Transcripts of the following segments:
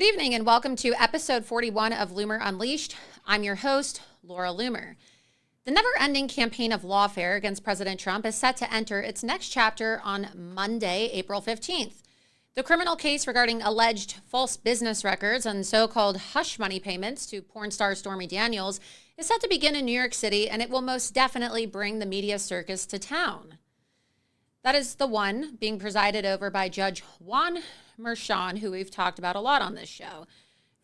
Good evening and welcome to episode 41 of Loomer Unleashed. I'm your host, Laura Loomer. The never-ending campaign of lawfare against President Trump is set to enter its next chapter on Monday, April 15th. The criminal case regarding alleged false business records and so-called hush money payments to porn star Stormy Daniels is set to begin in New York City, and it will most definitely bring the media circus to town. That is the one being presided over by Judge Juan Merchan, who we've talked about a lot on this show.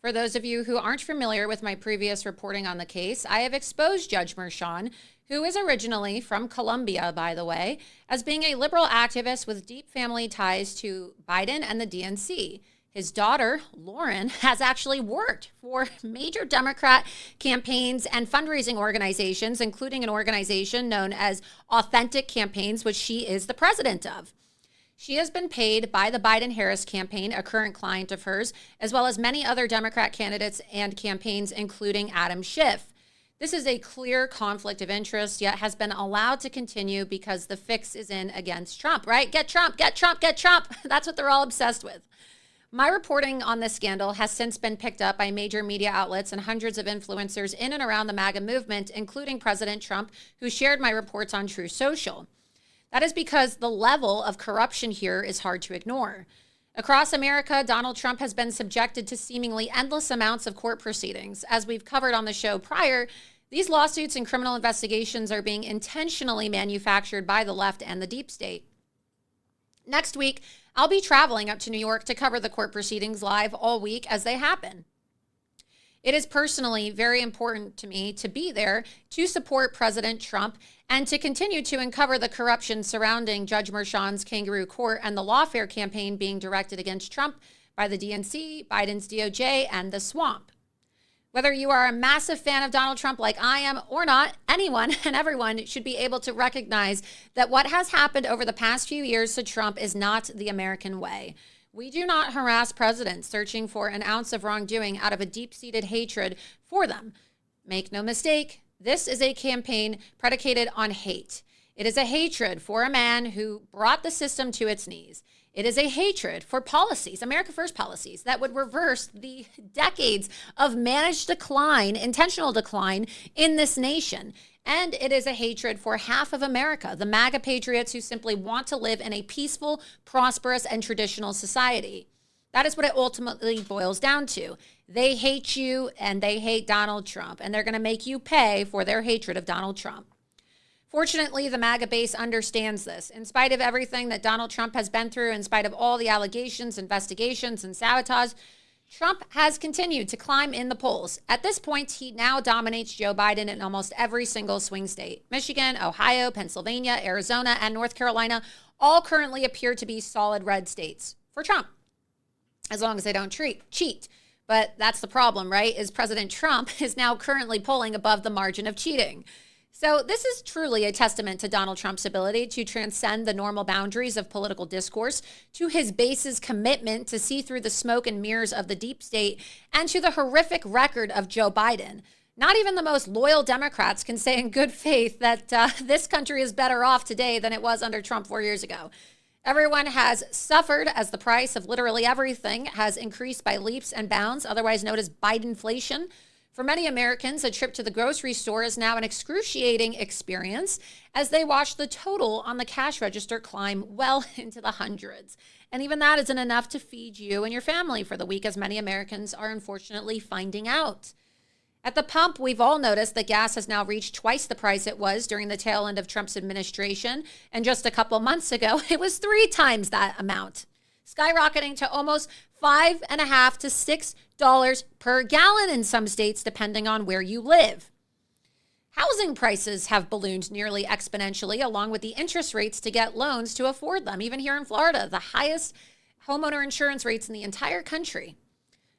For those of you who aren't familiar with my previous reporting on the case, I have exposed Judge Merchan, who is originally from Colombia, by the way, as being a liberal activist with deep family ties to Biden and the DNC. His daughter, Lauren, has actually worked for major Democrat campaigns and fundraising organizations, including an organization known as Authentic Campaigns, which she is the president of. She has been paid by the Biden-Harris campaign, a current client of hers, as well as many other Democrat candidates and campaigns, including Adam Schiff. This is a clear conflict of interest, yet has been allowed to continue because the fix is in against Trump, right? Get Trump, get Trump, get Trump. That's what they're all obsessed with. My reporting on this scandal has since been picked up by major media outlets and hundreds of influencers in and around the MAGA movement, including President Trump, who shared my reports on True Social. That is because the level of corruption here is hard to ignore. Across America, Donald Trump has been subjected to seemingly endless amounts of court proceedings. As we've covered on the show prior, these lawsuits and criminal investigations are being intentionally manufactured by the left and the deep state. Next week, I'll be traveling up to New York to cover the court proceedings live all week as they happen. It is personally very important to me to be there to support President Trump and to continue to uncover the corruption surrounding Judge Merchan's kangaroo court and the lawfare campaign being directed against Trump by the DNC, Biden's DOJ, and the swamp. Whether you are a massive fan of Donald Trump like I am or not, anyone and everyone should be able to recognize that what has happened over the past few years to Trump is not the American way. We do not harass presidents searching for an ounce of wrongdoing out of a deep-seated hatred for them. Make no mistake, this is a campaign predicated on hate. It is a hatred for a man who brought the system to its knees. It is a hatred for policies, America First policies, that would reverse the decades of managed decline, intentional decline in this nation. And it is a hatred for half of America, the MAGA patriots who simply want to live in a peaceful, prosperous, and traditional society. That is what it ultimately boils down to. They hate you and they hate Donald Trump, and they're going to make you pay for their hatred of Donald Trump. Fortunately, the MAGA base understands this. In spite of everything that Donald Trump has been through, in spite of all the allegations, investigations, and sabotage, Trump has continued to climb in the polls. At this point, he now dominates Joe Biden in almost every single swing state. Michigan, Ohio, Pennsylvania, Arizona, and North Carolina all currently appear to be solid red states for Trump, as long as they don't cheat. But that's the problem, right? Is President Trump is now currently polling above the margin of cheating. So this is truly a testament to Donald Trump's ability to transcend the normal boundaries of political discourse, to his base's commitment to see through the smoke and mirrors of the deep state, and to the horrific record of Joe Biden. Not even the most loyal Democrats can say in good faith that this country is better off today than it was under Trump 4 years ago. Everyone has suffered as the price of literally everything has increased by leaps and bounds, otherwise known as Bidenflation. For many Americans, a trip to the grocery store is now an excruciating experience as they watch the total on the cash register climb well into the hundreds. And even that isn't enough to feed you and your family for the week, as many Americans are unfortunately finding out. At the pump, we've all noticed that gas has now reached twice the price it was during the tail end of Trump's administration. And just a couple months ago, it was 3 times that amount, skyrocketing to almost $5.50 to $6 per gallon in some states, depending on where you live. Housing prices have ballooned nearly exponentially, along with the interest rates to get loans to afford them. Even here in Florida, the highest homeowner insurance rates in the entire country.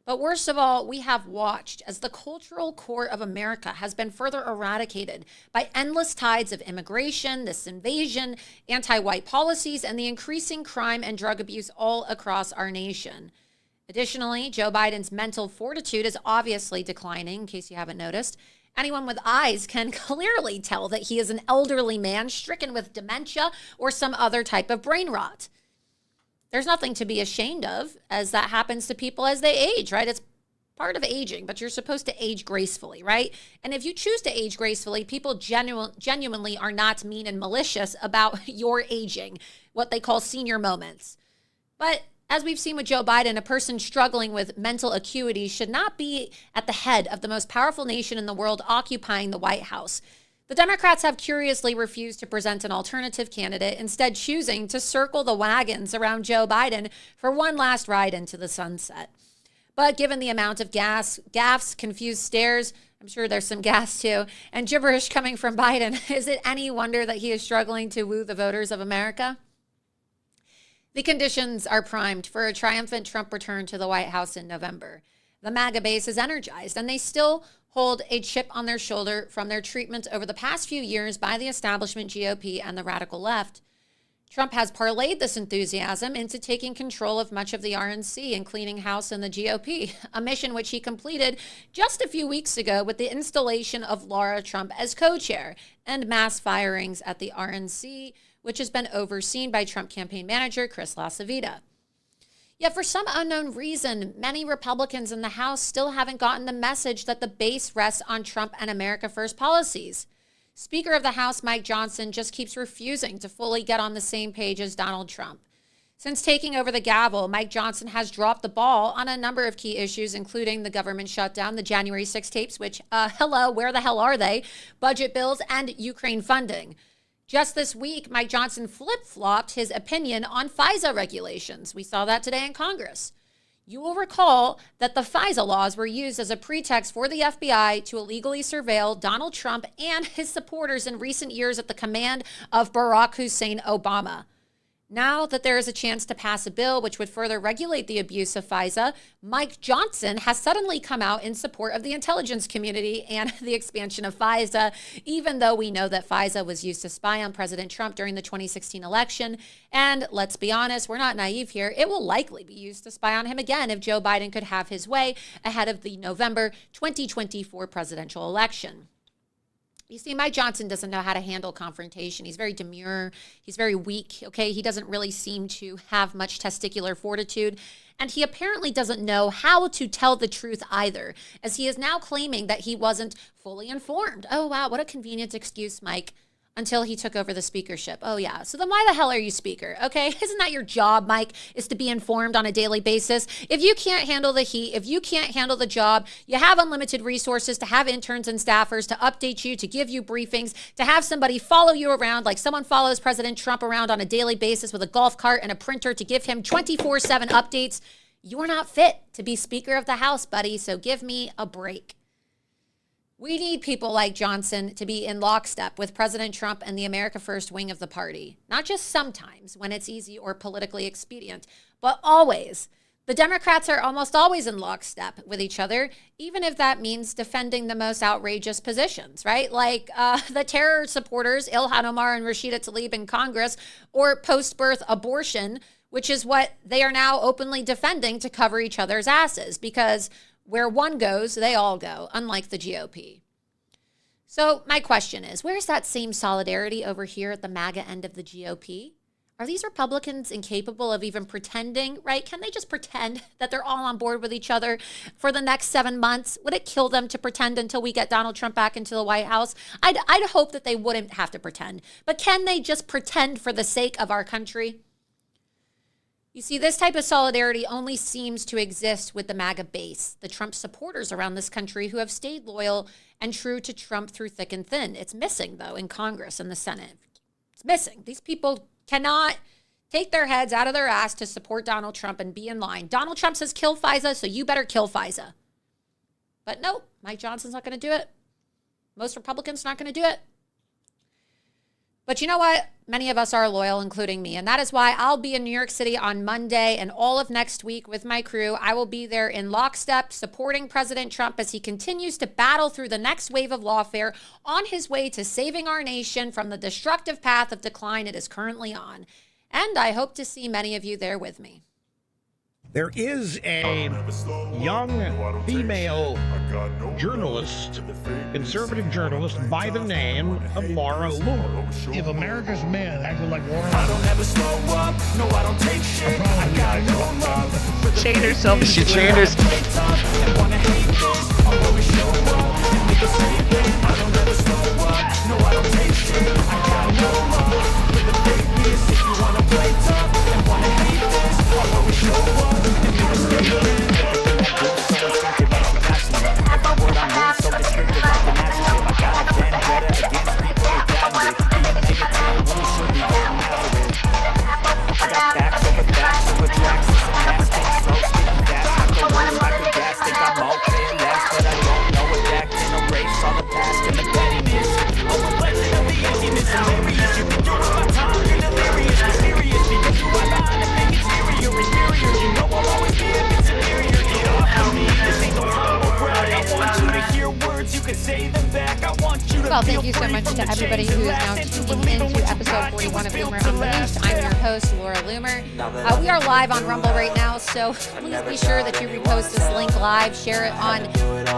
But worst of all, we have watched as the cultural core of America has been further eradicated by endless tides of immigration, this invasion, anti-white policies, and the increasing crime and drug abuse all across our nation. Additionally, Joe Biden's mental fortitude is obviously declining, in case you haven't noticed. Anyone with eyes can clearly tell that he is an elderly man stricken with dementia or some other type of brain rot. There's nothing to be ashamed of, as that happens to people as they age, right? It's part of aging, but you're supposed to age gracefully, right? And if you choose to age gracefully, people genuinely are not mean and malicious about your aging, what they call senior moments. But as we've seen with Joe Biden, a person struggling with mental acuity should not be at the head of the most powerful nation in the world occupying the White House. The Democrats have curiously refused to present an alternative candidate, instead choosing to circle the wagons around Joe Biden for one last ride into the sunset. But given the amount of gaffes, confused stares, I'm sure there's some gas too, and gibberish coming from Biden, is it any wonder that he is struggling to woo the voters of America? The conditions are primed for a triumphant Trump return to the White House in November. The MAGA base is energized, and they still hold a chip on their shoulder from their treatment over the past few years by the establishment GOP and the radical left. Trump has parlayed this enthusiasm into taking control of much of the RNC and cleaning house in the GOP, a mission which he completed just a few weeks ago with the installation of Laura Trump as co-chair and mass firings at the RNC, which has been overseen by Trump campaign manager Chris LaCivita. Yet for some unknown reason, many Republicans in the House still haven't gotten the message that the base rests on Trump and America First policies. Speaker of the House Mike Johnson just keeps refusing to fully get on the same page as Donald Trump. Since taking over the gavel, Mike Johnson has dropped the ball on a number of key issues, including the government shutdown, the January 6 tapes, which, hello, where the hell are they? Budget bills, and Ukraine funding. Just this week, Mike Johnson flip-flopped his opinion on FISA regulations. We saw that today in Congress. You will recall that the FISA laws were used as a pretext for the FBI to illegally surveil Donald Trump and his supporters in recent years at the command of Barack Hussein Obama. Now that there is a chance to pass a bill which would further regulate the abuse of FISA, Mike Johnson has suddenly come out in support of the intelligence community and the expansion of FISA, even though we know that FISA was used to spy on President Trump during the 2016 election. And let's be honest, we're not naive here. It will likely be used to spy on him again if Joe Biden could have his way ahead of the November 2024 presidential election. You see, Mike Johnson doesn't know how to handle confrontation. He's very demure. He's very weak, okay? He doesn't really seem to have much testicular fortitude. And he apparently doesn't know how to tell the truth either, as he is now claiming that he wasn't fully informed. Oh, wow, what a convenient excuse, Mike. Until he took over the speakership. Oh, yeah. So then why the hell are you speaker? Okay. Isn't that your job, Mike, is to be informed on a daily basis? If you can't handle the heat, if you can't handle the job, you have unlimited resources to have interns and staffers to update you, to give you briefings, to have somebody follow you around like someone follows President Trump around on a daily basis with a golf cart and a printer to give him 24/7 updates. You're not fit to be Speaker of the House, buddy. So give me a break. We need people like Johnson to be in lockstep with President Trump and the America First wing of the party. Not just sometimes when it's easy or politically expedient, but always. The Democrats are almost always in lockstep with each other, even if that means defending the most outrageous positions, right? Like the terror supporters, Ilhan Omar and Rashida Tlaib in Congress, or post-birth abortion, which is what they are now openly defending to cover each other's asses, because where one goes, they all go, unlike the GOP. So my question is, where's that same solidarity over here at the MAGA end of the GOP? Are these Republicans incapable of even pretending, right? Can they just pretend that they're all on board with each other for the next 7 months? Would it kill them to pretend until we get Donald Trump back into the White House? I'd hope that they wouldn't have to pretend. But can they just pretend for the sake of our country? You see, this type of solidarity only seems to exist with the MAGA base, the Trump supporters around this country who have stayed loyal and true to Trump through thick and thin. It's missing, though, in Congress and the Senate. It's missing. These people cannot take their heads out of their ass to support Donald Trump and be in line. Donald Trump says kill FISA, so you better kill FISA. But no, Mike Johnson's not going to do it. Most Republicans are not going to do it. But you know what? Many of us are loyal, including me. And that is why I'll be in New York City on Monday and all of next week with my crew. I will be there in lockstep supporting President Trump as he continues to battle through the next wave of lawfare on his way to saving our nation from the destructive path of decline it is currently on. And I hope to see many of you there with me. There is a young female journalist, conservative journalist, by the name of Laura Loomer. If America's men acted like Laura, I don't ever slow up, no I don't take shit. I got no love. Chained herself. She chained her. And wanna hate this, I'll always show up and make a statement. I don't ever slow up, no I don't take shit. I got no love for the fakeness. If you wanna play tough and wanna hate this, I'll always show up and make a statement. So instinctive, I'm passionate. Every word I'm reading so descriptive, I can adjective. I got a vendetta against people who doubted it. Even negative rules should be getting after it. I got facts over tracks and some nasty strokes getting fast. I go work like a gas, think I'm okay at last, but I don't know it back in a race. All the past and the pettiness, over legend of the emptiness. Hilarious, you think you're my time, you're delirious, mysterious, because you are behind a fake exterior, inferior. You know I'll always be a bit superior. Get off of me, this ain't no humble brag. I want you to hear words, you can say them back. I want you to Well, thank you so much to everybody who is now tuning in to episode 41 of Loomer Unleashed. I'm your host, Laura Loomer. We are live on Rumble right now, so please be sure that you repost this link live, share it on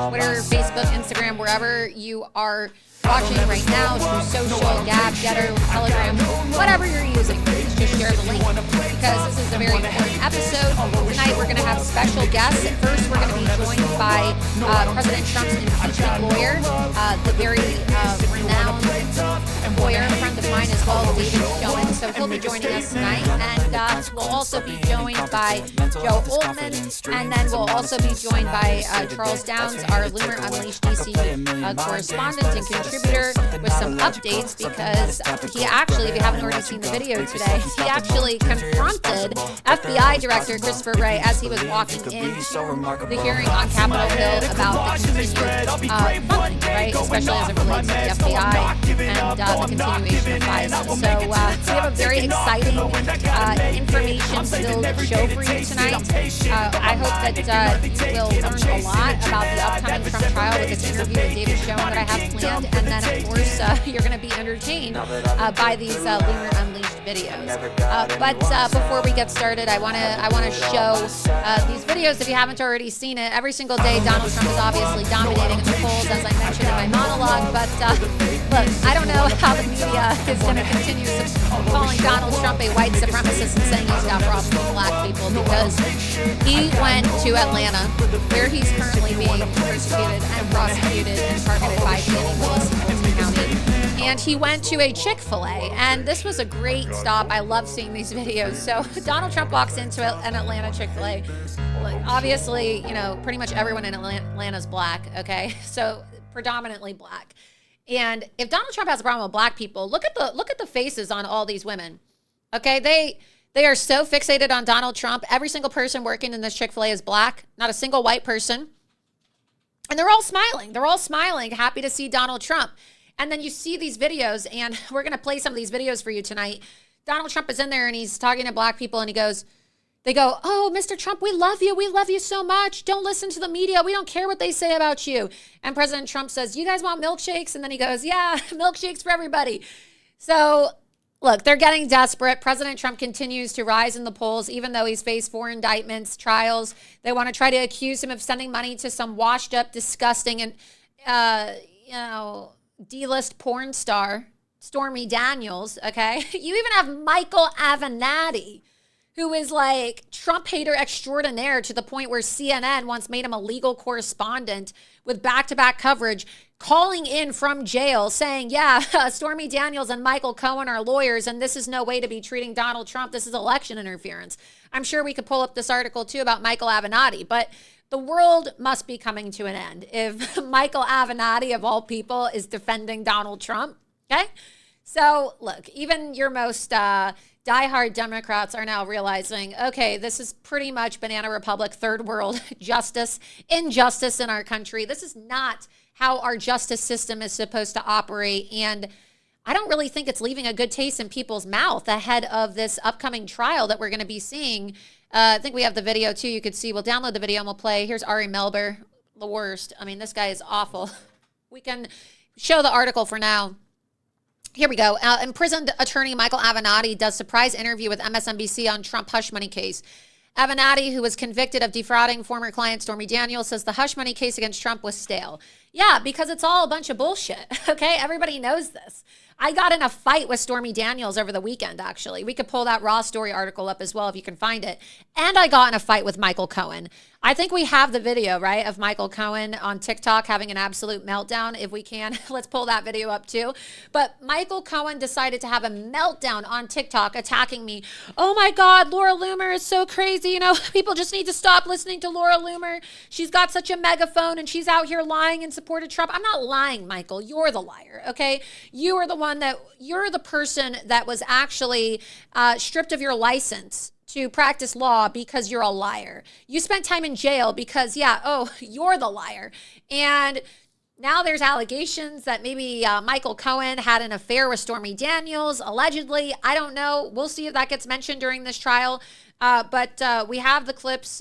Twitter, Facebook, Instagram, wherever you are watching right now, through social, Gab, Getter, Telegram, whatever you're using. Please just share the link because this is a very important episode. Tonight we're going to have special guests. At first, we're going to be joined by President Trump's impeachment lawyer, the very renowned lawyer, friend of mine as well, David Schoen. So he'll be joining us tonight. And we'll also be joined by Joe Oltman. And then we'll also be joined by Charles Downs, our Loomer Unleashed DC correspondent and contributor, with some updates because he actually, if you haven't already seen the video today, he actually confronted FBI Director Christopher Wray as he was walking into the hearing on Capitol Hill about the continued funding, right? Especially as it relates to the FBI and the continuation of FISA. So we have a very exciting information-filled show for you tonight. I hope that you will learn a lot about the upcoming Trump trial with this interview with David Schoen that I have planned. And then, of course, you're going to be entertained by these Loomer Unleashed videos. But before we get started, I want to show these videos if you haven't already seen it. Every single day, Donald Trump is obviously dominating in the polls, as I mentioned in my monologue. But look, I don't know how the media is going to continue calling Donald Trump a white supremacist and saying he's got problems with black people, because he went to Atlanta, where he's currently being persecuted and prosecuted and targeted by Fannie Willis in Fulton County. And he went to a Chick-fil-A, and this was a great stop. I love seeing these videos. So Donald Trump walks into an Atlanta Chick-fil-A. Like, obviously, you know, pretty much everyone in Atlanta's black, okay? So predominantly black. And if Donald Trump has a problem with black people, look at the faces on all these women. Okay, they are so fixated on Donald Trump. Every single person working in this Chick-fil-A is black, not a single white person. And they're all smiling. They're all smiling, happy to see Donald Trump. And then you see these videos, and we're going to play some of these videos for you tonight. Donald Trump is in there, and he's talking to black people, and they go, "Oh, Mr. Trump, we love you. We love you so much. Don't listen to the media. We don't care what they say about you." And President Trump says, "You guys want milkshakes?" And then he goes, "Yeah, milkshakes for everybody." So look, they're getting desperate. President Trump continues to rise in the polls, even though he's faced 4 indictments, trials. They want to try to accuse him of sending money to some washed up, disgusting, and, D-list porn star, Stormy Daniels, okay? You even have Michael Avenatti, who is like Trump hater extraordinaire to the point where CNN once made him a legal correspondent with back-to-back coverage, calling in from jail saying, yeah, Stormy Daniels and Michael Cohen are lawyers, and this is no way to be treating Donald Trump. This is election interference. I'm sure we could pull up this article too about Michael Avenatti, but the world must be coming to an end if Michael Avenatti, of all people, is defending Donald Trump, okay? So look, even your most diehard Democrats are now realizing, okay, this is pretty much Banana Republic, third world injustice in our country. This is not how our justice system is supposed to operate. And I don't really think it's leaving a good taste in people's mouth ahead of this upcoming trial that we're going to be seeing. I think we have the video too. You could see, we'll download the video and we'll play. Here's Ari Melber, the worst. I mean, this guy is awful. We can show the article for now. Here we go. Imprisoned attorney Michael Avenatti does surprise interview with MSNBC on Trump hush money case. Avenatti, who was convicted of defrauding former client Stormy Daniels, says the hush money case against Trump was stale. Yeah, because it's all a bunch of bullshit, okay? Everybody knows this. I got in a fight with Stormy Daniels over the weekend, actually. We could pull that Raw Story article up as well if you can find it. And I got in a fight with Michael Cohen. I think we have the video, right, of Michael Cohen on TikTok having an absolute meltdown. If we can, let's pull that video up too. But Michael Cohen decided to have a meltdown on TikTok attacking me. Oh my God, Laura Loomer is so crazy. You know, people just need to stop listening to Laura Loomer. She's got such a megaphone and she's out here lying in support of Trump. I'm not lying, Michael. You're the liar, okay? You are the one you're the person that was actually stripped of your license to practice law because you're a liar. You spent time in jail because, you're the liar. And now there's allegations that maybe Michael Cohen had an affair with Stormy Daniels, allegedly. I don't know. We'll see if that gets mentioned during this trial. But we have the clips.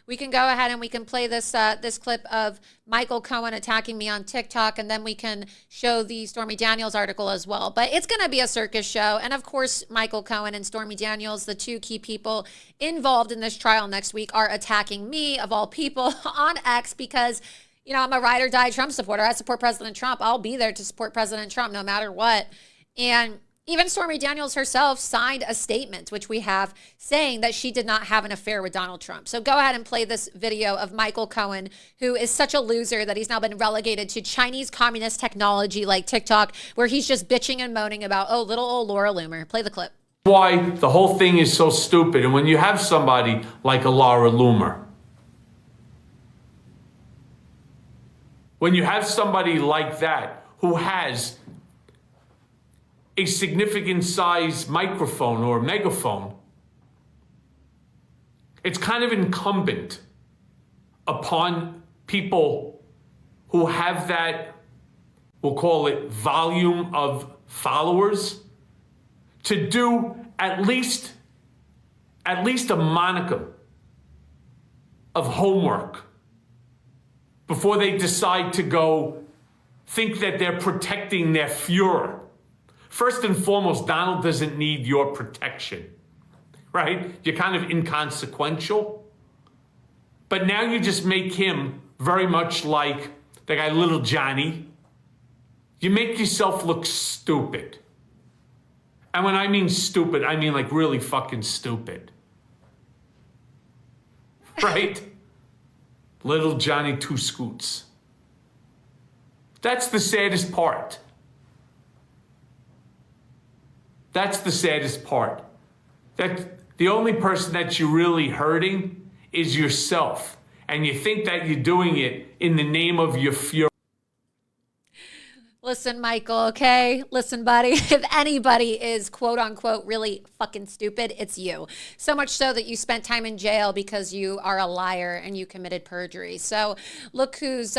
We can go ahead and we can play this clip of Michael Cohen attacking me on TikTok, and then we can show the Stormy Daniels article as well. But it's going to be a circus show. And of course, Michael Cohen and Stormy Daniels, the two key people involved in this trial next week, are attacking me, of all people, on X because, you know, I'm a ride or die Trump supporter. I support President Trump. I'll be there to support President Trump no matter what. And even Stormy Daniels herself signed a statement, which we have, saying that she did not have an affair with Donald Trump. So go ahead and play this video of Michael Cohen, who is such a loser that he's now been relegated to Chinese communist technology like TikTok, where he's just bitching and moaning about, oh, little old Laura Loomer. Play the clip. Why the whole thing is so stupid. And when you have somebody like a Laura Loomer, when you have somebody like that who has a significant size microphone or megaphone, it's kind of incumbent upon people who have that, we'll call it volume of followers, to do at least a monicum of homework before they decide to go think that they're protecting their Fuhrer. First and foremost, Donald doesn't need your protection, right? You're kind of inconsequential. But now you just make him very much like the guy Little Johnny. You make yourself look stupid. And when I mean stupid, I mean like really fucking stupid. Right? Little Johnny Two Scoots. That's the saddest part. That's the saddest part. That the only person that you're really hurting is yourself. And you think that you're doing it in the name of your Fuhrer. Listen, Michael, okay? Listen, buddy, if anybody is quote unquote really fucking stupid, it's you. So much so that you spent time in jail because you are a liar and you committed perjury. So look who's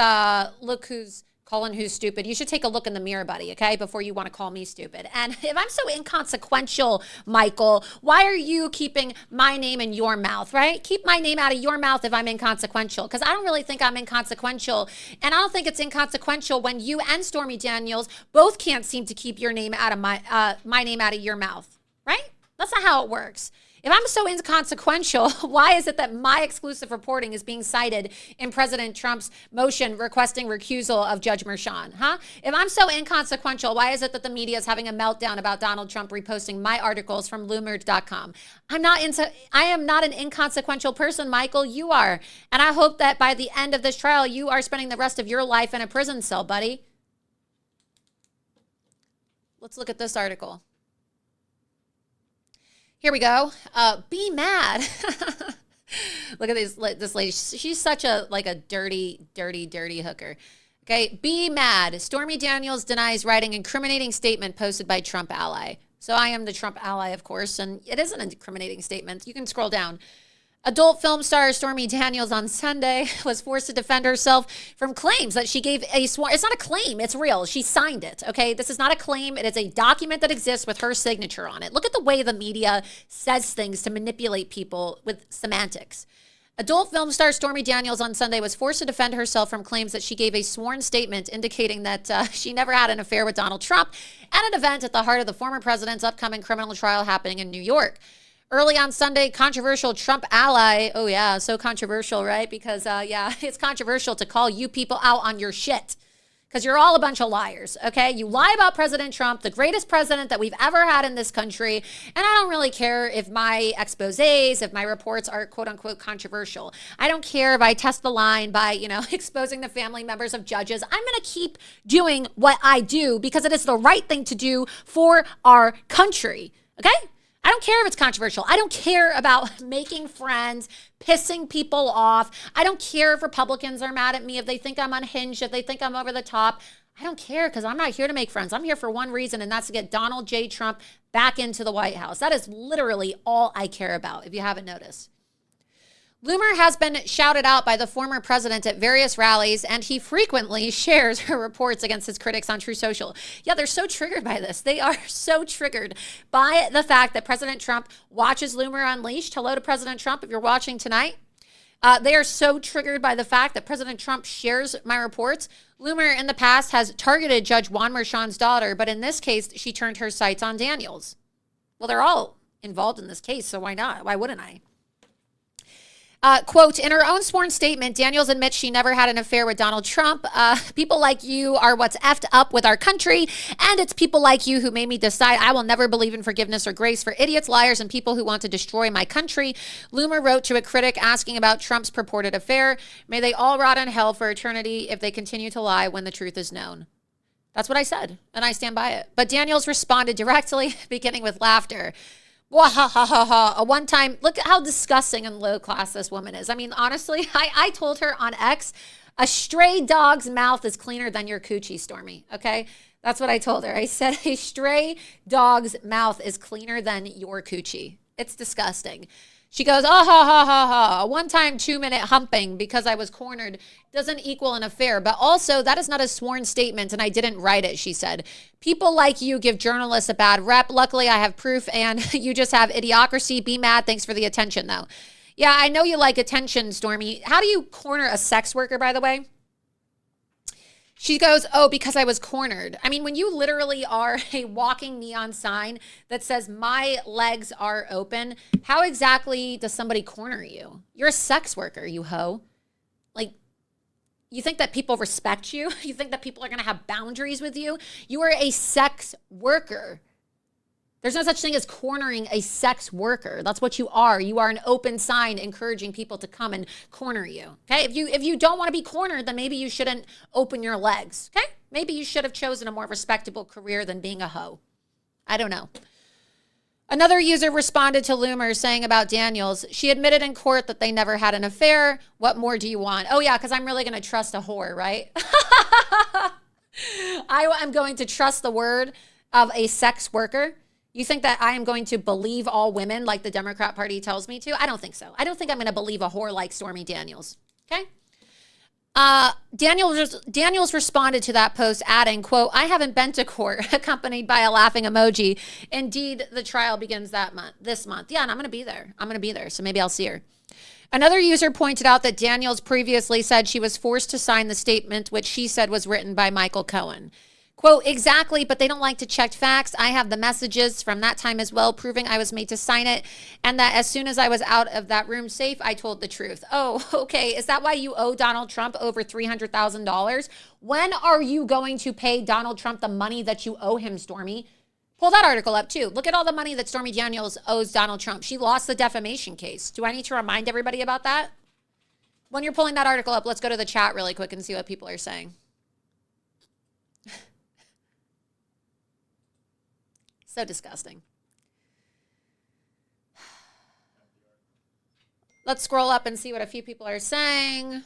calling who's stupid. You should take a look in the mirror, buddy, okay, before you want to call me stupid. And if I'm so inconsequential, Michael, why are you keeping my name in your mouth, right? Keep my name out of your mouth if I'm inconsequential, because I don't really think I'm inconsequential. And I don't think it's inconsequential when you and Stormy Daniels both can't seem to keep your name out of my name out of your mouth, right? That's not how it works. If I'm so inconsequential, why is it that my exclusive reporting is being cited in President Trump's motion requesting recusal of Judge Merchan, huh? If I'm so inconsequential, why is it that the media is having a meltdown about Donald Trump reposting my articles from Loomer.com? I am not an inconsequential person, Michael. You are. And I hope that by the end of this trial, you are spending the rest of your life in a prison cell, buddy. Let's look at this article. Here we go. Be mad. Look at this lady. She's such a dirty hooker. Okay, be mad. Stormy Daniels denies writing incriminating statement posted by Trump ally. So I am the Trump ally, of course, and it is an incriminating statement. You can scroll down. Adult film star Stormy Daniels on Sunday was forced to defend herself from claims that she gave a sworn. It's not a claim. It's real. She signed it. Okay. This is not a claim. It is a document that exists with her signature on it. Look at the way the media says things to manipulate people with semantics. Adult film star Stormy Daniels on Sunday was forced to defend herself from claims that she gave a sworn statement indicating that she never had an affair with Donald Trump at an event at the heart of the former president's upcoming criminal trial happening in New York. Early on Sunday, controversial Trump ally. Oh, yeah, so controversial, right? Because, yeah, it's controversial to call you people out on your shit because you're all a bunch of liars, okay? You lie about President Trump, the greatest president that we've ever had in this country, and I don't really care if my exposés, if my reports are quote-unquote controversial. I don't care if I test the line by, exposing the family members of judges. I'm going to keep doing what I do because it is the right thing to do for our country, okay? I don't care if it's controversial. I don't care about making friends, pissing people off. I don't care if Republicans are mad at me, if they think I'm unhinged, if they think I'm over the top. I don't care because I'm not here to make friends. I'm here for one reason, and that's to get Donald J. Trump back into the White House. That is literally all I care about, if you haven't noticed. Loomer has been shouted out by the former president at various rallies, and he frequently shares her reports against his critics on True Social. Yeah, they're so triggered by this. They are so triggered by the fact that President Trump watches Loomer Unleashed. Hello to President Trump if you're watching tonight. They are so triggered by the fact that President Trump shares my reports. Loomer in the past has targeted Judge Juan Merchan's daughter, but in this case, she turned her sights on Daniels. Well, they're all involved in this case, so why not? Why wouldn't I? Quote, in her own sworn statement, Daniels admits she never had an affair with Donald Trump. People like you are what's effed up with our country, and it's people like you who made me decide I will never believe in forgiveness or grace for idiots, liars, and people who want to destroy my country. Loomer wrote to a critic asking about Trump's purported affair. May they all rot in hell for eternity if they continue to lie when the truth is known. That's what I said, and I stand by it. But Daniels responded directly, beginning with laughter. Wahahaha. One time, look at how disgusting and low class this woman is. I mean, honestly, I told her on X, a stray dog's mouth is cleaner than your coochie, Stormy. Okay? That's what I told her. I said a stray dog's mouth is cleaner than your coochie. It's disgusting. She goes, oh, ha, ha, ha, ha. A one-time 2-minute humping because I was cornered doesn't equal an affair. But also, that is not a sworn statement, and I didn't write it, she said. People like you give journalists a bad rep. Luckily, I have proof, and you just have idiocracy. Be mad. Thanks for the attention, though. Yeah, I know you like attention, Stormy. How do you corner a sex worker, by the way? She goes, oh, because I was cornered. I mean, when you literally are a walking neon sign that says my legs are open, how exactly does somebody corner you? You're a sex worker, you hoe. Like, you think that people respect you? You think that people are going to have boundaries with you? You are a sex worker. There's no such thing as cornering a sex worker. That's what you are. You are an open sign encouraging people to come and corner you. Okay? If you don't want to be cornered, then maybe you shouldn't open your legs. Okay? Maybe you should have chosen a more respectable career than being a hoe. I don't know. Another user responded to Loomer saying about Daniels, she admitted in court that they never had an affair. What more do you want? Oh, yeah, because I'm really going to trust a whore, right? I am going to trust the word of a sex worker. You think that I am going to believe all women like the Democrat Party tells me to? I don't think so. I don't think I'm going to believe a whore like Stormy Daniels. Okay? Daniels responded to that post adding, quote, I haven't been to court, accompanied by a laughing emoji. Indeed, the trial begins this month. Yeah, and I'm going to be there. I'm going to be there, so maybe I'll see her. Another user pointed out that Daniels previously said she was forced to sign the statement, which she said was written by Michael Cohen. Quote, exactly, but they don't like to check facts. I have the messages from that time as well, proving I was made to sign it, and that as soon as I was out of that room safe, I told the truth. Oh, okay. Is that why you owe Donald Trump over $300,000? When are you going to pay Donald Trump the money that you owe him, Stormy? Pull that article up, too. Look at all the money that Stormy Daniels owes Donald Trump. She lost the defamation case. Do I need to remind everybody about that? When you're pulling that article up, let's go to the chat really quick and see what people are saying. So disgusting. Let's scroll up and see what a few people are saying.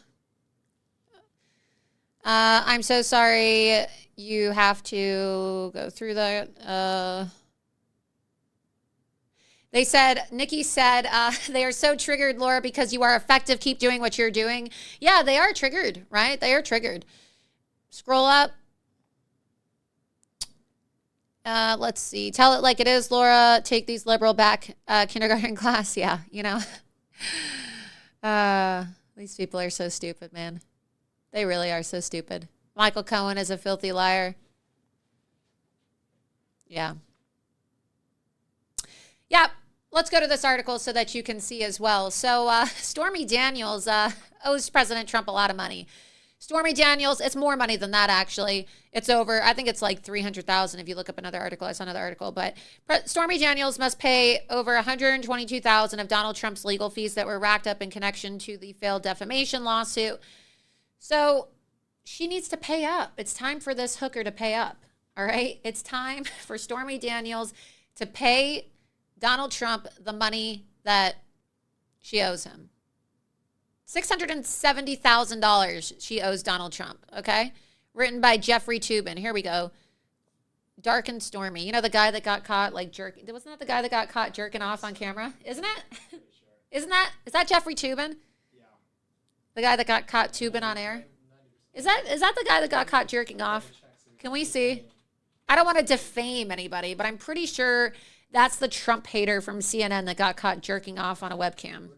I'm so sorry you have to go through the... They said, Nikki said, they are so triggered, Laura, because you are effective. Keep doing what you're doing. Yeah, they are triggered, right? They are triggered. Scroll up. Let's see. Tell it like it is, Laura. Take these liberal back kindergarten class. Yeah, you know. These people are so stupid, man. They really are so stupid. Michael Cohen is a filthy liar. Yeah. Yeah. let's go to this article so that you can see as well. So Stormy Daniels owes President Trump a lot of money. Stormy Daniels, it's more money than that, actually. It's over, I think it's like $300,000 if you look up another article. I saw another article. But Stormy Daniels must pay over $122,000 of Donald Trump's legal fees that were racked up in connection to the failed defamation lawsuit. So she needs to pay up. It's time for this hooker to pay up, all right? It's time for Stormy Daniels to pay Donald Trump the money that she owes him. $670,000 she owes Donald Trump, okay? Written by Jeffrey Toobin. Here we go. Dark and Stormy. You know the guy that got caught like jerking? Wasn't that the guy that got caught jerking off on camera? Isn't it? Is that Jeffrey Toobin? Yeah. The guy that got caught tubing on air? Is that the guy that got caught jerking off? Can we see? I don't want to defame anybody, but I'm pretty sure that's the Trump hater from CNN that got caught jerking off on a webcam.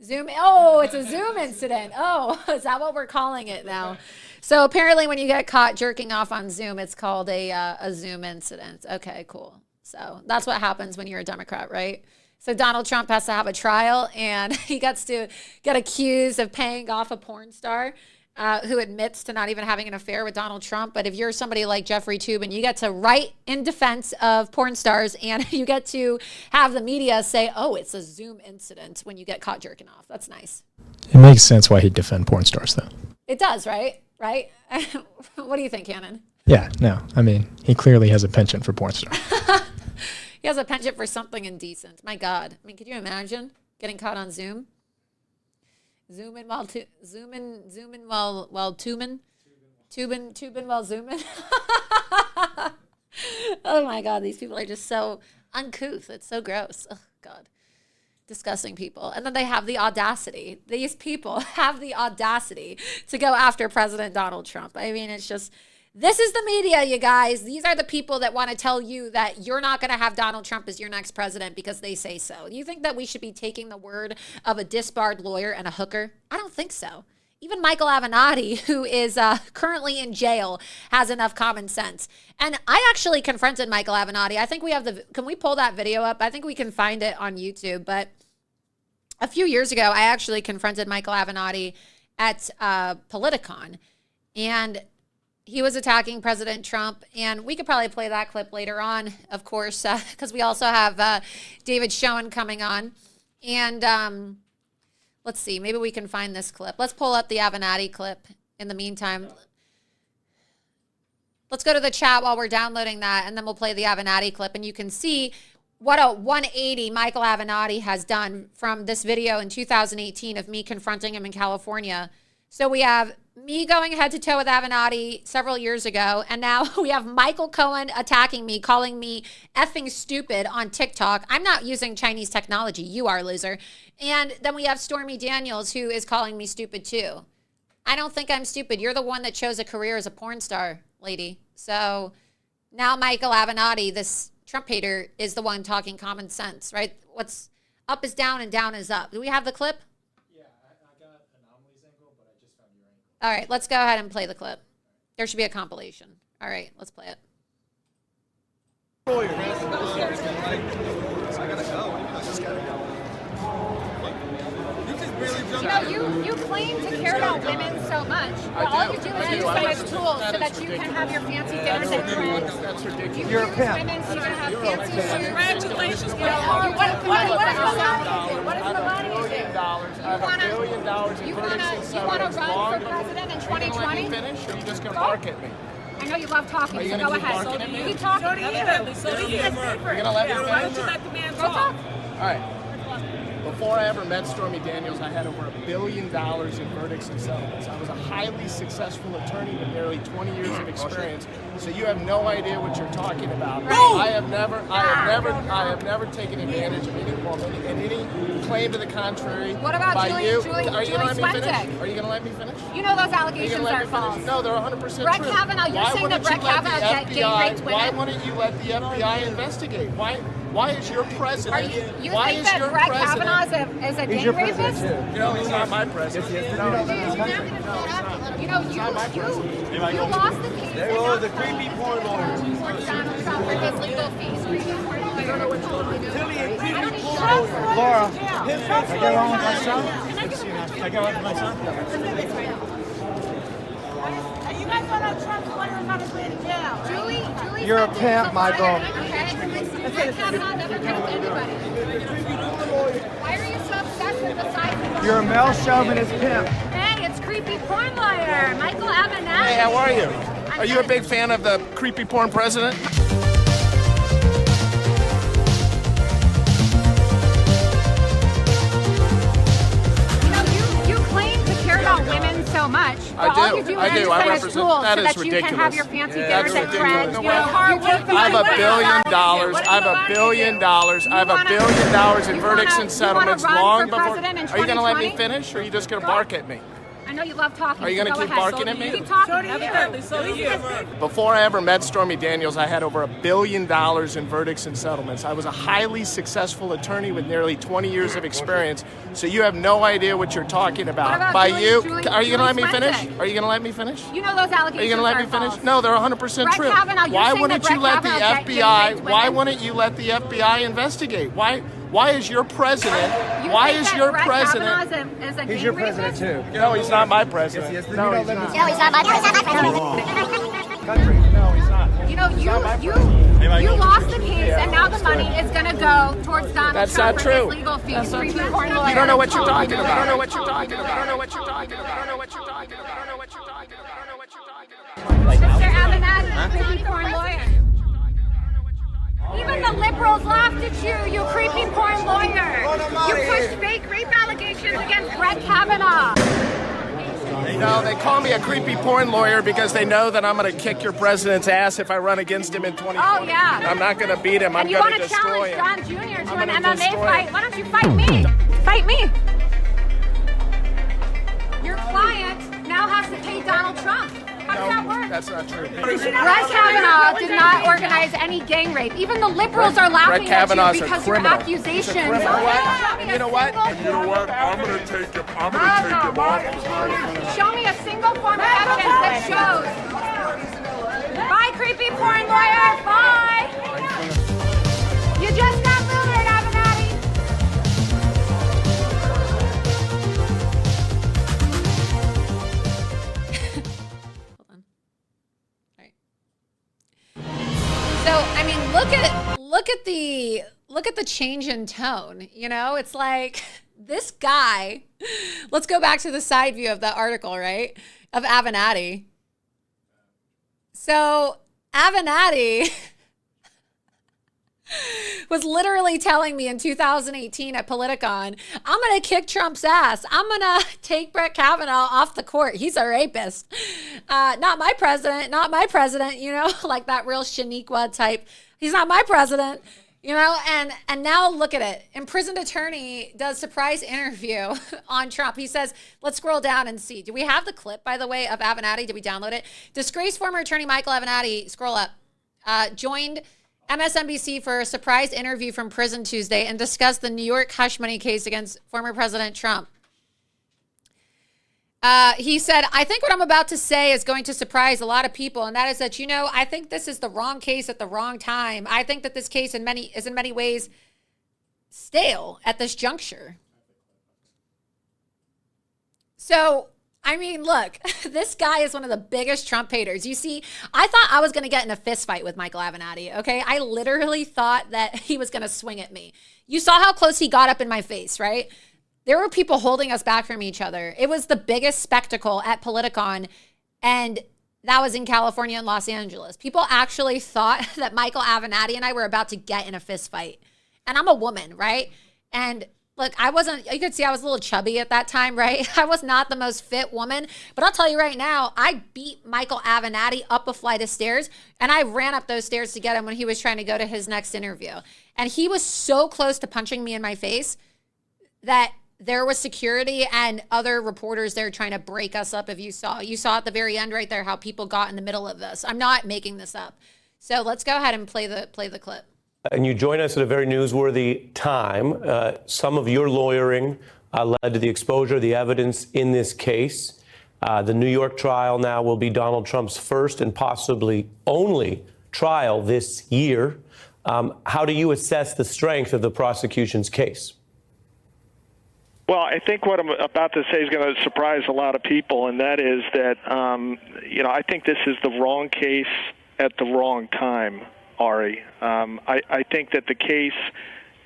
Zoom. Oh, it's a Zoom incident. Oh, is that what we're calling it now? So apparently when you get caught jerking off on Zoom, it's called a Zoom incident. Okay, cool. So that's what happens when you're a Democrat, right? So Donald Trump has to have a trial, and he gets to get accused of paying off a porn star who admits to not even having an affair with Donald Trump. But if you're somebody like Jeffrey Toobin, you get to write in defense of porn stars, and you get to have the media say, oh, it's a Zoom incident when you get caught jerking off. That's nice. It makes sense why he'd defend porn stars, though. It does, right? Right? What do you think, Hannon? Yeah, no. I mean, he clearly has a penchant for porn stars. He has a penchant for something indecent. My God. I mean, could you imagine getting caught on Zoom? Zooming while tubing while zooming. Oh my God, these people are just so uncouth. It's so gross. Oh God, disgusting people. And then they have the audacity. These people have the audacity to go after President Donald Trump. I mean, it's just. This is the media, you guys. These are the people that want to tell you that you're not going to have Donald Trump as your next president because they say so. You think that we should be taking the word of a disbarred lawyer and a hooker? I don't think so. Even Michael Avenatti, who is currently in jail, has enough common sense. And I actually confronted Michael Avenatti. I think we have can we pull that video up? I think we can find it on YouTube. But a few years ago, I actually confronted Michael Avenatti at Politicon. And he was attacking President Trump, and we could probably play that clip later on, of course, because we also have David Schoen coming on. And let's see, maybe we can find this clip. Let's pull up the Avenatti clip in the meantime. Let's go to the chat while we're downloading that, and then we'll play the Avenatti clip, and you can see what a 180 Michael Avenatti has done from this video in 2018 of me confronting him in California. So we have me going head-to-toe with Avenatti several years ago, and now we have Michael Cohen attacking me, calling me effing stupid on TikTok. I'm not using Chinese technology. You are, loser. And then we have Stormy Daniels, who is calling me stupid, too. I don't think I'm stupid. You're the one that chose a career as a porn star, lady. So now Michael Avenatti, this Trump hater, is the one talking common sense, right? What's up is down and down is up. Do we have the clip? All right, let's go ahead and play the clip. There should be a compilation. All right, let's play it. You know, you claim to care about women so much, but all you do is use them as tools so that you can have your fancy dinners at friends. That's ridiculous. You're a pimp. Women so you can have fancy shoes. Congratulations. What does Melania do? What does Melania do? You want to run for president in 2020? Finish, or you just gonna bark at me? I know you love talking, so go ahead. Keep talking. You're gonna let me finish? Why don't you let the man Go talk. All right. Before I ever met Stormy Daniels, I had over $1 billion in verdicts and settlements. I was a highly successful attorney with nearly 20 years of experience. So you have no idea what you're talking about. Right. I have never taken advantage of any woman and any claim to the contrary. What about by Julie you? Swentek? Are you gonna let me finish? You know those allegations are false. No, they're 100% Brett true. Kavanaugh, you're saying that Brett Kavanaugh gang raped women? Why wouldn't you let the FBI investigate? Why is your president? You think that Brett Kavanaugh is a gang rapist? No, he's not my president. You lost the case. There go the creepy porn lawyers. Donald Trump for his legal fees. Laura, can I get along with my son? Can I get along with my son? You guys don't know Trump's lawyers on his way to jail. Julie. You're a pimp, Michael. Okay. Kavanaugh never touched anybody. Why are you so obsessed with the size of You're a male chauvinist pimp. Hey, it's creepy porn lawyer, Michael Avenatti. Hey, how are you? Are you a big fan of the creepy porn president? You claim to care about women so much. I but do. All you do I is do. I send us represent. tools That so is that you can have ridiculous. your fancy That's dinners at ridiculous. Fred's. I have $1 billion. I have $1 billion. I have $1 billion in verdicts and settlements long before. Are you going to let me finish, or are you just going to bark at me? I know you love talking. Are you so going to go keep ahead. barking at me? Keep talking. Evidently, so do you. Before I ever met Stormy Daniels, I had over $1 billion in verdicts and settlements. I was a highly successful attorney with nearly 20 years of experience. So you have no idea what you're talking about. What about By Julie- you, Julie- are you going to let me Julie finish? Swenson? Are you going to let me finish? You know those allegations Are you going to let me finish? false. No, they're 100% Brett true. Kavanaugh, you're Why saying wouldn't that you let the Brett Kavanaugh FBI? raped Why women? wouldn't you let the FBI investigate? Why is your president? You Why think is that your Brett president? Kavanaugh is a He's gang your rapist? president too. No, he's not my president. Yes, he is. No, he's not. No, he's not my president. Country. No, he's not. You know, you lost the case, and now the money is going to go towards Donald That's Trump not for true. his legal fees. That's not Creepy true. porn lawyer. You don't know what you're talking about. I I don't know what you're talking about. I don't know what you're talking about. I don't know what you're talking about. I don't know what you're talking about. I don't know what you're talking about. Mr. Avenatti, creepy porn lawyer. Even the liberals laughed at you, you creepy porn lawyer. You pushed fake rape allegations against Brett Kavanaugh. No, they call me a creepy porn lawyer because they know that I'm going to kick your president's ass if I run against him in 2020. Oh, yeah. I'm not going to beat him. I'm And you going want to to destroy challenge him. John Jr. to I'm an gonna MMA destroy fight? him. Why don't you fight me? Fight me. Your client now has to pay Donald Trump. How does that work? That's not true. Brett Kavanaugh did not organize any gang rape. Even the liberals are laughing at Kavanaugh's you a because your criminal. accusations. He's a criminal. Show me You know what? You know what? I'm gonna take him off. Show me a single form of evidence that shows. Bye, creepy porn lawyer. Bye. You just got murdered, Avenatti. So I mean, look at the change in tone. You know, it's like this guy. Let's go back to the side view of the article, right? Of Avenatti. So Avenatti was literally telling me in 2018 at Politicon, I'm going to kick Trump's ass. I'm going to take Brett Kavanaugh off the court. He's a rapist. Not my president, you know, like that real Shaniqua type. He's not my president, you know, and now look at it. Imprisoned attorney does surprise interview on Trump. He says, let's scroll down and see. Do we have the clip, by the way, of Avenatti? Did we download it? Disgraced former attorney Michael Avenatti, scroll up, joined MSNBC for a surprise interview from prison Tuesday and discussed the New York hush money case against former President Trump. He said, I think what I'm about to say is going to surprise a lot of people, and that is that, you know, I think this is the wrong case at the wrong time. I think that this case is in many ways stale at this juncture. So, I mean, look, this guy is one of the biggest Trump haters. You see, I thought I was going to get in a fist fight with Michael Avenatti, okay? I literally thought that he was going to swing at me. You saw how close he got up in my face, right? There were people holding us back from each other. It was the biggest spectacle at Politicon, and that was in California and Los Angeles. People actually thought that Michael Avenatti and I were about to get in a fist fight. And I'm a woman, right? And look, you could see I was a little chubby at that time, right? I was not the most fit woman, but I'll tell you right now, I beat Michael Avenatti up a flight of stairs, and I ran up those stairs to get him when he was trying to go to his next interview. And he was so close to punching me in my face that there was security and other reporters there trying to break us up. If you saw at the very end right there how people got in the middle of this. I'm not making this up. So let's go ahead and play the clip. And you join us at a very newsworthy time. Some of your lawyering led to the exposure of the evidence in this case. The New York trial now will be Donald Trump's first and possibly only trial this year. How do you assess the strength of the prosecution's case? Well, I think what I'm about to say is going to surprise a lot of people, and that is that, I think this is the wrong case at the wrong time, Ari. I think that the case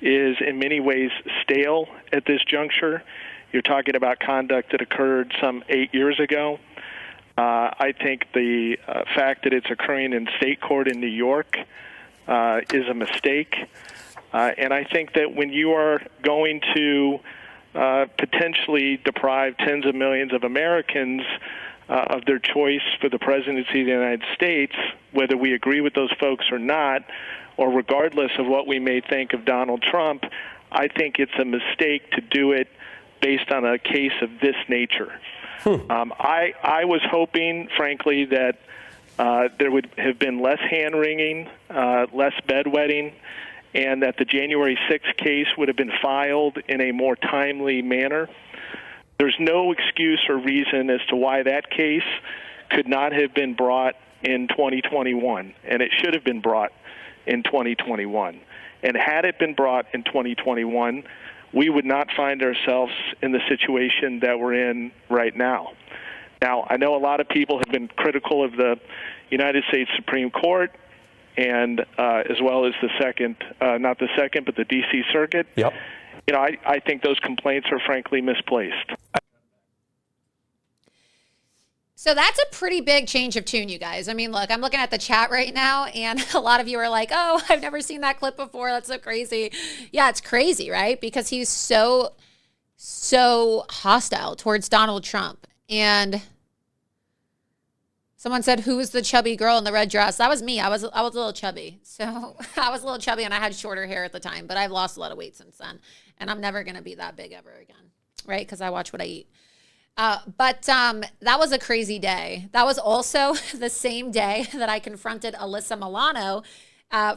is in many ways stale at this juncture. You're talking about conduct that occurred some 8 years ago. I think the fact that it's occurring in state court in New York is a mistake. And I think that when you are going to potentially deprive tens of millions of Americans of their choice for the presidency of the United States, whether we agree with those folks or not, or regardless of what we may think of Donald Trump, I think it's a mistake to do it based on a case of this nature. I was hoping, frankly, that there would have been less hand-wringing, less bedwetting, and that the January 6th case would have been filed in a more timely manner. There's no excuse or reason as to why that case could not have been brought in 2021, and it should have been brought in 2021. And had it been brought in 2021, we would not find ourselves in the situation that we're in right now. Now, I know a lot of people have been critical of the United States Supreme Court, and as well as the the D.C. Circuit. Yep. I think those complaints are frankly misplaced. So that's a pretty big change of tune, you guys. I mean, look, I'm looking at the chat right now, and a lot of you are like, oh, I've never seen that clip before. That's so crazy. Yeah, it's crazy, right? Because he's so hostile towards Donald Trump. And someone said, who was the chubby girl in the red dress? That was me. I was a little chubby. So I was a little chubby, and I had shorter hair at the time, but I've lost a lot of weight since then. And I'm never going to be that big ever again, right? Because I watch what I eat. But that was a crazy day. That was also the same day that I confronted Alyssa Milano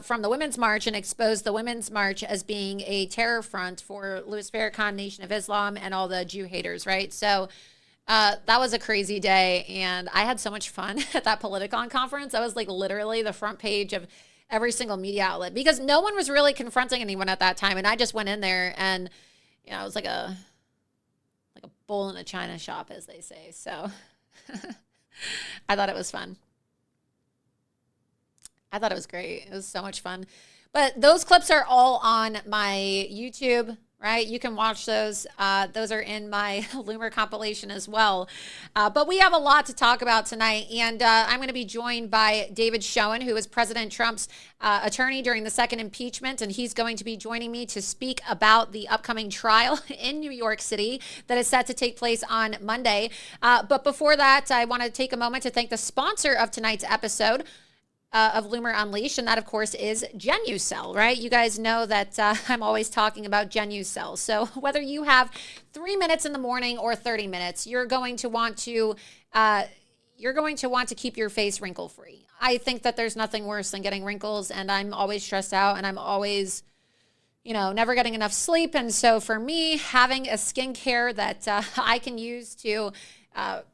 from the Women's March and exposed the Women's March as being a terror front for Louis Farrakhan, Nation of Islam, and all the Jew haters, right? So that was a crazy day, and I had so much fun at that Politicon conference. I was like literally the front page of every single media outlet because no one was really confronting anyone at that time, and I just went in there and, it was like a bull in a china shop, as they say. So I thought it was fun. I thought it was great. It was so much fun. But those clips are all on my YouTube, right? You can watch those. Those are in my Loomer compilation as well. But we have a lot to talk about tonight. And I'm going to be joined by David Schoen, who is President Trump's attorney during the second impeachment. And he's going to be joining me to speak about the upcoming trial in New York City that is set to take place on Monday. But before that, I want to take a moment to thank the sponsor of tonight's episode of Loomer Unleashed, and that, of course, is GenuCell, right? You guys know that I'm always talking about GenuCell. So whether you have 3 minutes in the morning or 30 minutes, you're going to want to keep your face wrinkle-free. I think that there's nothing worse than getting wrinkles, and I'm always stressed out, and I'm always, never getting enough sleep. And so for me, having a skincare that I can use to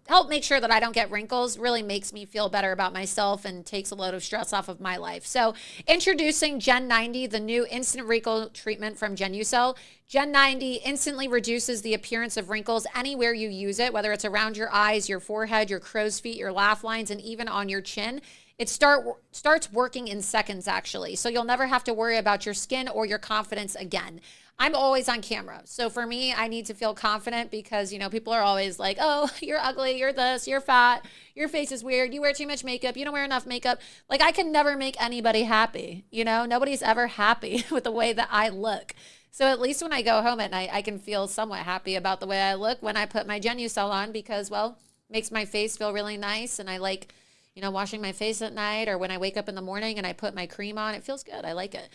help make sure that I don't get wrinkles really makes me feel better about myself and takes a load of stress off of my life. So introducing Gen 90, the new instant wrinkle treatment from GenuCell. Gen 90 instantly reduces the appearance of wrinkles anywhere you use it, whether it's around your eyes, your forehead, your crow's feet, your laugh lines, and even on your chin. It starts working in seconds, actually. So you'll never have to worry about your skin or your confidence again. I'm always on camera. So for me, I need to feel confident because, people are always like, oh, you're ugly, you're this, you're fat, your face is weird, you wear too much makeup, you don't wear enough makeup. Like, I can never make anybody happy. Nobody's ever happy with the way that I look. So at least when I go home at night, I can feel somewhat happy about the way I look when I put my GenuCell on because, well, it makes my face feel really nice. And I like, washing my face at night or when I wake up in the morning and I put my cream on, it feels good. I like it.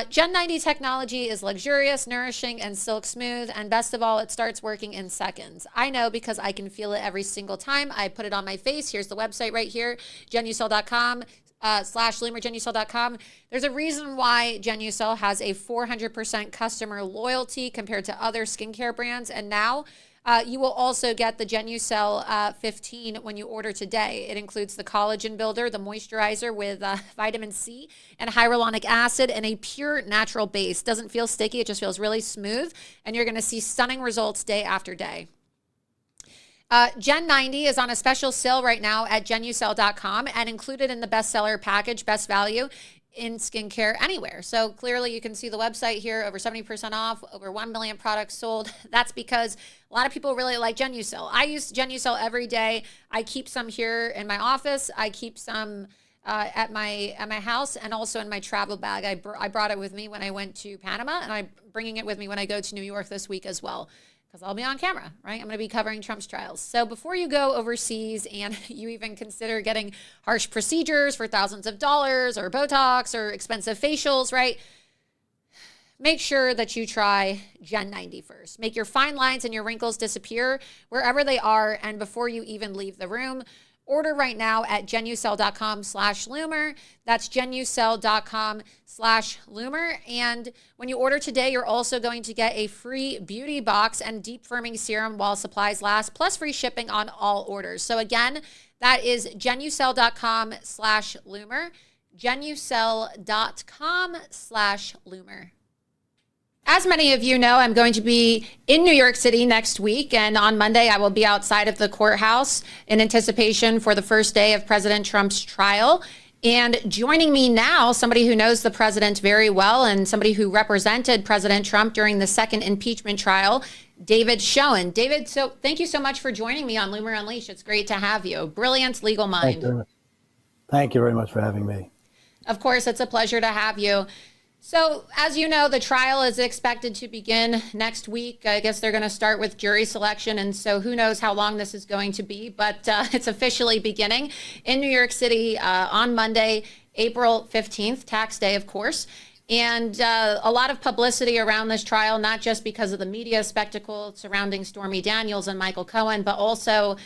Gen 90 technology is luxurious, nourishing, and silk smooth. And best of all, it starts working in seconds. I know because I can feel it every single time I put it on my face. Here's the website right here, GenuCell.com. /Loomer, GenuCell.com. There's a reason why GenuCell has a 400% customer loyalty compared to other skincare brands. And now You will also get the Genucel 15 when you order today. It includes the collagen builder, the moisturizer with vitamin C and hyaluronic acid, and a pure natural base. Doesn't feel sticky. It just feels really smooth. And you're going to see stunning results day after day. Gen 90 is on a special sale right now at Genucel.com, and included in the bestseller package, best value in skincare anywhere. So clearly you can see the website here, over 70% off, over 1 million products sold. That's because a lot of people really like Genucel. I use Genucel every day. I keep some here in my office. I keep some at my house, and also in my travel bag. I brought it with me when I went to Panama, and I'm bringing it with me when I go to New York this week as well, because I'll be on camera, right? I'm going to be covering Trump's trials. So before you go overseas and you even consider getting harsh procedures for thousands of dollars, or Botox, or expensive facials, right? Make sure that you try Gen 90 first. Make your fine lines and your wrinkles disappear wherever they are, and before you even leave the room. Order right now at Genucel.com/Loomer. That's Genucel.com/Loomer. And when you order today, you're also going to get a free beauty box and deep firming serum while supplies last, plus free shipping on all orders. So again, that is Genucel.com/Loomer. Genucel.com/Loomer. As many of you know, I'm going to be in New York City next week, and on Monday I will be outside of the courthouse in anticipation for the first day of President Trump's trial. And joining me now, somebody who knows the president very well and somebody who represented President Trump during the second impeachment trial, David Schoen. David, so thank you so much for joining me on Loomer Unleashed. It's great to have you. Brilliant legal mind. Thank you very much for having me. Of course, it's a pleasure to have you. So, as you know, the trial is expected to begin next week. I guess they're going to start with jury selection, and so who knows how long this is going to be, but it's officially beginning in New York City on Monday, April 15th, tax day, of course. And a lot of publicity around this trial, not just because of the media spectacle surrounding Stormy Daniels and Michael Cohen, but also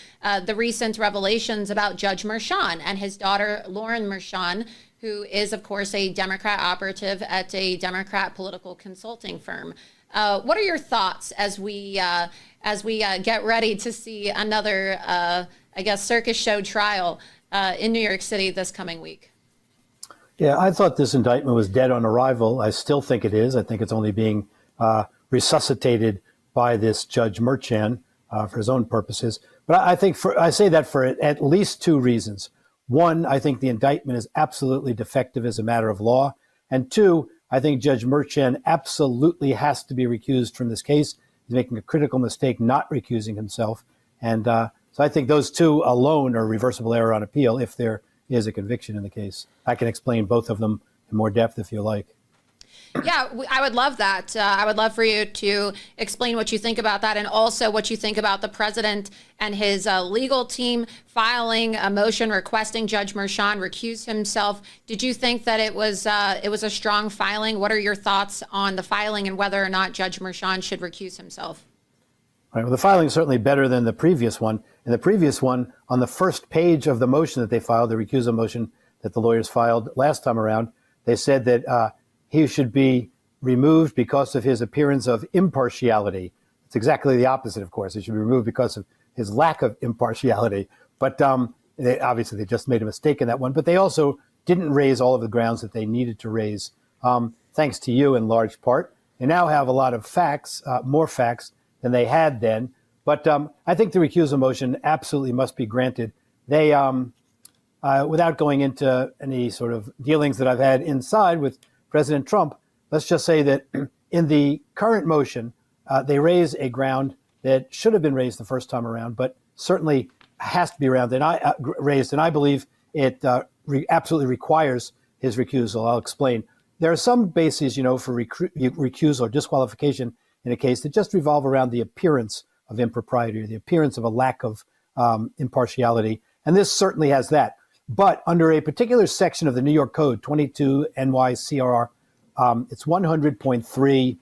the recent revelations about Judge Merchan and his daughter, Lauren Merchan, who is, of course, a Democrat operative at a Democrat political consulting firm. What are your thoughts as we get ready to see another, circus show trial in New York City this coming week? Yeah, I thought this indictment was dead on arrival. I still think it is. I think it's only being resuscitated by this Judge Merchan for his own purposes. But I say that for at least two reasons. One, I think the indictment is absolutely defective as a matter of law. And two, I think Judge Merchan absolutely has to be recused from this case. He's making a critical mistake not recusing himself. And so I think those two alone are reversible error on appeal if there is a conviction in the case. I can explain both of them in more depth if you like. Yeah, I would love that. I would love for you to explain what you think about that, and also what you think about the president and his legal team filing a motion requesting Judge Merchan recuse himself. Did you think that it was a strong filing? What are your thoughts on the filing and whether or not Judge Merchan should recuse himself? Right, well, the filing is certainly better than the previous one. In the previous one, on the first page of the motion that they filed, the recusal motion that the lawyers filed last time around, they said that he should be removed because of his appearance of impartiality. It's exactly the opposite, of course. He should be removed because of his lack of impartiality. But obviously, they just made a mistake in that one. But they also didn't raise all of the grounds that they needed to raise, thanks to you in large part. They now have a lot of facts, more facts than they had then. But I think the recusal motion absolutely must be granted. They, without going into any sort of dealings that I've had inside with President Trump, let's just say that in the current motion, they raise a ground that should have been raised the first time around, but certainly has to be raised. And I believe it absolutely requires his recusal. I'll explain. There are some bases, for recusal or disqualification in a case that just revolve around the appearance of impropriety or the appearance of a lack of impartiality. And this certainly has that. But under a particular section of the New York Code, 22 NYCRR, it's 100.3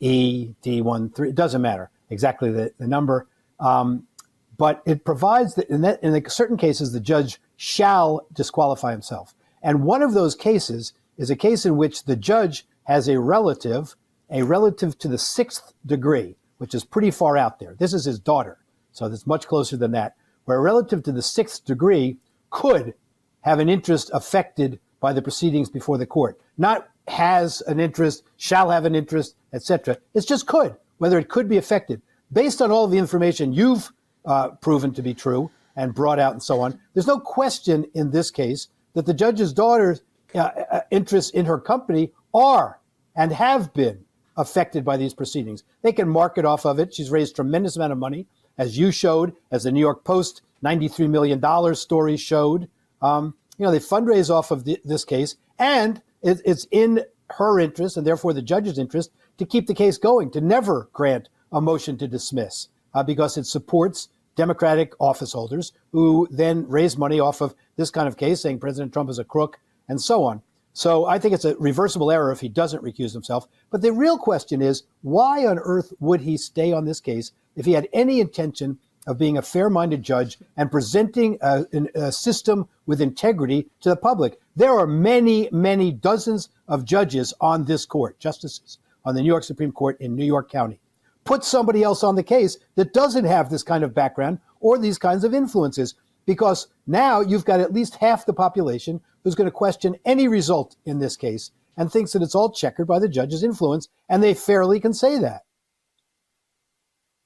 ED13. It doesn't matter exactly the number. But it provides that in certain cases, the judge shall disqualify himself. And one of those cases is a case in which the judge has a relative to the 6th degree. which is pretty far out there. This is his daughter, so that's much closer than that. Where relative to the sixth degree could have an interest affected by the proceedings before the court. Not has an interest, shall have an interest, etc. It's just could, whether it could be affected. Based on all of the information you've proven to be true and brought out and so on, there's no question in this case that the judge's daughter's interests in her company are and have been affected by these proceedings. They can market off of it. She's raised tremendous amount of money, as you showed, as the New York Post $93 million story showed. They fundraise off of this case, and it's in her interest, and therefore the judge's interest, to keep the case going, to never grant a motion to dismiss, because it supports Democratic office holders who then raise money off of this kind of case, saying President Trump is a crook and so on. So I think it's a reversible error if he doesn't recuse himself. But the real question is, why on earth would he stay on this case if he had any intention of being a fair-minded judge and presenting a system with integrity to the public? There are many, many dozens of judges on this court, justices on the New York Supreme Court in New York County. Put somebody else on the case that doesn't have this kind of background or these kinds of influences, because now you've got at least half the population who's going to question any result in this case and thinks that it's all checkered by the judge's influence, and they fairly can say that.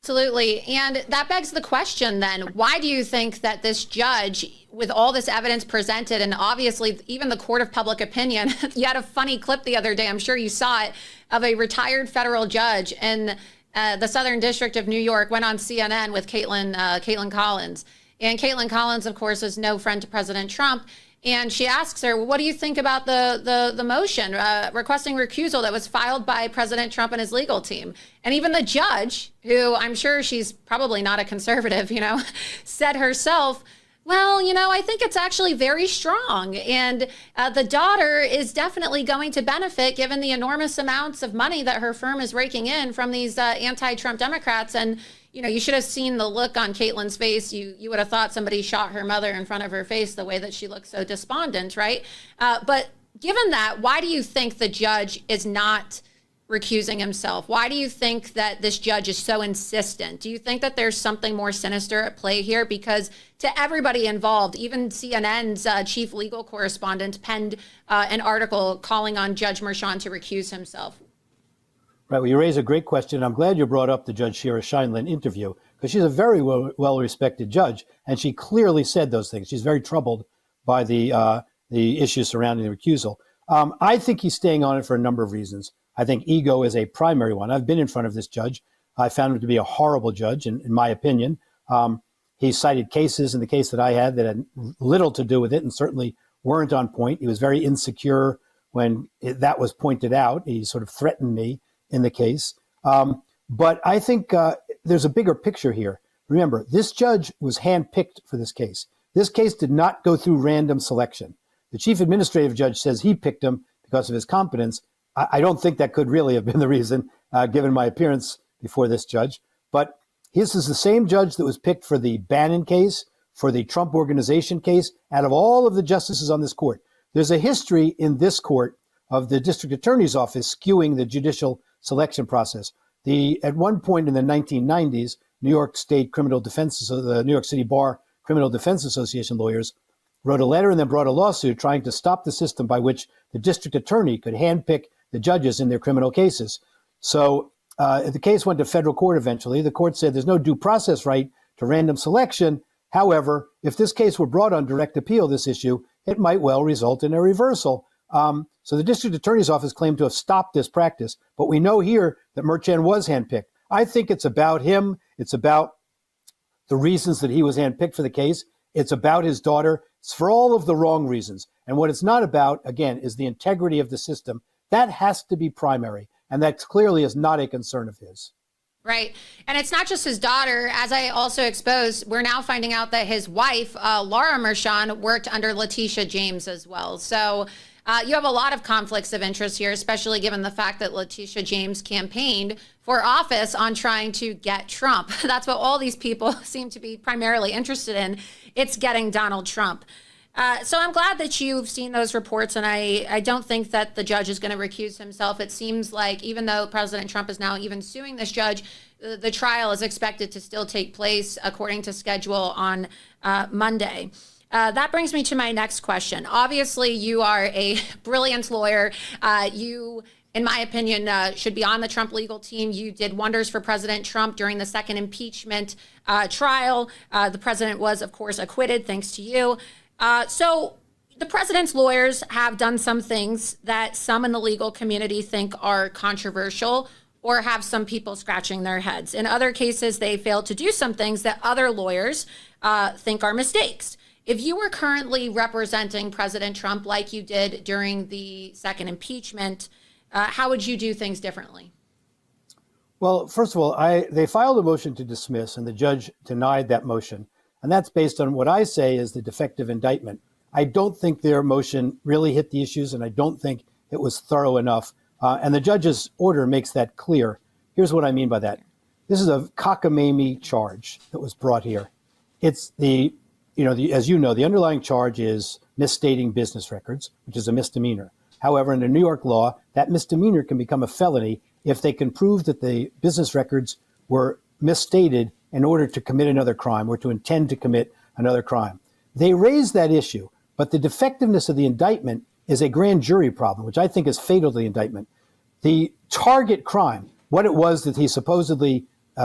Absolutely. And that begs the question then, why do you think that this judge, with all this evidence presented, and obviously even the court of public opinion, you had a funny clip the other day, I'm sure you saw it, of a retired federal judge in the Southern District of New York, went on CNN with Caitlin Collins. And Caitlin Collins, of course, is no friend to President Trump. And she asks her, well, what do you think about the motion requesting recusal that was filed by President Trump and his legal team? And even the judge, who I'm sure she's probably not a conservative, said herself, well, I think it's actually very strong. And the daughter is definitely going to benefit given the enormous amounts of money that her firm is raking in from these anti-Trump Democrats. And you should have seen the look on Caitlin's face. You would have thought somebody shot her mother in front of her face, the way that she looked so despondent, right? But given that, why do you think the judge is not recusing himself? Why do you think that this judge is so insistent? Do you think that there's something more sinister at play here? Because to everybody involved, even CNN's chief legal correspondent penned an article calling on Judge Merchan to recuse himself. Right. Well, you raise a great question. I'm glad you brought up the Judge Shira Scheinlin interview, because she's a very well-respected judge, and she clearly said those things. She's very troubled by the issues surrounding the recusal. I think he's staying on it for a number of reasons. I think ego is a primary one. I've been in front of this judge. I found him to be a horrible judge, in my opinion. He cited cases in the case that I had that had little to do with it and certainly weren't on point. He was very insecure when that was pointed out. He sort of threatened me in the case. But I think there's a bigger picture here. Remember, this judge was handpicked for this case. This case did not go through random selection. The chief administrative judge says he picked him because of his competence. I don't think that could really have been the reason, given my appearance before this judge. But this is the same judge that was picked for the Bannon case, for the Trump Organization case. Out of all of the justices on this court, there's a history in this court of the district attorney's office skewing the judicial selection process. At one point in the 1990s, New York State Criminal Defense, the New York City Bar Criminal Defense Association lawyers wrote a letter and then brought a lawsuit trying to stop the system by which the district attorney could handpick the judges in their criminal cases. So the case went to federal court eventually. The court said there's no due process right to random selection. However, if this case were brought on direct appeal, this issue, it might well result in a reversal. So the district attorney's office claimed to have stopped this practice, but we know here that Merchan was handpicked. I think it's about him. It's about the reasons that he was handpicked for the case. It's about his daughter. It's for all of the wrong reasons. And what it's not about, again, is the integrity of the system. That has to be primary. And that clearly is not a concern of his. Right. And it's not just his daughter. As I also exposed, we're now finding out that his wife, Laura Merchan, worked under Letitia James as well. So you have a lot of conflicts of interest here, especially given the fact that Letitia James campaigned for office on trying to get Trump. That's what all these people seem to be primarily interested in. It's getting Donald Trump. So I'm glad that you've seen those reports, and I don't think that the judge is going to recuse himself. It seems like even though President Trump is now even suing this judge, the trial is expected to still take place according to schedule on Monday. That brings me to my next question. Obviously, you are a brilliant lawyer. You, in my opinion, should be on the Trump legal team. You did wonders for President Trump during the second impeachment trial. The president was, of course, acquitted thanks to you. So the president's lawyers have done some things that some in the legal community think are controversial or have some people scratching their heads. In other cases, they failed to do some things that other lawyers think are mistakes. If you were currently representing President Trump like you did during the second impeachment, how would you do things differently? Well, first of all, they filed a motion to dismiss, and the judge denied that motion. And that's based on what I say is the defective indictment. I don't think their motion really hit the issues, and I don't think it was thorough enough. And the judge's order makes that clear. Here's what I mean by that. This is a cockamamie charge that was brought here. It's as you know, the underlying charge is misstating business records, which is a misdemeanor. However, under New York law, that misdemeanor can become a felony if they can prove that the business records were misstated in order to commit another crime or to intend to commit another crime. They raised that issue, but the defectiveness of the indictment is a grand jury problem, which I think is fatal to the indictment. The target crime, what it was that he supposedly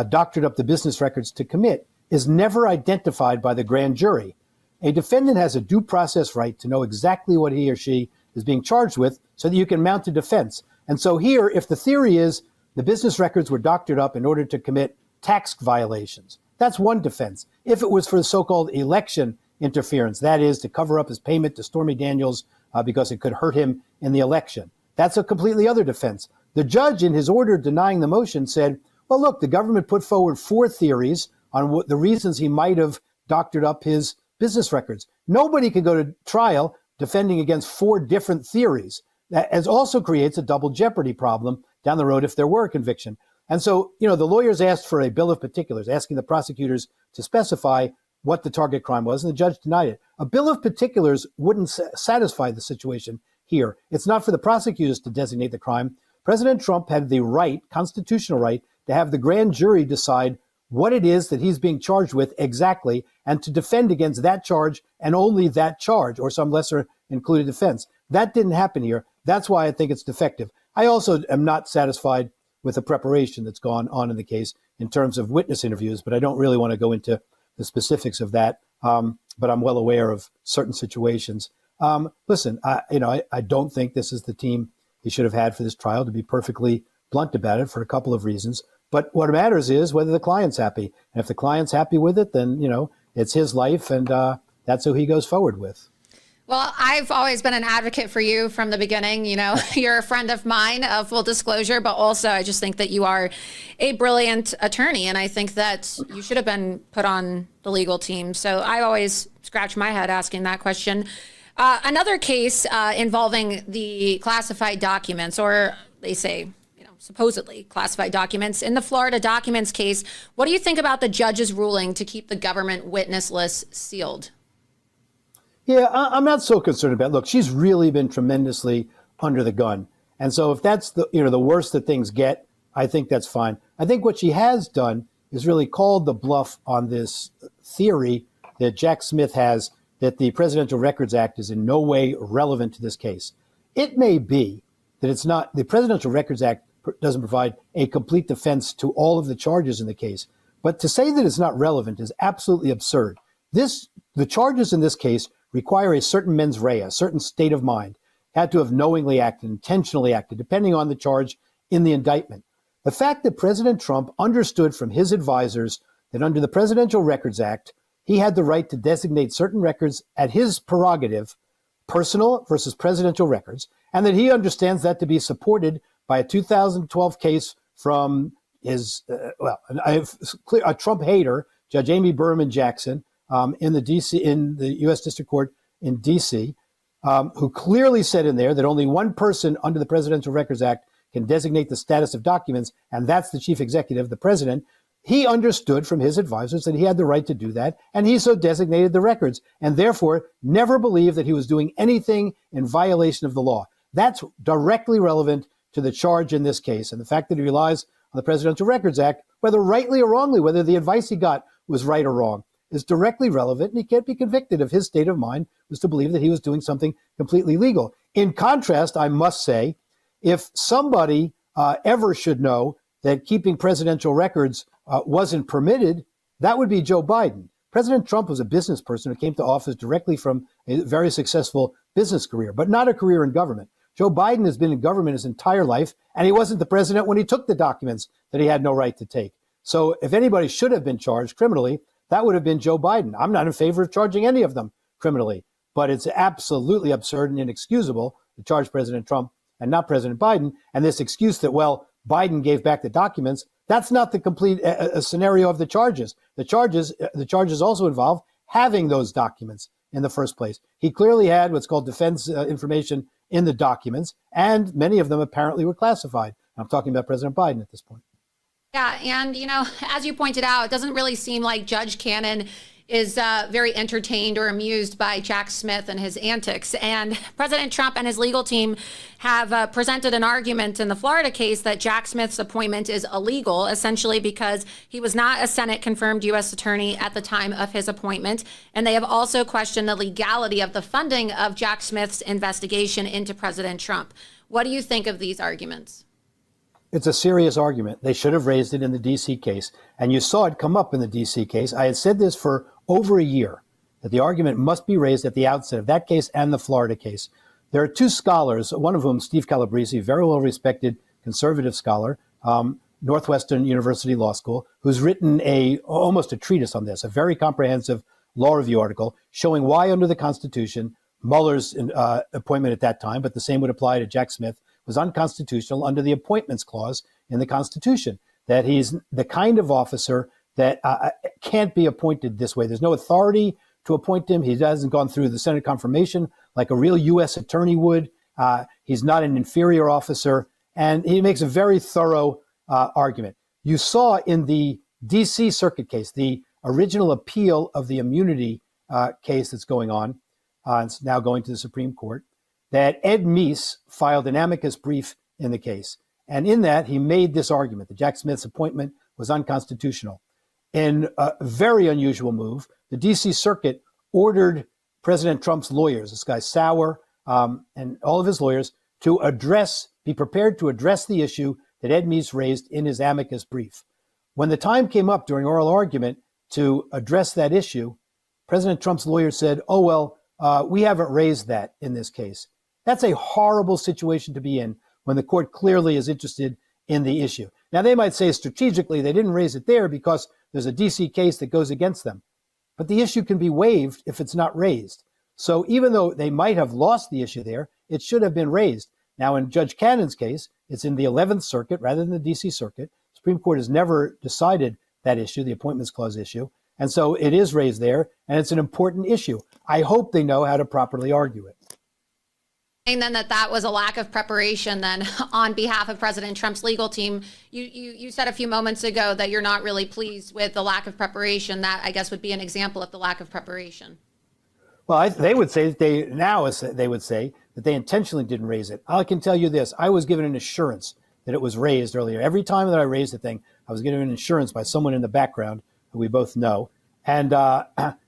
doctored up the business records to commit, is never identified by the grand jury. A defendant has a due process right to know exactly what he or she is being charged with so that you can mount a defense. And so here, if the theory is the business records were doctored up in order to commit tax violations, that's one defense. If it was for the so-called election interference, that is to cover up his payment to Stormy Daniels because it could hurt him in the election, that's a completely other defense. The judge in his order denying the motion said, well, look, the government put forward 4 theories on what the reasons he might have doctored up his business records. Nobody could go to trial defending against 4 different theories. That also creates a double jeopardy problem down the road if there were a conviction. And so, the lawyers asked for a bill of particulars, asking the prosecutors to specify what the target crime was, and the judge denied it. A bill of particulars wouldn't satisfy the situation here. It's not for the prosecutors to designate the crime. President Trump had the right, constitutional right, to have the grand jury decide what it is that he's being charged with exactly, and to defend against that charge and only that charge or some lesser included offense. That didn't happen here. That's why I think it's defective. I also am not satisfied with the preparation that's gone on in the case in terms of witness interviews, but I don't really want to go into the specifics of that. But I'm well aware of certain situations. Listen, I don't think this is the team he should have had for this trial, to be perfectly blunt about it, for a couple of reasons. But what matters is whether the client's happy. And if the client's happy with it, then, it's his life, and that's who he goes forward with. Well, I've always been an advocate for you from the beginning. You're a friend of mine, full disclosure, but also I just think that you are a brilliant attorney. And I think that you should have been put on the legal team. So I always scratch my head asking that question. Another case involving the classified documents, or they say, supposedly classified documents. In the Florida documents case, what do you think about the judge's ruling to keep the government witness list sealed? Yeah, I'm not so concerned about it. Look, she's really been tremendously under the gun. And so if that's the worst that things get, I think that's fine. I think what she has done is really called the bluff on this theory that Jack Smith has that the Presidential Records Act is in no way relevant to this case. It may be that it's not. The Presidential Records Act doesn't provide a complete defense to all of the charges in the case. But to say that it's not relevant is absolutely absurd. The charges in this case require a certain mens rea, a certain state of mind, had to have knowingly acted, intentionally acted, depending on the charge in the indictment. The fact that President Trump understood from his advisors that under the Presidential Records Act, he had the right to designate certain records at his prerogative, personal versus presidential records, and that he understands that to be supported by a 2012 case from his, a Trump hater, Judge Amy Berman Jackson, in the U.S. District Court in D.C., who clearly said in there that only one person under the Presidential Records Act can designate the status of documents, and that's the chief executive, the president. He understood from his advisors that he had the right to do that, and he so designated the records, and therefore never believed that he was doing anything in violation of the law. That's directly relevant to the charge in this case, and the fact that he relies on the Presidential Records Act whether rightly or wrongly, whether the advice he got was right or wrong, is directly relevant, and he can't be convicted if his state of mind was to believe that he was doing something completely legal. In contrast, I must say, if somebody ever should know that keeping presidential records wasn't permitted, that would be Joe Biden. President Trump was a business person who came to office directly from a very successful business career, but not a career in government. Joe Biden has been in government his entire life, and he wasn't the president when he took the documents that he had no right to take. So if anybody should have been charged criminally, that would have been Joe Biden. I'm not in favor of charging any of them criminally, but it's absolutely absurd and inexcusable to charge President Trump and not President Biden. And this excuse that, well, Biden gave back the documents, that's not the complete scenario of the charges. The charges also involve having those documents in the first place. He clearly had what's called defense information in the documents, and many of them apparently were classified. I'm talking about President Biden at this point. Yeah, and, as you pointed out, it doesn't really seem like Judge Cannon is very entertained or amused by Jack Smith and his antics. And President Trump and his legal team have presented an argument in the Florida case that Jack Smith's appointment is illegal, essentially because he was not a Senate-confirmed U.S. attorney at the time of his appointment. And they have also questioned the legality of the funding of Jack Smith's investigation into President Trump. What do you think of these arguments? It's a serious argument. They should have raised it in the D.C. case. And you saw it come up in the D.C. case. I had said this for over a year, that the argument must be raised at the outset of that case and the Florida case. There are two scholars, one of whom, Steve Calabrese, very well-respected conservative scholar, Northwestern University Law School, who's written almost a treatise on this, a very comprehensive law review article showing why under the Constitution, Mueller's appointment at that time, but the same would apply to Jack Smith, was unconstitutional under the Appointments Clause in the Constitution, that he's the kind of officer that can't be appointed this way. There's no authority to appoint him. He hasn't gone through the Senate confirmation like a real U.S. attorney would. He's not an inferior officer, and he makes a very thorough argument. You saw in the D.C. Circuit case, the original appeal of the immunity case that's going on, it's now going to the Supreme Court, that Ed Meese filed an amicus brief in the case. And in that, he made this argument that Jack Smith's appointment was unconstitutional. In a very unusual move, the D.C. Circuit ordered President Trump's lawyers, this guy Sauer, and all of his lawyers, to be prepared to address the issue that Ed Meese raised in his amicus brief. When the time came up during oral argument to address that issue, President Trump's lawyers said, we haven't raised that in this case. That's a horrible situation to be in when the court clearly is interested in the issue. Now, they might say strategically they didn't raise it there because there's a D.C. case that goes against them. But the issue can be waived if it's not raised. So even though they might have lost the issue there, it should have been raised. Now, in Judge Cannon's case, it's in the 11th Circuit rather than the D.C. Circuit. The Supreme Court has never decided that issue, the Appointments Clause issue. And so it is raised there, and it's an important issue. I hope they know how to properly argue it. And then that was a lack of preparation then on behalf of President Trump's legal team. You said a few moments ago that you're not really pleased with the lack of preparation. That, I guess, would be an example of the lack of preparation. Well, they would say that they intentionally didn't raise it. I can tell you this. I was given an assurance that it was raised earlier. Every time that I raised the thing, I was given an assurance by someone in the background who we both know. And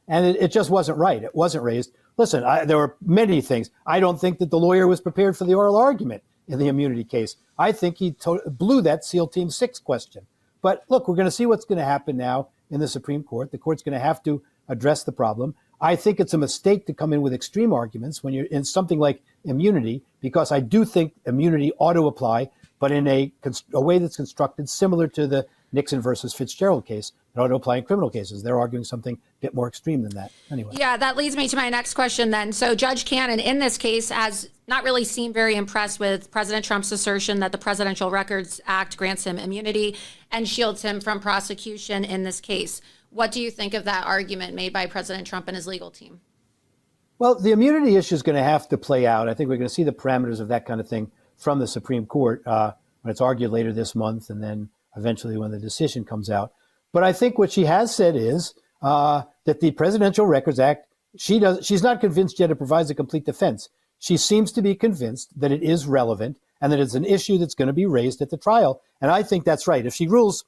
it just wasn't right. It wasn't raised. Listen, there were many things. I don't think that the lawyer was prepared for the oral argument in the immunity case. I think he blew that SEAL Team 6 question. But look, we're going to see what's going to happen now in the Supreme Court. The court's going to have to address the problem. I think it's a mistake to come in with extreme arguments when you're in something like immunity, because I do think immunity ought to apply, but in a way that's constructed similar to the Nixon versus Fitzgerald case. It ought to apply in criminal cases. They're arguing something a bit more extreme than that. Anyway. Yeah, that leads me to my next question then. So Judge Cannon in this case has not really seemed very impressed with President Trump's assertion that the Presidential Records Act grants him immunity and shields him from prosecution in this case. What do you think of that argument made by President Trump and his legal team? Well, the immunity issue is going to have to play out. I think we're going to see the parameters of that kind of thing from the Supreme Court when it's argued later this month and then eventually when the decision comes out. But I think what she has said is that the Presidential Records Act, she's not convinced yet it provides a complete defense. She seems to be convinced that it is relevant and that it's an issue that's going to be raised at the trial. And I think that's right. If she rules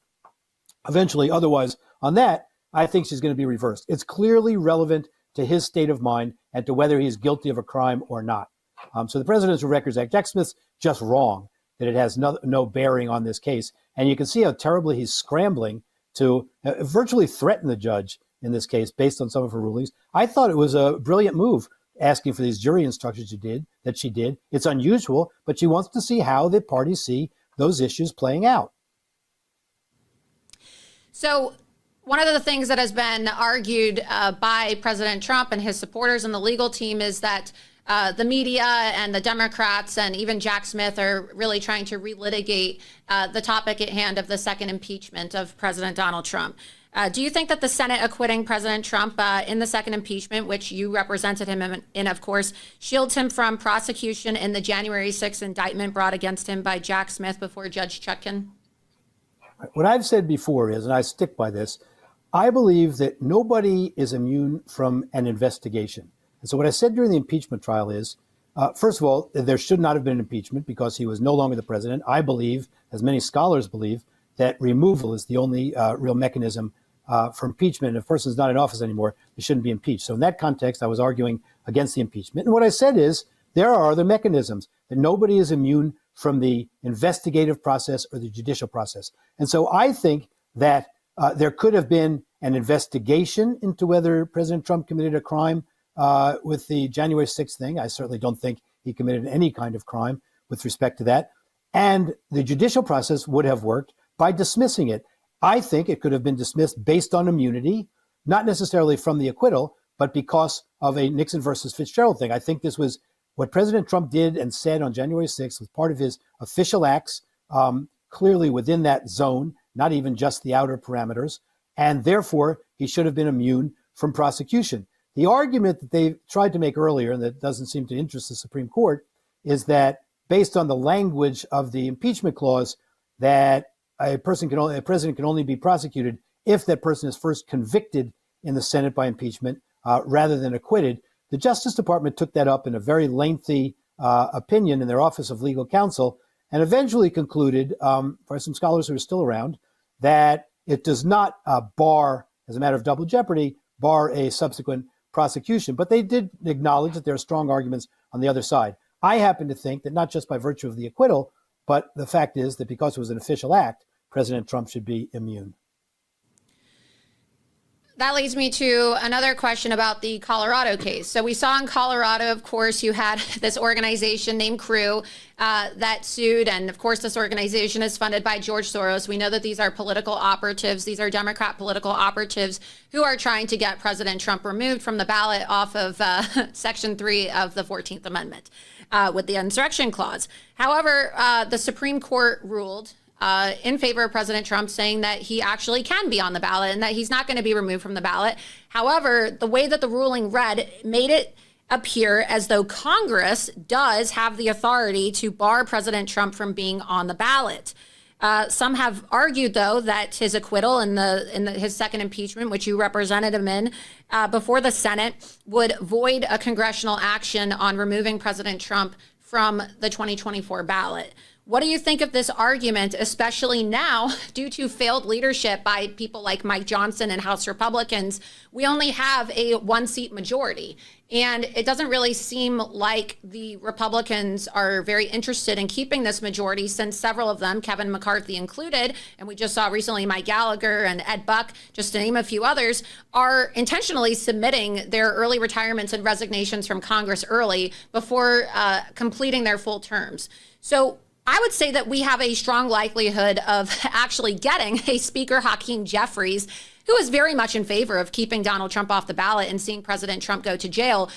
eventually. Otherwise, on that, I think she's going to be reversed. It's clearly relevant to his state of mind and to whether he's guilty of a crime or not. So the Presidential Records Act, Jack Smith's just wrong that it has no bearing on this case. And you can see how terribly he's scrambling to virtually threaten the judge in this case based on some of her rulings. I thought it was a brilliant move asking for these jury instructions that she did. It's unusual, but she wants to see how the parties see those issues playing out. So one of the things that has been argued by President Trump and his supporters and the legal team is that the media and the Democrats and even Jack Smith are really trying to relitigate the topic at hand of the second impeachment of President Donald Trump. Do you think that the Senate acquitting President Trump in the second impeachment, which you represented him in, of course, shields him from prosecution in the January 6th indictment brought against him by Jack Smith before Judge Chutkan? What I've said before is, and I stick by this, I believe that nobody is immune from an investigation. And so what I said during the impeachment trial is, first of all, there should not have been an impeachment because he was no longer the president. I believe, as many scholars believe, that removal is the only real mechanism for impeachment. If a person is not in office anymore, they shouldn't be impeached. So in that context, I was arguing against the impeachment. And what I said is there are other mechanisms, that nobody is immune from the investigative process or the judicial process. And so I think that there could have been an investigation into whether President Trump committed a crime with the January 6th thing. I certainly don't think he committed any kind of crime with respect to that. And the judicial process would have worked by dismissing it. I think it could have been dismissed based on immunity, not necessarily from the acquittal, but because of a Nixon versus Fitzgerald thing. I think this was what President Trump did and said on January 6th was part of his official acts, clearly within that zone, not even just the outer parameters. And therefore, he should have been immune from prosecution. The argument that they tried to make earlier, and that doesn't seem to interest the Supreme Court, is that based on the language of the impeachment clause, that a president can only be prosecuted if that person is first convicted in the Senate by impeachment rather than acquitted. The Justice Department took that up in a very lengthy opinion in their Office of Legal Counsel and eventually concluded, for some scholars who are still around, that it does not bar, as a matter of double jeopardy, bar a subsequent prosecution. But they did acknowledge that there are strong arguments on the other side. I happen to think that not just by virtue of the acquittal, but the fact is that because it was an official act, President Trump should be immune. That leads me to another question about the Colorado case. So we saw in Colorado, of course, you had this organization named Crew that sued. And of course, this organization is funded by George Soros. We know that these are political operatives. These are Democrat political operatives who are trying to get President Trump removed from the ballot off of Section 3 of the 14th Amendment with the insurrection clause. However, the Supreme Court ruled in favor of President Trump, saying that he actually can be on the ballot and that he's not going to be removed from the ballot. However, the way that the ruling read made it appear as though Congress does have the authority to bar President Trump from being on the ballot. Some have argued, though, that his acquittal in his second impeachment, which you represented him in before the Senate, would void a congressional action on removing President Trump from the 2024 ballot. What do you think of this argument, especially now, due to failed leadership by people like Mike Johnson and House Republicans? We only have a one-seat majority, and it doesn't really seem like the Republicans are very interested in keeping this majority, since several of them, Kevin McCarthy included, and we just saw recently Mike Gallagher and Ed Buck, just to name a few others, are intentionally submitting their early retirements and resignations from Congress early before completing their full terms. So I would say that we have a strong likelihood of actually getting a Speaker Hakeem Jeffries, who is very much in favor of keeping Donald Trump off the ballot and seeing President Trump go to jail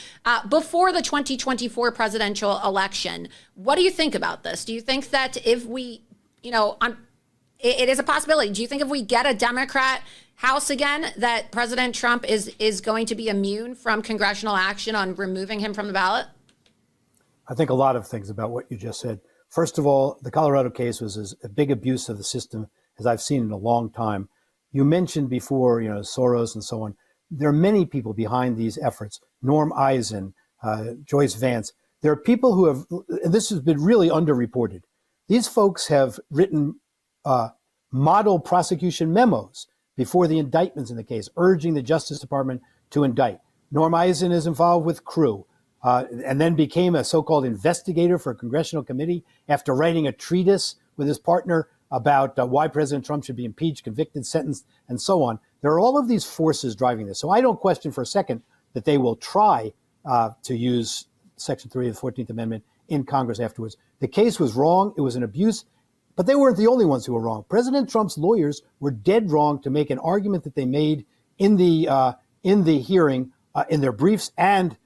before the 2024 presidential election. What do you think about this? Do you think that if we, it is a possibility. Do you think if we get a Democrat House again, that President Trump is going to be immune from congressional action on removing him from the ballot? I think a lot of things about what you just said. First of all, the Colorado case was as a big abuse of the system as I've seen in a long time. You mentioned before, Soros and so on. There are many people behind these efforts. Norm Eisen, Joyce Vance. There are people who have, and this has been really underreported. These folks have written model prosecution memos before the indictments in the case, urging the Justice Department to indict. Norm Eisen is involved with Crew, and then became a so-called investigator for a congressional committee after writing a treatise with his partner about why President Trump should be impeached, convicted, sentenced, and so on. There are all of these forces driving this. So I don't question for a second that they will try to use Section 3 of the 14th Amendment in Congress afterwards. The case was wrong. It was an abuse. But they weren't the only ones who were wrong. President Trump's lawyers were dead wrong to make an argument that they made in the hearing, in their briefs, and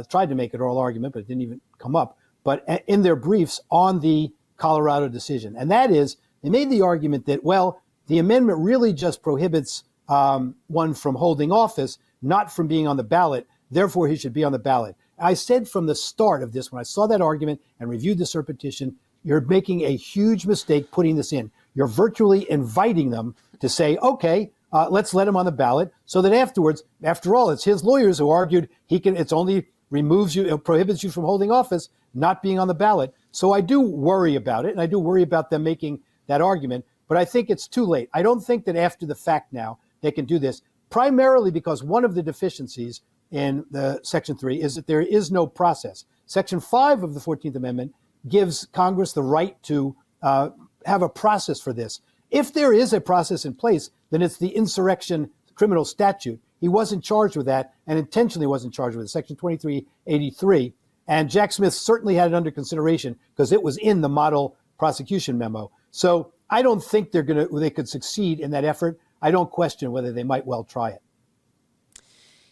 tried to make an oral argument, but it didn't even come up. But in their briefs on the Colorado decision, and that is, they made the argument that, well, the amendment really just prohibits one from holding office, not from being on the ballot. Therefore, he should be on the ballot. I said from the start of this, when I saw that argument and reviewed the cert petition, you're making a huge mistake putting this in. You're virtually inviting them to say, okay, let's let him on the ballot, so that afterwards, after all, it's his lawyers who argued it's only removes you, it prohibits you from holding office, not being on the ballot. So I do worry about it, and I do worry about them making that argument, but I think it's too late. I don't think that after the fact now they can do this, primarily because one of the deficiencies in the Section 3 is that there is no process. Section 5 of the 14th Amendment gives Congress the right to have a process for this. If there is a process in place, then it's the insurrection criminal statute. He wasn't charged with that, and intentionally wasn't charged with it, Section 2383. And Jack Smith certainly had it under consideration because it was in the model prosecution memo. So I don't think they could succeed in that effort. I don't question whether they might well try it.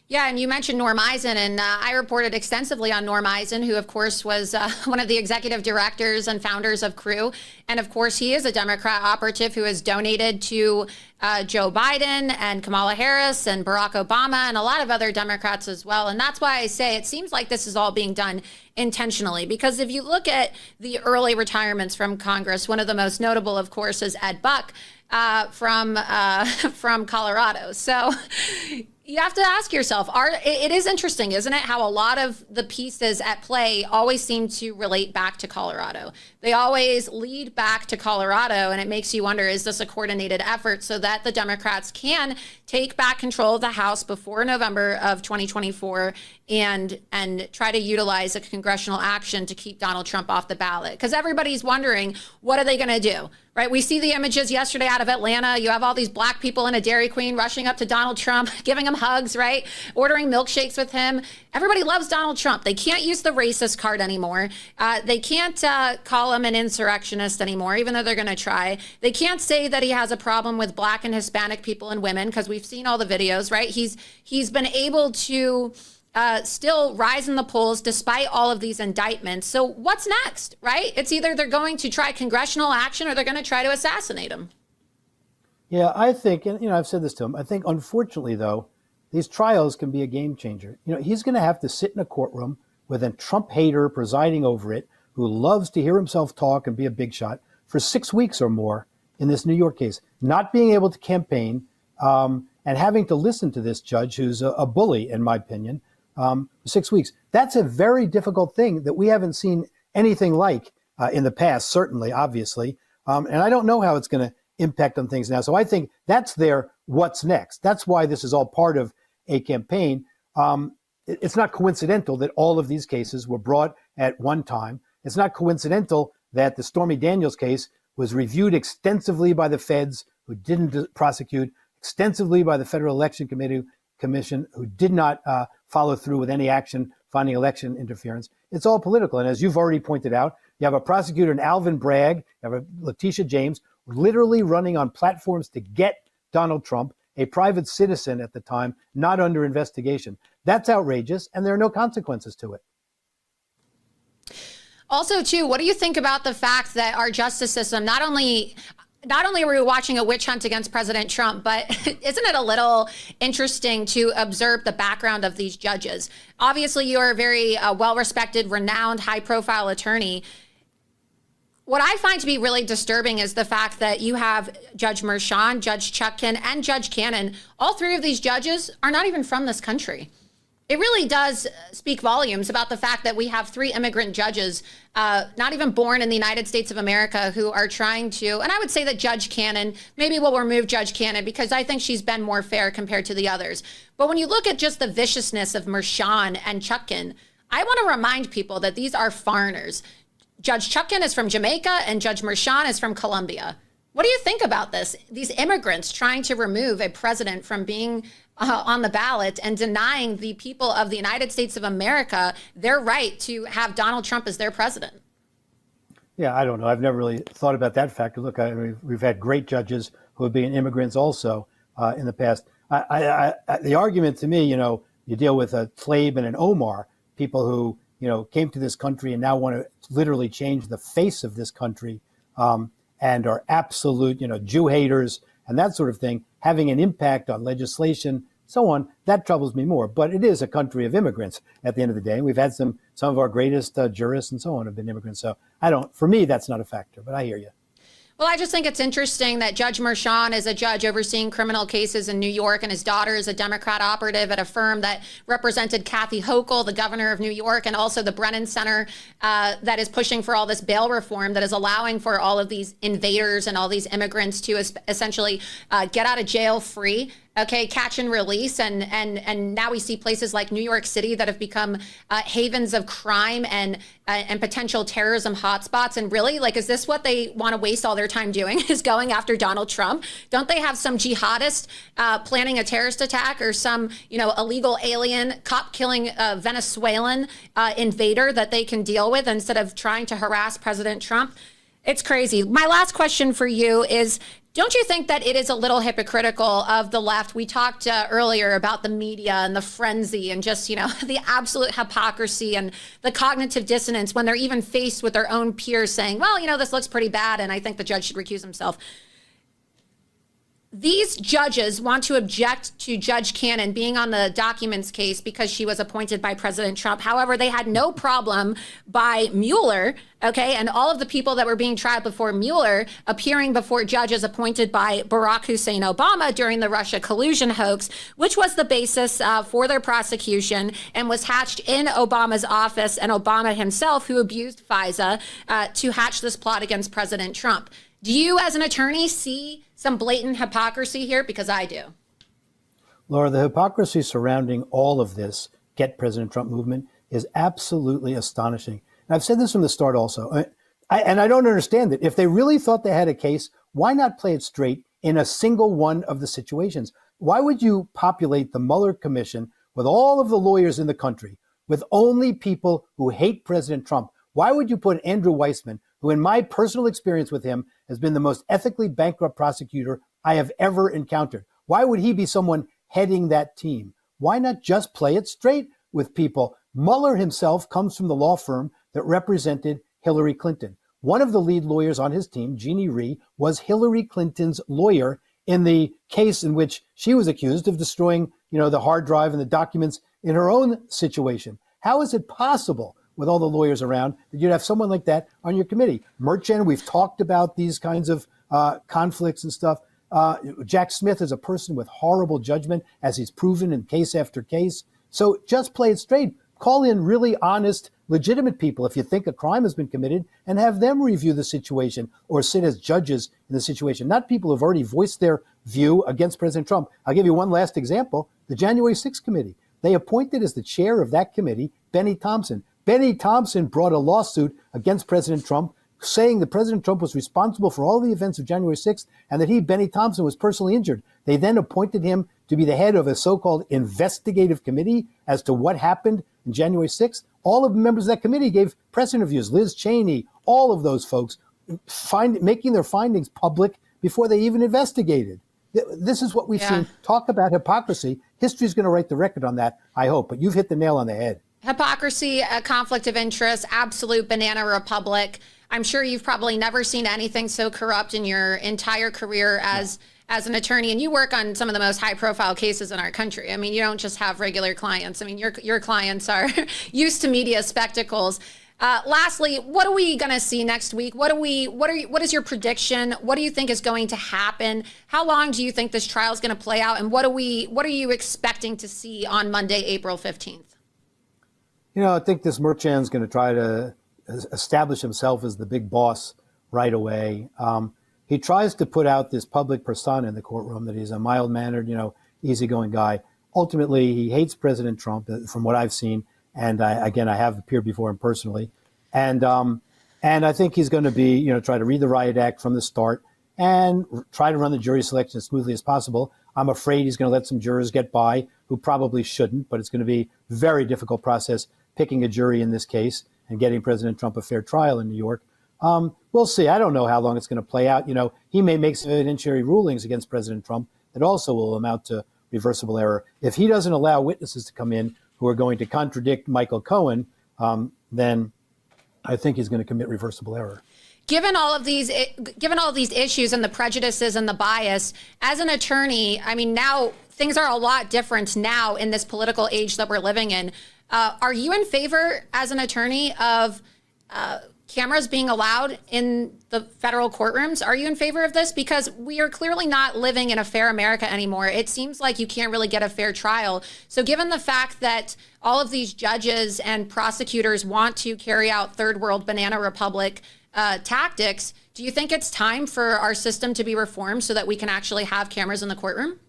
Yeah, and you mentioned Norm Eisen, and I reported extensively on Norm Eisen, who, of course, was one of the executive directors and founders of Crew. And, of course, he is a Democrat operative who has donated to Joe Biden and Kamala Harris and Barack Obama and a lot of other Democrats as well. And that's why I say it seems like this is all being done intentionally, because if you look at the early retirements from Congress, one of the most notable, of course, is Ed Buck from Colorado. So you have to ask yourself, it is interesting, isn't it, how a lot of the pieces at play always seem to relate back to Colorado. They always lead back to Colorado, and it makes you wonder, is this a coordinated effort so that the Democrats can take back control of the House before November of 2024 and try to utilize a congressional action to keep Donald Trump off the ballot? Because everybody's wondering, what are they going to do? Right? We see the images yesterday out of Atlanta. You have all these black people in a Dairy Queen rushing up to Donald Trump, giving him hugs, right? Ordering milkshakes with him. Everybody loves Donald Trump. They can't use the racist card anymore. They can't call him an insurrectionist anymore, even though they're going to try. They can't say that he has a problem with black and Hispanic people and women, because we've seen all the videos, right? He's been able to still rise in the polls despite all of these indictments. So what's next, right? It's either they're going to try congressional action or they're going to try to assassinate him. Yeah, I think, and I've said this to him, I think unfortunately, though, these trials can be a game changer. He's going to have to sit in a courtroom with a Trump hater presiding over it, who loves to hear himself talk and be a big shot, for 6 weeks or more in this New York case, not being able to campaign and having to listen to this judge who's a bully, in my opinion, 6 weeks. That's a very difficult thing that we haven't seen anything like in the past, certainly, obviously. And I don't know how it's going to impact on things now. So I think that's their what's next. That's why this is all part of a campaign. It's not coincidental that all of these cases were brought at one time. It's not coincidental that the Stormy Daniels case was reviewed extensively by the feds, who didn't prosecute, extensively by the Federal Election Commission, who did not follow through with any action finding election interference. It's all political. And as you've already pointed out, you have a prosecutor in Alvin Bragg, you have a Letitia James, literally running on platforms to get Donald Trump, a private citizen at the time, not under investigation. That's outrageous, and there are no consequences to it. Also, too, what do you think about the fact that our justice system, not only are we watching a witch hunt against President Trump, but isn't it a little interesting to observe the background of these judges? Obviously, you're a very well-respected, renowned, high-profile attorney. What I find to be really disturbing is the fact that you have Judge Merchan, Judge Chutkan, and Judge Cannon. All three of these judges are not even from this country. It really does speak volumes about the fact that we have 3 immigrant judges, not even born in the United States of America, who are trying to, and I would say that Judge Cannon, maybe we'll remove Judge Cannon because I think she's been more fair compared to the others. But when you look at just the viciousness of Merchan and Chutkan, I want to remind people that these are foreigners. Judge Chutkan is from Jamaica and Judge Merchan is from Colombia. What do you think about this? These immigrants trying to remove a president from being on the ballot and denying the people of the United States of America their right to have Donald Trump as their president. Yeah, I don't know. I've never really thought about that factor. Look, we've had great judges who have been immigrants also in the past. The argument to me, you deal with a Tlaib and an Omar, people who, came to this country and now want to literally change the face of this country. And are absolute, Jew haters and that sort of thing, having an impact on legislation, so on. That troubles me more. But it is a country of immigrants at the end of the day. We've had some of our greatest jurists and so on have been immigrants. So for me, that's not a factor, but I hear you. Well, I just think it's interesting that Judge Merchan is a judge overseeing criminal cases in New York, and his daughter is a Democrat operative at a firm that represented Kathy Hochul, the governor of New York, and also the Brennan Center that is pushing for all this bail reform that is allowing for all of these invaders and all these immigrants to essentially get out of jail free. Okay, catch and release, and now we see places like New York City that have become havens of crime and potential terrorism hotspots. And really, is this what they want to waste all their time doing? Is going after Donald Trump? Don't they have some jihadist planning a terrorist attack, or some illegal alien cop killing Venezuelan invader that they can deal with instead of trying to harass President Trump? It's crazy. My last question for you is, don't you think that it is a little hypocritical of the left? We talked earlier about the media and the frenzy and just, the absolute hypocrisy and the cognitive dissonance when they're even faced with their own peers saying, well, this looks pretty bad and I think the judge should recuse himself. These judges want to object to Judge Cannon being on the documents case because she was appointed by President Trump. However, they had no problem by Mueller, okay, and all of the people that were being tried before Mueller appearing before judges appointed by Barack Hussein Obama during the Russia collusion hoax, which was the basis for their prosecution and was hatched in Obama's office, and Obama himself, who abused FISA to hatch this plot against President Trump. Do you, as an attorney, see some blatant hypocrisy here? Because I do. Laura, the hypocrisy surrounding all of this Get President Trump movement is absolutely astonishing. And I've said this from the start also, and I don't understand it. If they really thought they had a case, why not play it straight in a single one of the situations? Why would you populate the Mueller Commission with all of the lawyers in the country, with only people who hate President Trump? Why would you put Andrew Weissman, who in my personal experience with him has been the most ethically bankrupt prosecutor I have ever encountered? Why would he be someone heading that team? Why not just play it straight with people? Mueller himself comes from the law firm that represented Hillary Clinton. One of the lead lawyers on his team, Jeannie Rhee, was Hillary Clinton's lawyer in the case in which she was accused of destroying, the hard drive and the documents in her own situation. How is it possible, with all the lawyers around, that you'd have someone like that on your committee? Merchant, we've talked about these kinds of conflicts and stuff. Jack Smith is a person with horrible judgment, as he's proven in case after case. So just play it straight. Call in really honest, legitimate people if you think a crime has been committed, and have them review the situation or sit as judges in the situation, not people who've already voiced their view against President Trump. I'll give you one last example. The January 6th committee. They appointed as the chair of that committee Benny Thompson. Benny Thompson brought a lawsuit against President Trump, saying that President Trump was responsible for all the events of January 6th and that he, Benny Thompson, was personally injured. They then appointed him to be the head of a so-called investigative committee as to what happened on January 6th. All of the members of that committee gave press interviews, Liz Cheney, all of those folks, making their findings public before they even investigated. This is what we've seen. Talk about hypocrisy. History's going to write the record on that, I hope. But you've hit the nail on the head. Hypocrisy, a conflict of interest, absolute banana republic. I'm sure you've probably never seen anything so corrupt in your entire career as an attorney, and you work on some of the most high-profile cases in our country. I mean, you don't just have regular clients. I mean, your clients are used to media spectacles. Lastly, what are we going to see next week? What is your prediction? What do you think is going to happen? How long do you think this trial is going to play out? And what are you expecting to see on Monday, April 15th? I think this Merchan's going to try to establish himself as the big boss right away. He tries to put out this public persona in the courtroom that he's a mild-mannered, easygoing guy. Ultimately, he hates President Trump, from what I've seen. And I have appeared before him personally. And I think he's going to be, try to read the riot act from the start and try to run the jury selection as smoothly as possible. I'm afraid he's going to let some jurors get by who probably shouldn't, but it's going to be a very difficult process picking a jury in this case and getting President Trump a fair trial in New York. We'll see. I don't know how long it's going to play out. He may make some evidentiary rulings against President Trump that also will amount to reversible error. If he doesn't allow witnesses to come in who are going to contradict Michael Cohen, then I think he's going to commit reversible error. Given all of these issues and the prejudices and the bias, as an attorney, I mean, now things are a lot different now in this political age that we're living in. Are you in favor, as an attorney, of cameras being allowed in the federal courtrooms? Are you in favor of this? Because we are clearly not living in a fair America anymore. It seems like you can't really get a fair trial. So given the fact that all of these judges and prosecutors want to carry out third world banana republic tactics, do you think it's time for our system to be reformed so that we can actually have cameras in the courtroom?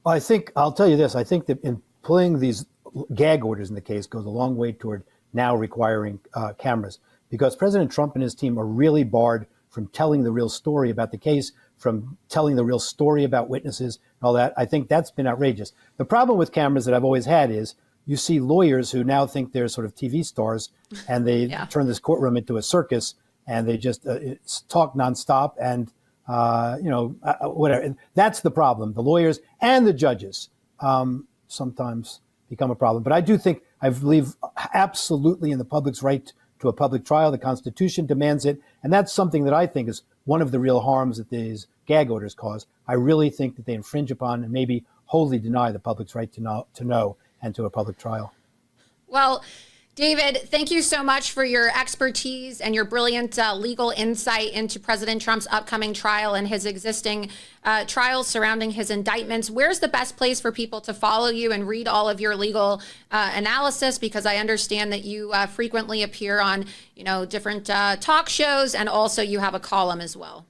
Well, I'll tell you this. I think that in pulling these gag orders in the case goes a long way toward now requiring cameras, because President Trump and his team are really barred from telling the real story about the case, from telling the real story about witnesses and all that. I think that's been outrageous. The problem with cameras that I've always had is you see lawyers who now think they're sort of TV stars, and they turn this courtroom into a circus, and they just talk nonstop and, whatever. And that's the problem. The lawyers and the judges sometimes become a problem. But I believe absolutely in the public's right to a public trial. The Constitution demands it. And that's something that I think is one of the real harms that these gag orders cause. I really think that they infringe upon and maybe wholly deny the public's right to know and to a public trial. Well, David, thank you so much for your expertise and your brilliant legal insight into President Trump's upcoming trial and his existing trials surrounding his indictments. Where's the best place for people to follow you and read all of your legal analysis? Because I understand that you frequently appear on, different talk shows, and also you have a column as well.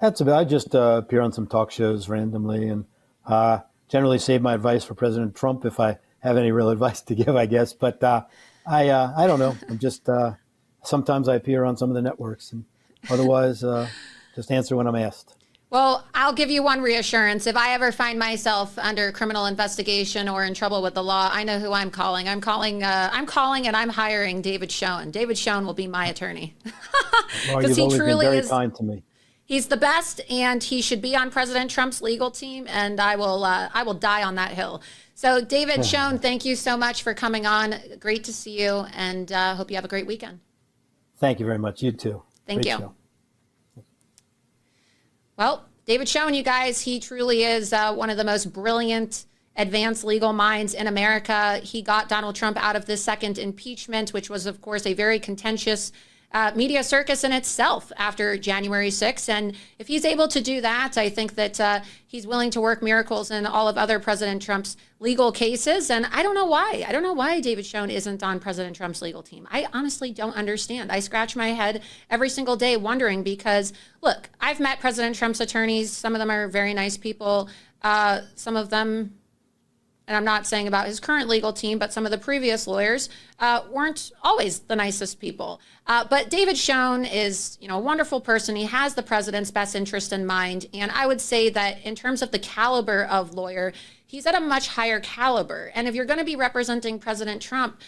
That's about. I just appear on some talk shows randomly, and generally save my advice for President Trump if I have any real advice to give, I guess. But I don't know. I'm just sometimes I appear on some of the networks, and otherwise just answer when I'm asked. Well, I'll give you one reassurance. If I ever find myself under criminal investigation or in trouble with the law, I know who I'm calling. I'm calling and I'm hiring David Schoen. David Schoen will be my attorney. Well, you've always been very kind to me. He's the best, and he should be on President Trump's legal team, and I will die on that hill. So, David Schoen, thank you so much for coming on. Great to see you, and hope you have a great weekend. Thank you very much. You too. Thank you. Show. Well, David Schoen, you guys, he truly is one of the most brilliant advanced legal minds in America. He got Donald Trump out of the second impeachment, which was, of course, a very contentious media circus in itself after January 6th. And if he's able to do that, I think that he's willing to work miracles in all of other President Trump's legal cases. And I don't know why. I don't know why David Schoen isn't on President Trump's legal team. I honestly don't understand. I scratch my head every single day wondering because, look, I've met President Trump's attorneys. Some of them are very nice people. Some of them, and I'm not saying about his current legal team, but some of the previous lawyers weren't always the nicest people. But David Schoen is, a wonderful person. He has the president's best interest in mind. And I would say that in terms of the caliber of lawyer, he's at a much higher caliber. And if you're going to be representing President Trump,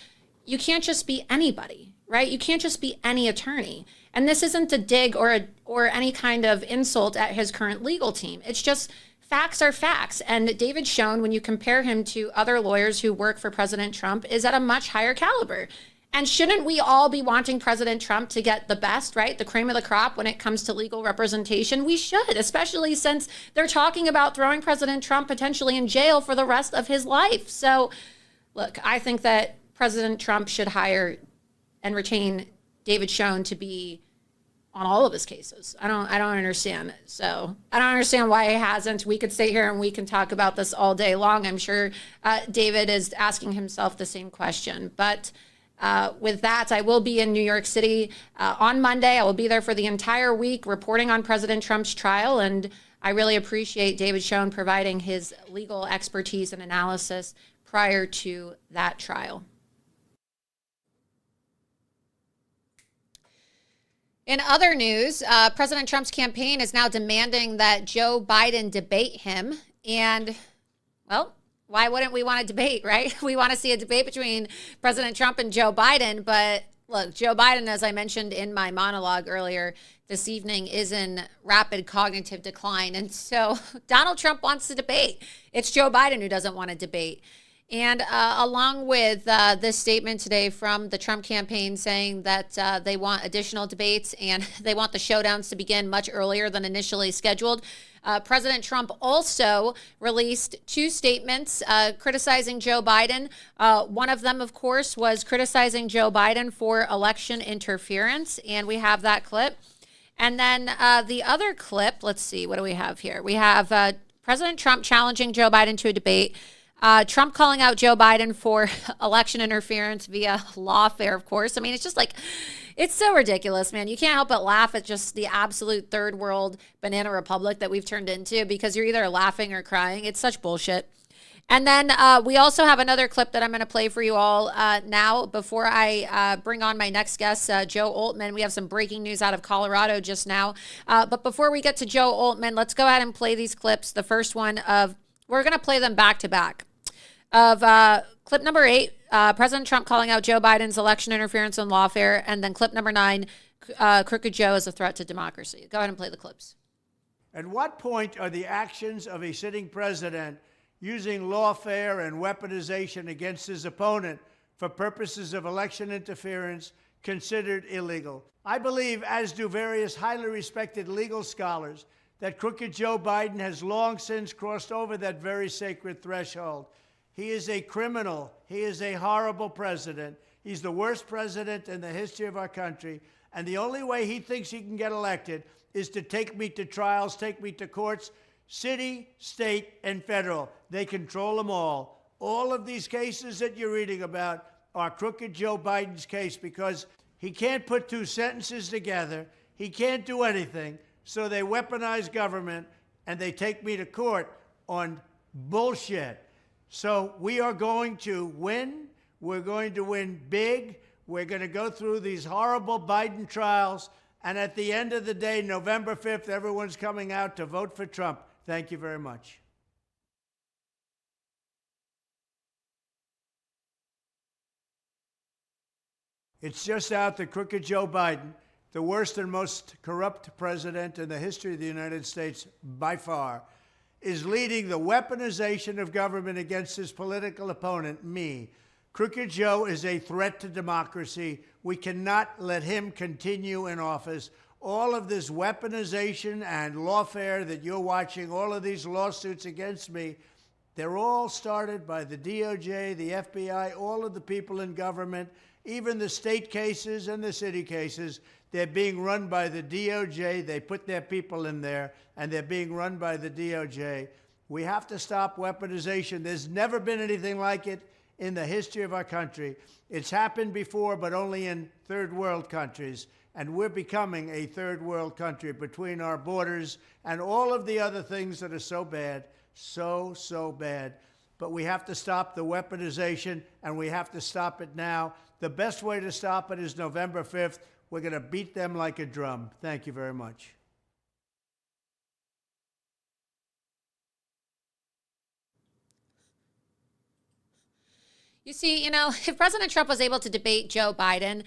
you can't just be anybody, right? You can't just be any attorney. And this isn't a dig or any kind of insult at his current legal team. It's just facts are facts. And David Schoen, when you compare him to other lawyers who work for President Trump, is at a much higher caliber. And shouldn't we all be wanting President Trump to get the best, right? The cream of the crop when it comes to legal representation? We should, especially since they're talking about throwing President Trump potentially in jail for the rest of his life. So, look, I think that President Trump should hire and retain David Schoen to be on all of his cases. I don't understand. So I don't understand why he hasn't. We could sit here and we can talk about this all day long. I'm sure David is asking himself the same question. But with that, I will be in New York City on Monday. I will be there for the entire week reporting on President Trump's trial. And I really appreciate David Schoen providing his legal expertise and analysis prior to that trial. In other news, President Trump's campaign is now demanding that Joe Biden debate him. And, well, why wouldn't we want a debate, right? We want to see a debate between President Trump and Joe Biden. But look, Joe Biden, as I mentioned in my monologue earlier this evening, is in rapid cognitive decline. And so Donald Trump wants to debate. It's Joe Biden who doesn't want to debate. And along with this statement today from the Trump campaign saying that they want additional debates and they want the showdowns to begin much earlier than initially scheduled, President Trump also released two statements criticizing Joe Biden. One of them, of course, was criticizing Joe Biden for election interference. And we have that clip. And then the other clip, let's see, what do we have here? We have President Trump challenging Joe Biden to a debate. Trump calling out Joe Biden for election interference via lawfare, of course. I mean, it's just like, it's so ridiculous, man. You can't help but laugh at just the absolute third world banana republic that we've turned into because you're either laughing or crying. It's such bullshit. And then we also have another clip that I'm going to play for you all now before I bring on my next guest, Joe Oltmann. We have some breaking news out of Colorado just now. But before we get to Joe Oltmann, let's go ahead and play these clips. The first one of, we're going to play them back to back. Of clip number 8, President Trump calling out Joe Biden's election interference and lawfare, and then clip number 9, Crooked Joe is a threat to democracy. Go ahead and play the clips. At what point are the actions of a sitting president using lawfare and weaponization against his opponent for purposes of election interference considered illegal? I believe, as do various highly respected legal scholars, that Crooked Joe Biden has long since crossed over that very sacred threshold. He is a criminal. He is a horrible president. He's the worst president in the history of our country. And the only way he thinks he can get elected is to take me to trials, take me to courts, city, state, and federal. They control them all. All of these cases that you're reading about are Crooked Joe Biden's case because he can't put two sentences together. He can't do anything. So they weaponize government and they take me to court on bullshit. So we are going to win. We're going to win big. We're going to go through these horrible Biden trials. And at the end of the day, November 5th, everyone's coming out to vote for Trump. Thank you very much. It's just out that Crooked Joe Biden, the worst and most corrupt president in the history of the United States by far, is leading the weaponization of government against his political opponent, me. Crooked Joe is a threat to democracy. We cannot let him continue in office. All of this weaponization and lawfare that you're watching, all of these lawsuits against me, they're all started by the DOJ, the FBI, all of the people in government, even the state cases and the city cases. They're being run by the DOJ. They put their people in there, and they're being run by the DOJ. We have to stop weaponization. There's never been anything like it in the history of our country. It's happened before, but only in third world countries. And we're becoming a third world country between our borders and all of the other things that are so bad, so bad. But we have to stop the weaponization, and we have to stop it now. The best way to stop it is November 5th. We're going to beat them like a drum. Thank you very much. You see, if President Trump was able to debate Joe Biden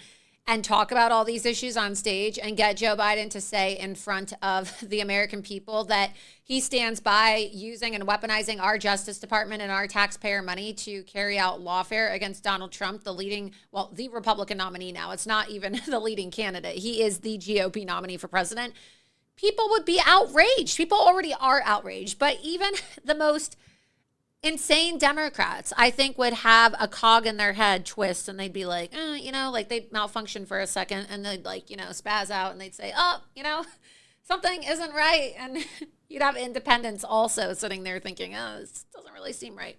and talk about all these issues on stage and get Joe Biden to say in front of the American people that he stands by using and weaponizing our Justice Department and our taxpayer money to carry out lawfare against Donald Trump, the Republican nominee now. It's not even the leading candidate. He is the GOP nominee for president. People would be outraged. People already are outraged. But even the most insane Democrats, I think, would have a cog in their head twist, and they'd be like, like they'd malfunction for a second, and they'd spaz out, and they'd say, something isn't right. And you'd have independents also sitting there thinking, this doesn't really seem right.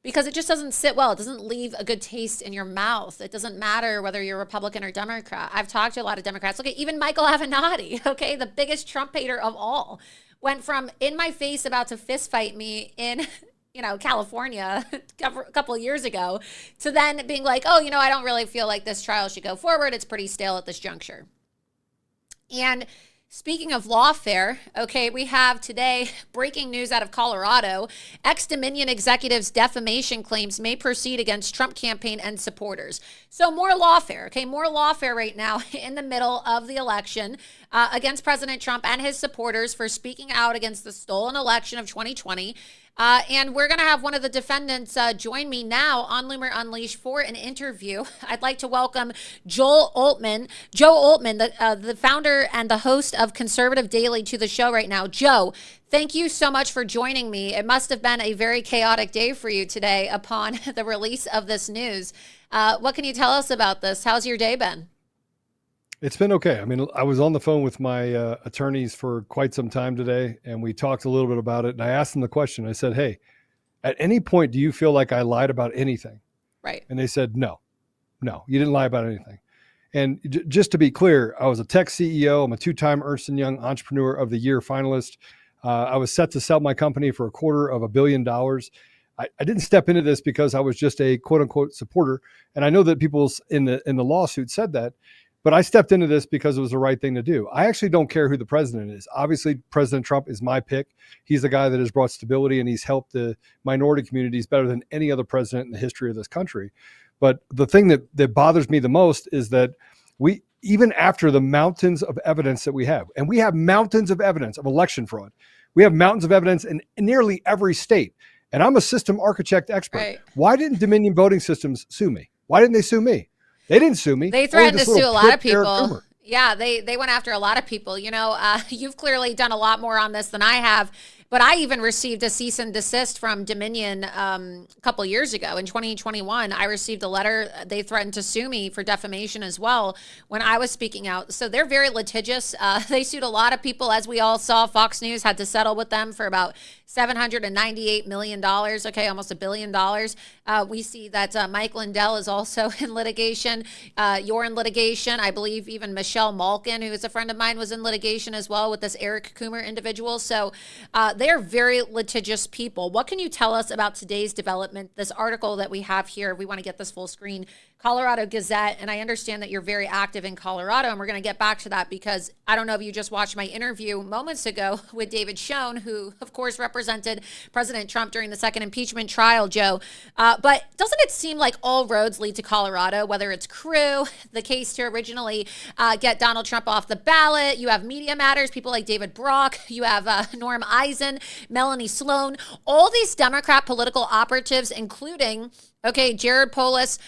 Because it just doesn't sit well. It doesn't leave a good taste in your mouth. It doesn't matter whether you're Republican or Democrat. I've talked to a lot of Democrats. Look at even Michael Avenatti, okay, the biggest Trump hater of all, went from in my face about to fist fight me in California a couple of years ago, to then being like, I don't really feel like this trial should go forward. It's pretty stale at this juncture. And speaking of lawfare, okay, we have today breaking news out of Colorado. Ex-Dominion executives' defamation claims may proceed against Trump campaign and supporters. So more lawfare, okay, more lawfare right now in the middle of the election against President Trump and his supporters for speaking out against the stolen election of 2020. And we're going to have one of the defendants join me now on Loomer Unleashed for an interview. I'd like to welcome Joe Oltmann, the founder and the host of Conservative Daily, to the show right now. Joe, thank you so much for joining me. It must have been a very chaotic day for you today upon the release of this news. What can you tell us about this? How's your day been? It's been okay. I mean, I was on the phone with my attorneys for quite some time today, and we talked a little bit about it. And I asked them the question. I said, hey, at any point, do you feel like I lied about anything? Right. And they said, no, you didn't lie about anything. And just to be clear, I was a tech CEO. I'm a 2-time Ernst & Young Entrepreneur of the Year finalist. I was set to sell my company for $250 million. I didn't step into this because I was just a quote unquote supporter. And I know that people in the lawsuit said that. But I stepped into this because it was the right thing to do. I actually don't care who the president is. Obviously, President Trump is my pick. He's the guy that has brought stability, and he's helped the minority communities better than any other president in the history of this country. But the thing that bothers me the most is that we, even after the mountains of evidence that we have, and we have mountains of evidence of election fraud, we have mountains of evidence in nearly every state. And I'm a system architect expert. Right. Why didn't Dominion Voting Systems sue me? Why didn't they sue me? They didn't sue me. They threatened to sue a lot of people. Eric Yeah, they went after a lot of people. You've clearly done a lot more on this than I have. But I even received a cease and desist from Dominion a couple of years ago. In 2021, I received a letter. They threatened to sue me for defamation as well when I was speaking out. So they're very litigious. They sued a lot of people. As we all saw, Fox News had to settle with them for about $798 million, okay, almost $1 billion. We see that Mike Lindell is also in litigation. You're in litigation. I believe even Michelle Malkin, who is a friend of mine, was in litigation as well with this Eric Coomer individual. So they are very litigious people. What can you tell us about today's development? This article that we have here, we want to get this full screen, Colorado Gazette, and I understand that you're very active in Colorado, and we're going to get back to that because I don't know if you just watched my interview moments ago with David Schoen, who, of course, represented President Trump during the second impeachment trial, Joe. But doesn't it seem like all roads lead to Colorado, whether it's Crew, the case to originally get Donald Trump off the ballot, you have Media Matters, people like David Brock, you have Norm Eisen, Melanie Sloan, all these Democrat political operatives, including Jared Polis,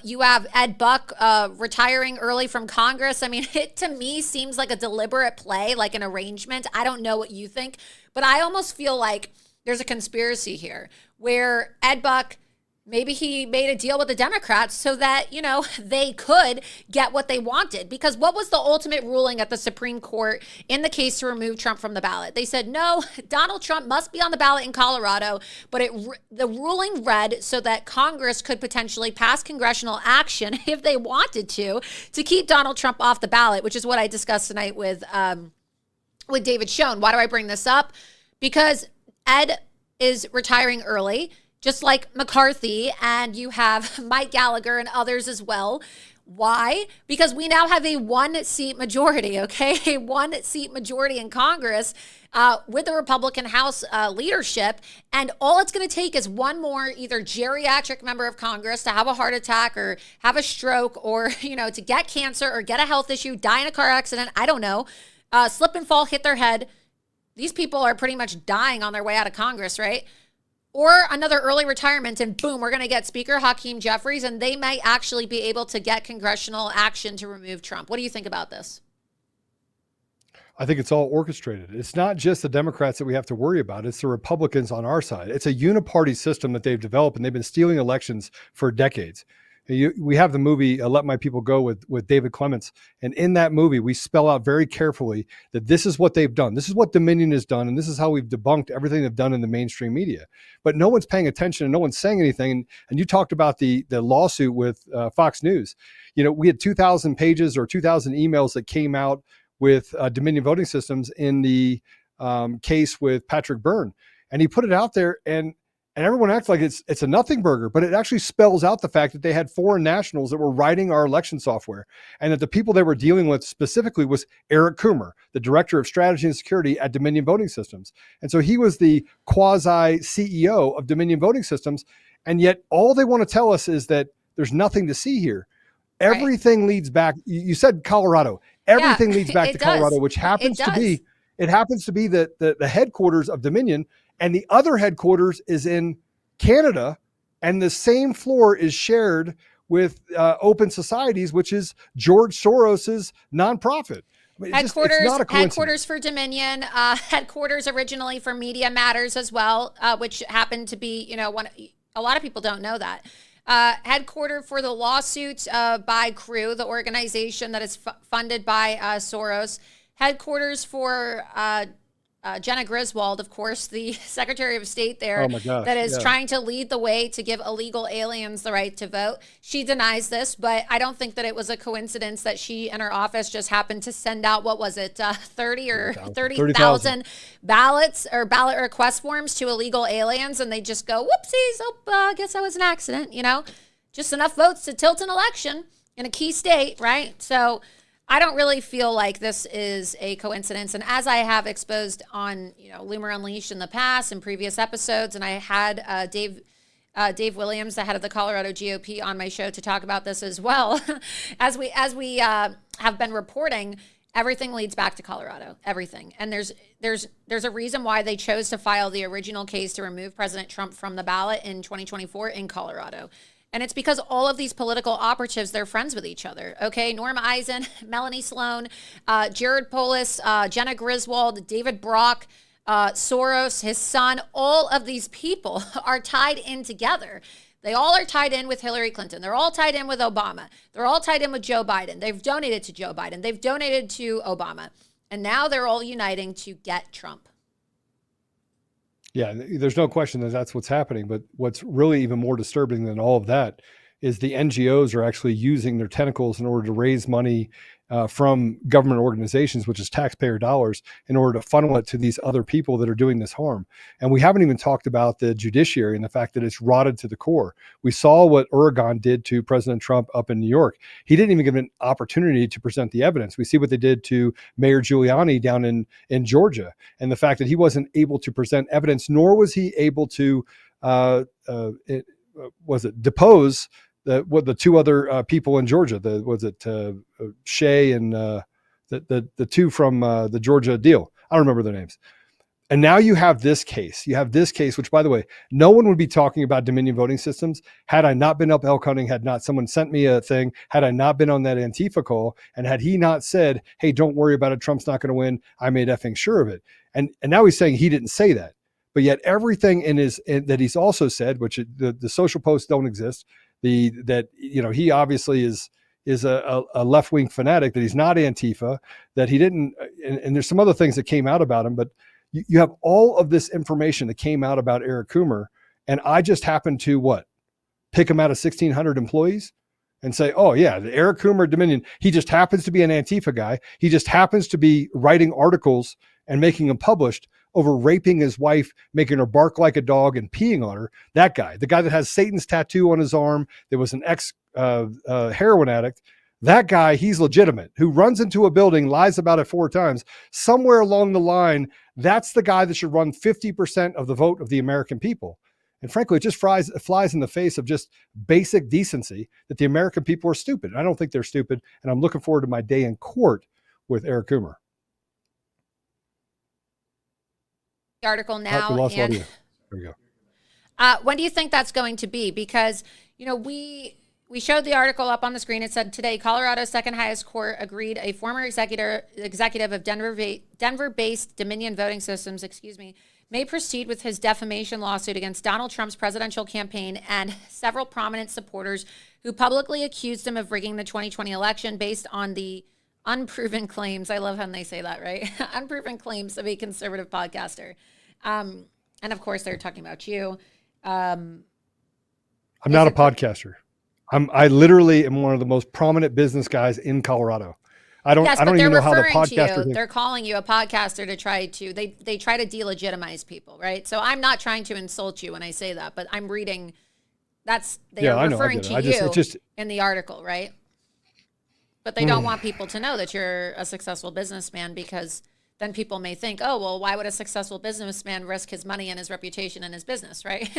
you have Ed Buck retiring early from Congress. I mean, it to me seems like a deliberate play, like an arrangement. I don't know what you think, but I almost feel like there's a conspiracy here where Ed Buck, maybe he made a deal with the Democrats so that, they could get what they wanted. Because what was the ultimate ruling at the Supreme Court in the case to remove Trump from the ballot? They said, no, Donald Trump must be on the ballot in Colorado. But the ruling read so that Congress could potentially pass congressional action if they wanted to keep Donald Trump off the ballot, which is what I discussed tonight with David Schoen. Why do I bring this up? Because Ed is retiring early, just like McCarthy, and you have Mike Gallagher and others as well. Why? Because we now have a 1-seat majority, okay? A 1-seat majority in Congress with the Republican House leadership. And all it's going to take is one more either geriatric member of Congress to have a heart attack or have a stroke or, to get cancer or get a health issue, die in a car accident. I don't know. Slip and fall, hit their head. These people are pretty much dying on their way out of Congress, right? Or another early retirement, and boom, we're going to get Speaker Hakeem Jeffries, and they might actually be able to get congressional action to remove Trump. What do you think about this? I think it's all orchestrated. It's not just the Democrats that we have to worry about. It's the Republicans on our side. It's a uniparty system that they've developed, and they've been stealing elections for decades. We have the movie Let My People Go with David Clements. And in that movie, we spell out very carefully that this is what they've done. This is what Dominion has done. And this is how we've debunked everything they've done in the mainstream media. But no one's paying attention and no one's saying anything. And you talked about the lawsuit with Fox News. We had 2,000 pages or 2,000 emails that came out with Dominion Voting Systems in the case with Patrick Byrne. And he put it out there, and everyone acts like it's a nothing burger, but it actually spells out the fact that they had foreign nationals that were writing our election software, and that the people they were dealing with specifically was Eric Coomer, the director of strategy and security at Dominion Voting Systems. And so he was the quasi CEO of Dominion Voting Systems. And yet all they want to tell us is that there's nothing to see here. Everything leads back. You said Colorado. Everything leads back to Colorado, which happens to be the headquarters of Dominion, and the other headquarters is in Canada, and the same floor is shared with Open Societies, which is George Soros's nonprofit. Headquarters for Dominion, headquarters originally for Media Matters as well, which happened to be, a lot of people don't know that. Headquarter for the lawsuit by Crew, the organization that is funded by Soros. Headquarters for Jenna Griswold, of course, the Secretary of State there, that is trying to lead the way to give illegal aliens the right to vote. She denies this, but I don't think that it was a coincidence that she and her office just happened to send out, 30,000 ballots or ballot request forms to illegal aliens, and they just go, whoopsies, I guess that was an accident, just enough votes to tilt an election in a key state, right? So I don't really feel like this is a coincidence. And as I have exposed on, Loomer Unleashed in the past and previous episodes, and I had Dave Williams, the head of the Colorado GOP, on my show to talk about this as well. as we have been reporting, everything leads back to Colorado. Everything. And there's a reason why they chose to file the original case to remove President Trump from the ballot in 2024 in Colorado. And it's because all of these political operatives, they're friends with each other. Okay, Norm Eisen, Melanie Sloan, Jared Polis, Jenna Griswold, David Brock, Soros, his son, all of these people are tied in together. They all are tied in with Hillary Clinton. They're all tied in with Obama. They're all tied in with Joe Biden. They've donated to Joe Biden. They've donated to Obama. And now they're all uniting to get Trump. Yeah, there's no question that that's what's happening. But what's really even more disturbing than all of that is the NGOs are actually using their tentacles in order to raise money from government organizations, which is taxpayer dollars, in order to funnel it to these other people that are doing this harm. And we haven't even talked about the judiciary and the fact that it's rotted to the core. We saw what Oregon did to President Trump up in New York. He didn't even give an opportunity to present the evidence. We see what they did to Mayor Giuliani down in Georgia, and the fact that he wasn't able to present evidence, nor was he able to depose the two other people in Georgia. Shea and the two from the Georgia deal. I don't remember their names. And now you have this case. You have this case, which, by the way, no one would be talking about Dominion Voting Systems had I not been up elk hunting, had not someone sent me a thing, had I not been on that Antifa call, and had he not said, hey, don't worry about it, Trump's not going to win, I made effing sure of it. And now he's saying he didn't say that. But yet everything that he's also said, which the social posts don't exist, he obviously is a left-wing fanatic, that he's not Antifa, that he didn't, and there's some other things that came out about him, but you have all of this information that came out about Eric Coomer, and I just happened to pick him out of 1,600 employees and say, oh yeah, the Eric Coomer Dominion, he just happens to be an Antifa guy. He just happens to be writing articles and making them published over raping his wife, making her bark like a dog and peeing on her. That guy, the guy that has Satan's tattoo on his arm, that was an ex-heroin addict. That guy, he's legitimate. Who runs into a building, lies about it 4 times. Somewhere along the line, that's the guy that should run 50% of the vote of the American people. And frankly, it just flies in the face of just basic decency that the American people are stupid. I don't think they're stupid, and I'm looking forward to my day in court with Eric Coomer. The article now. We lost audio. There we go. When do you think that's going to be? Because, we we showed the article up on the screen. It said today, Colorado's second highest court agreed a former executive of Denver-based Dominion Voting Systems, may proceed with his defamation lawsuit against Donald Trump's presidential campaign and several prominent supporters who publicly accused him of rigging the 2020 election based on the unproven claims. I love how they say that, right? Unproven claims of a conservative podcaster. And of course, they're talking about you. I'm not a podcaster. I literally am one of the most prominent business guys in Colorado. I don't even know how the podcaster. They're calling you a podcaster to try to they try to delegitimize people, right? So I'm not trying to insult you when I say that, but I'm reading they are referring to you in the article, right? But they don't want people to know that you're a successful businessman, because then people may think, oh, well, why would a successful businessman risk his money and his reputation and his business, right?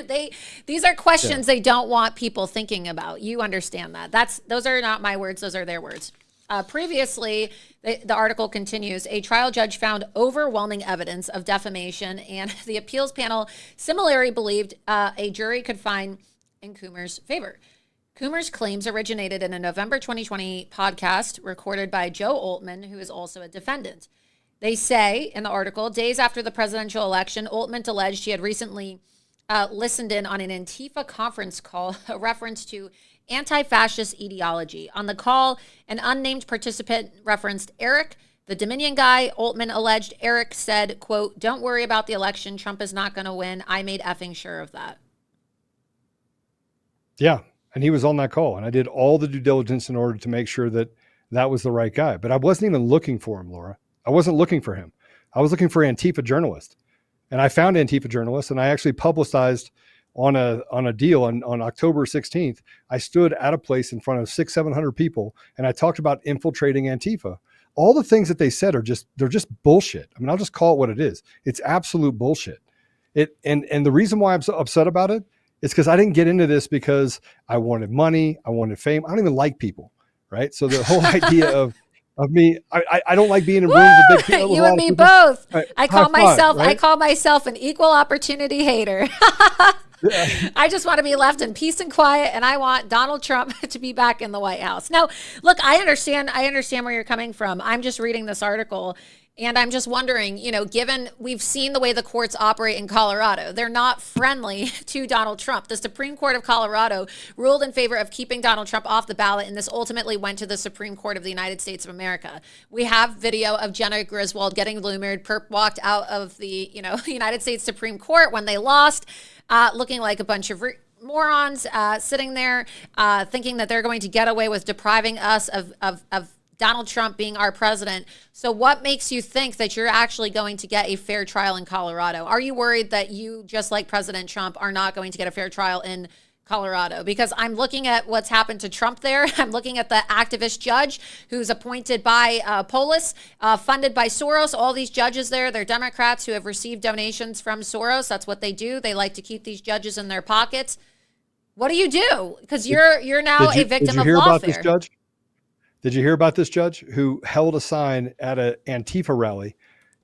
These are questions they don't want people thinking about. You understand that. Those are not my words. Those are their words. Previously, the article continues, a trial judge found overwhelming evidence of defamation, and the appeals panel similarly believed a jury could find in Coomer's favor. Coomer's claims originated in a November 2020 podcast recorded by Joe Oltmann, who is also a defendant. They say in the article, days after the presidential election, Oltmann alleged he had recently listened in on an Antifa conference call, a reference to anti-fascist ideology. On the call, an unnamed participant referenced Eric, the Dominion guy. Oltmann alleged Eric said, quote, "Don't worry about the election. Trump is not going to win. I made effing sure of that." Yeah. And he was on that call, and I did all the due diligence in order to make sure that that was the right guy. But I wasn't even looking for him, Laura. I wasn't looking for him. I was looking for Antifa journalist, and I found Antifa journalists, and I actually publicized on a deal on October 16th. I stood at a place in front of 600-700 people, and I talked about infiltrating Antifa. All the things that they said they're just bullshit. I mean, I'll just call it what it is. It's absolute bullshit. And the reason why I'm so upset about it is because I didn't get into this because I wanted money, I wanted fame. I don't even like people, right? So the whole idea of me, I don't like being in rooms with big people. You and me both. Right. I call myself an equal opportunity hater. I just want to be left in peace and quiet, and I want Donald Trump to be back in the White House. Now, look, I understand where you're coming from. I'm just reading this article, and I'm just wondering, given we've seen the way the courts operate in Colorado, they're not friendly to Donald Trump. The Supreme Court of Colorado ruled in favor of keeping Donald Trump off the ballot, and this ultimately went to the Supreme Court of the United States of America. We have video of Jenna Griswold getting lumered. Perp walked out of the, United States Supreme Court when they lost, looking like a bunch of morons, sitting there thinking that they're going to get away with depriving us of Donald Trump being our president. So what makes you think that you're actually going to get a fair trial in Colorado? Are you worried that you, just like President Trump, are not going to get a fair trial in Colorado? Because I'm looking at what's happened to Trump there. I'm looking at the activist judge who's appointed by Polis, funded by Soros. All these judges there, they're Democrats who have received donations from Soros. That's what they do. They like to keep these judges in their pockets. What do you do? Because you're now a victim of lawfare. Did you hear about this judge who held a sign at an Antifa rally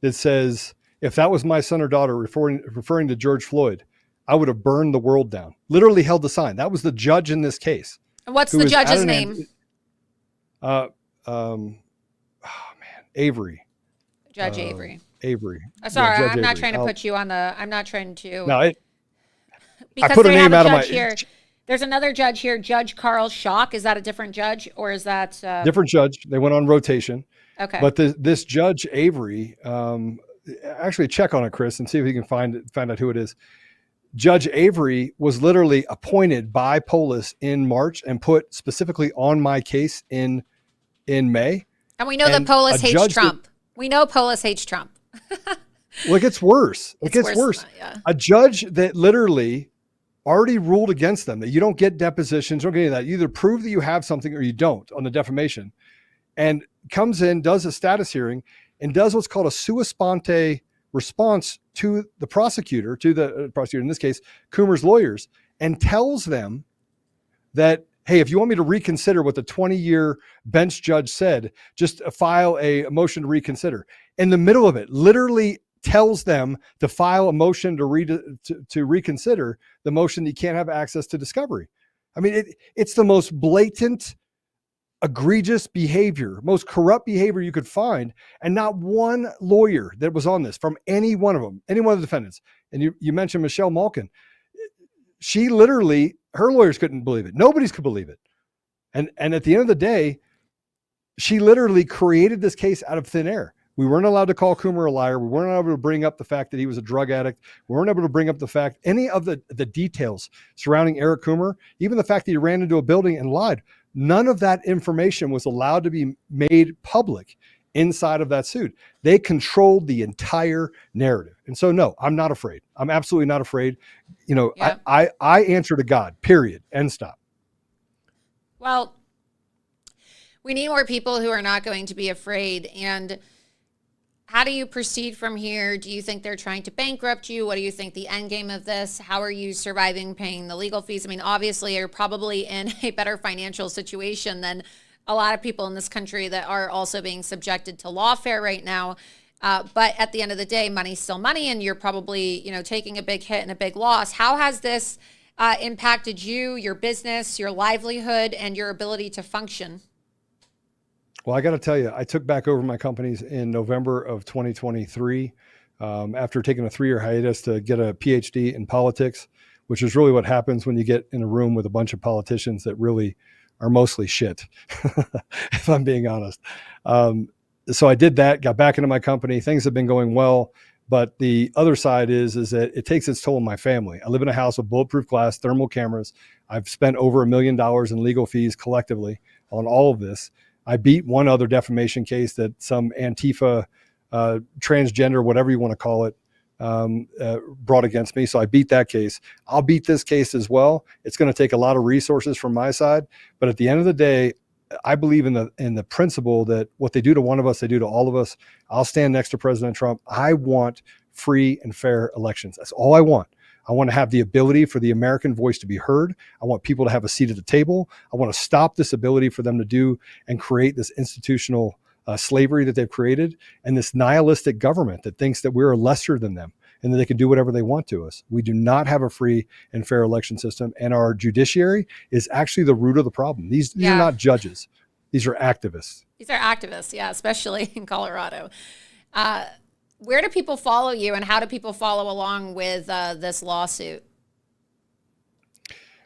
that says, "If that was my son or daughter," referring to George Floyd, "I would have burned the world down"? Literally held the sign. That was the judge in this case. And what's the judge's name? Avery. Judge Avery. Avery. Sorry, yeah, I'm not trying to put you on the. I'm not trying to. No, because I put a name out of my. Here. There's another judge here, Judge Carl Schock. Is that a different judge, or is that different judge? They went on rotation. Okay. But this Judge Avery, actually check on it, Chris, and see if you can find out who it is. Judge Avery was literally appointed by Polis in March and put specifically on my case in May. And we know that Polis hates Trump. We know Polis hates Trump. Well, it gets worse. It gets worse. Yeah. A judge that literally already ruled against them, that you don't get depositions, don't get any of that. You either prove that you have something or you don't on the defamation, and comes in, does a status hearing, and does what's called a sua sponte response to the prosecutor, in this case, Coomer's lawyers, and tells them that, hey, if you want me to reconsider what the 20-year bench judge said, just file a motion to reconsider. In the middle of it, literally tells them to file a motion to reconsider the motion that you can't have access to discovery. I mean, it's the most blatant, egregious behavior, most corrupt behavior you could find. And not one lawyer that was on this from any one of them, any one of the defendants. And you mentioned Michelle Malkin. She literally, her lawyers couldn't believe it. Nobody's could believe it. And at the end of the day, she literally created this case out of thin air. We weren't allowed to call Coomer a liar. We weren't able to bring up the fact that he was a drug addict. We weren't able to bring up the fact, any of the details surrounding Eric Coomer, even the fact that he ran into a building and lied. None of that information was allowed to be made public inside of that suit. They controlled the entire narrative. And so, no, I'm not afraid. I'm absolutely not afraid. You know, yeah. I answer to God, period, end stop. Well, we need more people who are not going to be afraid. And how do you proceed from here? Do you think they're trying to bankrupt you? What do you think the end game of this? How are you surviving paying the legal fees? I mean, obviously, you're probably in a better financial situation than a lot of people in this country that are also being subjected to lawfare right now. But at the end of the day, money's still money, and you're probably, you know, taking a big hit and a big loss. How has this impacted you, your business, your livelihood, and your ability to function? Well, I got to tell you, I took back over my companies in November of 2023 after taking a 3-year hiatus to get a PhD in politics, which is really what happens when you get in a room with a bunch of politicians that really are mostly shit, if I'm being honest. So I did that, got back into my company. Things have been going well. But the other side is that it takes its toll on my family. I live in a house with bulletproof glass, thermal cameras. I've spent over $1 million in legal fees collectively on all of this. I beat one other defamation case that some Antifa, transgender, whatever you want to call it, brought against me. So I beat that case. I'll beat this case as well. It's going to take a lot of resources from my side. But at the end of the day, I believe in the principle that what they do to one of us, they do to all of us. I'll stand next to President Trump. I want free and fair elections. That's all I want. I want to have the ability for the American voice to be heard. I want people to have a seat at the table. I want to stop this ability for them to do and create this institutional slavery that they've created and this nihilistic government that thinks that we're lesser than them and that they can do whatever they want to us. We do not have a free and fair election system, and our judiciary is actually the root of the problem. These are not judges. These are activists. These are activists, yeah, especially in Colorado. Where do people follow you, and how do people follow along with this lawsuit?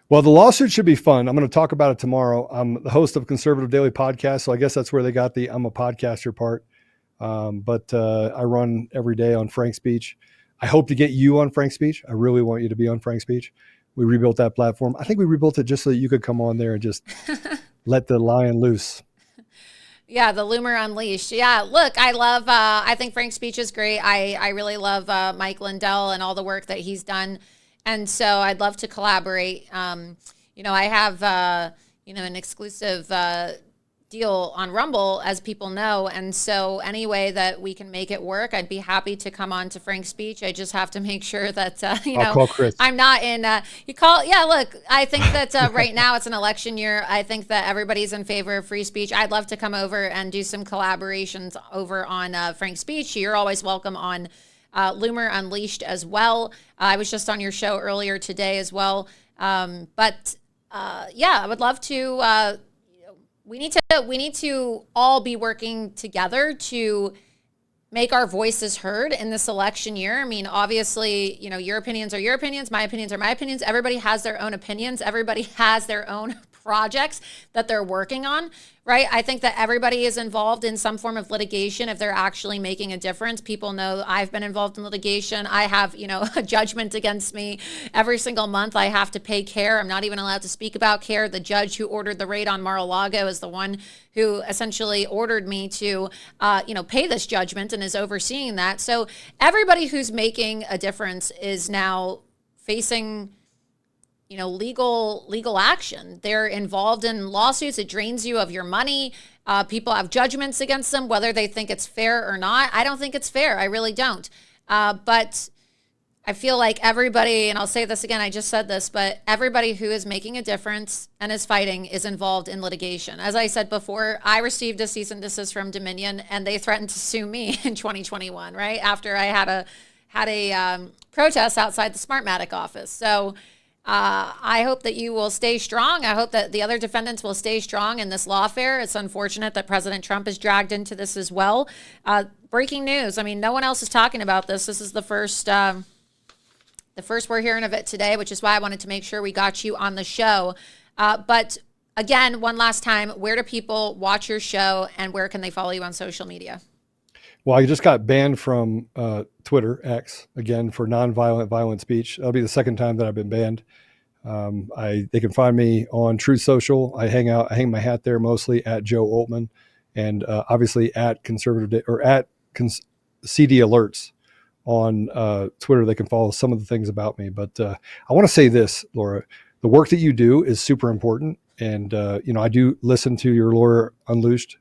Well, the lawsuit should be fun. I'm going to talk about it tomorrow. I'm the host of Conservative Daily Podcast, so I guess that's where they got the I'm a podcaster part. But I run every day on Frank Speech. I hope to get you on Frank Speech. I really want you to be on Frank Speech. We rebuilt that platform. I think we rebuilt it just so that you could come on there and just let the lion loose. Yeah, the Loomer Unleashed. Yeah, look, I think Frank Speech is great. I really love Mike Lindell and all the work that he's done. And so I'd love to collaborate. You know, I have, an exclusive deal on Rumble, as people know. And so any way that we can make it work, I'd be happy to come on to Frank's Speech. I just have to make sure that, I'll call Chris. I'm not in, look, I think that right now it's an election year. I think that everybody's in favor of free speech. I'd love to come over and do some collaborations over on Frank's Speech. You're always welcome on Loomer Unleashed as well. I was just on your show earlier today as well. I would love to, we need to all be working together to make our voices heard in this election year. I mean, obviously, your opinions are your opinions, my opinions are my opinions. Everybody has their own opinions. Everybody has their own projects that they're working on, right? I think that everybody is involved in some form of litigation if they're actually making a difference. People know I've been involved in litigation. I have, a judgment against me every single month. I have to pay CARE. I'm not even allowed to speak about CARE. The judge who ordered the raid on Mar-a-Lago is the one who essentially ordered me to, pay this judgment and is overseeing that. So everybody who's making a difference is now facing legal action. They're involved in lawsuits. It drains you of your money. People have judgments against them, whether they think it's fair or not. I don't think it's fair. I really don't. But I feel like everybody, and I'll say this again, I just said this, but everybody who is making a difference and is fighting is involved in litigation. As I said before, I received a cease and desist from Dominion, and they threatened to sue me in 2021, right? After I had a protest outside the Smartmatic office. So I hope that you will stay strong. I hope that the other defendants will stay strong in this lawfare. It's unfortunate that President Trump is dragged into this as well. Breaking news. I mean, no one else is talking about this. This is the first we're hearing of it today, which is why I wanted to make sure we got you on the show. But again, one last time, where do people watch your show and where can they follow you on social media? Well, I just got banned from Twitter, X, again, for nonviolent, violent speech. That'll be the second time that I've been banned. They can find me on Truth Social. I hang my hat there mostly at Joe Oltmann, and obviously at CD Alerts on Twitter. They can follow some of the things about me. But I want to say this, Laura, the work that you do is super important. And, I do listen to your Loomer Unleashed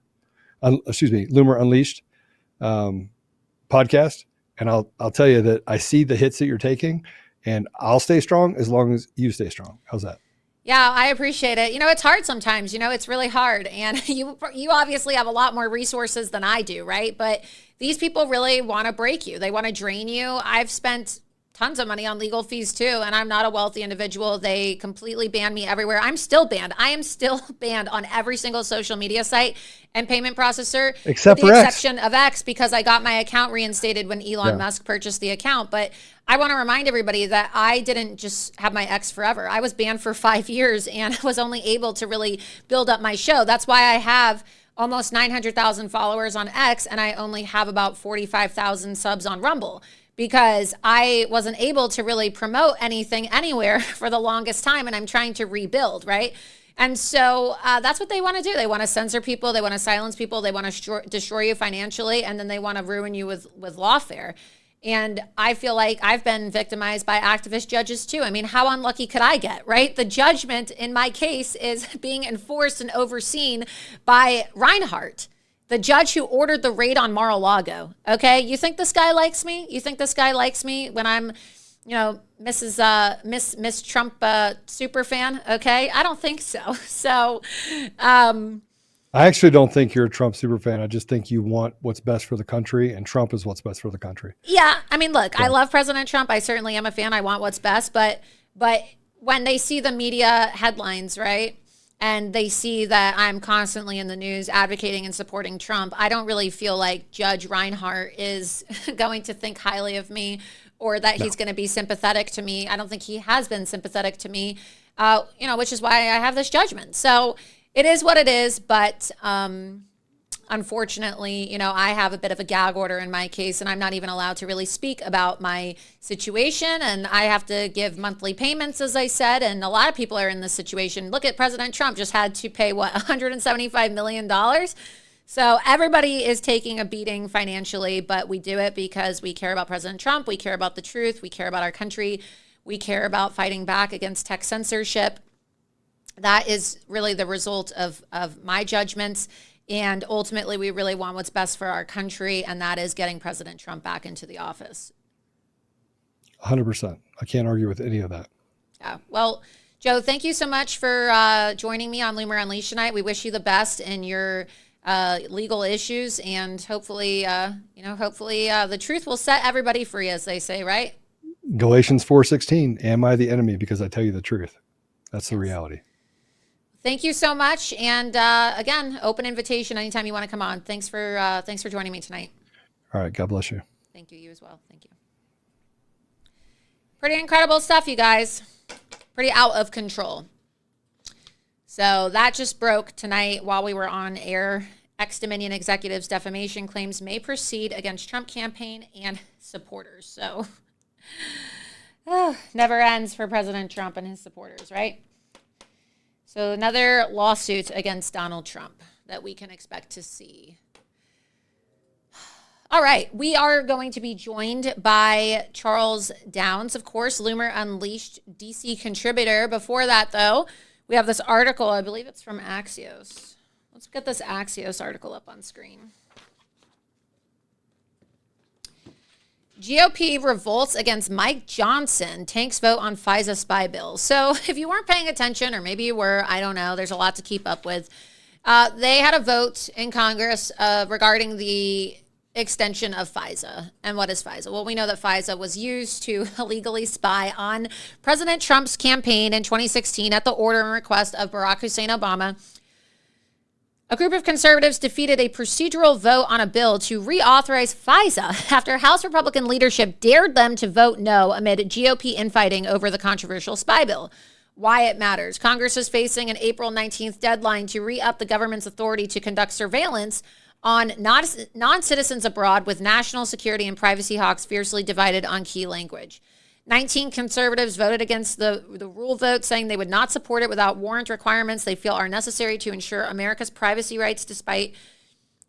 podcast. And I'll tell you that I see the hits that you're taking, and I'll stay strong as long as you stay strong. How's that? Yeah, I appreciate it. It's hard sometimes, it's really hard. And you obviously have a lot more resources than I do, right? But these people really want to break you. They want to drain you. I've spent tons of money on legal fees too, and I'm not a wealthy individual. They completely banned me everywhere. I'm still banned. I am still banned on every single social media site and payment processor, except with the exception of X, because I got my account reinstated when Elon Musk purchased the account. But I want to remind everybody that I didn't just have my X forever. I was banned for 5 years and was only able to really build up my show. That's why I have almost 900,000 followers on X, and I only have about 45,000 subs on Rumble, because I wasn't able to really promote anything anywhere for the longest time, and I'm trying to rebuild, right? And so that's what they want to do. They want to censor people. They want to silence people. They want to destroy you financially, and then they want to ruin you with lawfare. And I feel like I've been victimized by activist judges too. I mean, how unlucky could I get, right? The judgment in my case is being enforced and overseen by Reinhart, the judge who ordered the raid on Mar-a-Lago. Okay, you think this guy likes me? You think this guy likes me when I'm, Miss Trump super fan? Okay, I don't think so. So, I actually don't think you're a Trump super fan. I just think you want what's best for the country, and Trump is what's best for the country. Yeah, I mean, look, I love President Trump. I certainly am a fan. I want what's best, but when they see the media headlines, right? And they see that I'm constantly in the news advocating and supporting Trump, I don't really feel like Judge Reinhart is going to think highly of me, or that he's going to be sympathetic to me. I don't think he has been sympathetic to me, which is why I have this judgment. So it is what it is. But unfortunately, I have a bit of a gag order in my case, and I'm not even allowed to really speak about my situation. And I have to give monthly payments, as I said. And a lot of people are in this situation. Look at President Trump, just had to pay, $175 million. So everybody is taking a beating financially, but we do it because we care about President Trump. We care about the truth. We care about our country. We care about fighting back against tech censorship. That is really the result of my judgments. And ultimately, we really want what's best for our country, and that is getting President Trump back into the office. 100%. I can't argue with any of that. Yeah. Well, Joe, thank you so much for joining me on Loomer Unleashed tonight. We wish you the best in your legal issues, and hopefully, the truth will set everybody free, as they say, right? Galatians 4:16. Am I the enemy because I tell you the truth? That's the reality. Thank you so much. And again, open invitation anytime you want to come on. Thanks for joining me tonight. All right. God bless you. Thank you. You as well. Thank you. Pretty incredible stuff, you guys. Pretty out of control. So that just broke tonight while we were on air. Ex-Dominion executives' defamation claims may proceed against Trump campaign and supporters. So never ends for President Trump and his supporters, right? So another lawsuit against Donald Trump that we can expect to see. All right, we are going to be joined by Charles Downs, of course, Loomer Unleashed DC contributor. Before that, though, we have this article. I believe it's from Axios. Let's get this Axios article up on screen. GOP revolts against Mike Johnson, tanks vote on FISA spy bill. So if you weren't paying attention, or maybe you were, I don't know, there's a lot to keep up with. They had a vote in Congress regarding the extension of FISA. And what is FISA? Well, we know that FISA was used to illegally spy on President Trump's campaign in 2016 at the order and request of Barack Hussein Obama. A group of conservatives defeated a procedural vote on a bill to reauthorize FISA after House Republican leadership dared them to vote no amid GOP infighting over the controversial spy bill. Why it matters. Congress is facing an April 19th deadline to re-up the government's authority to conduct surveillance on non-citizens abroad, with national security and privacy hawks fiercely divided on key language. 19 conservatives voted against the rule vote, saying they would not support it without warrant requirements they feel are necessary to ensure America's privacy rights, despite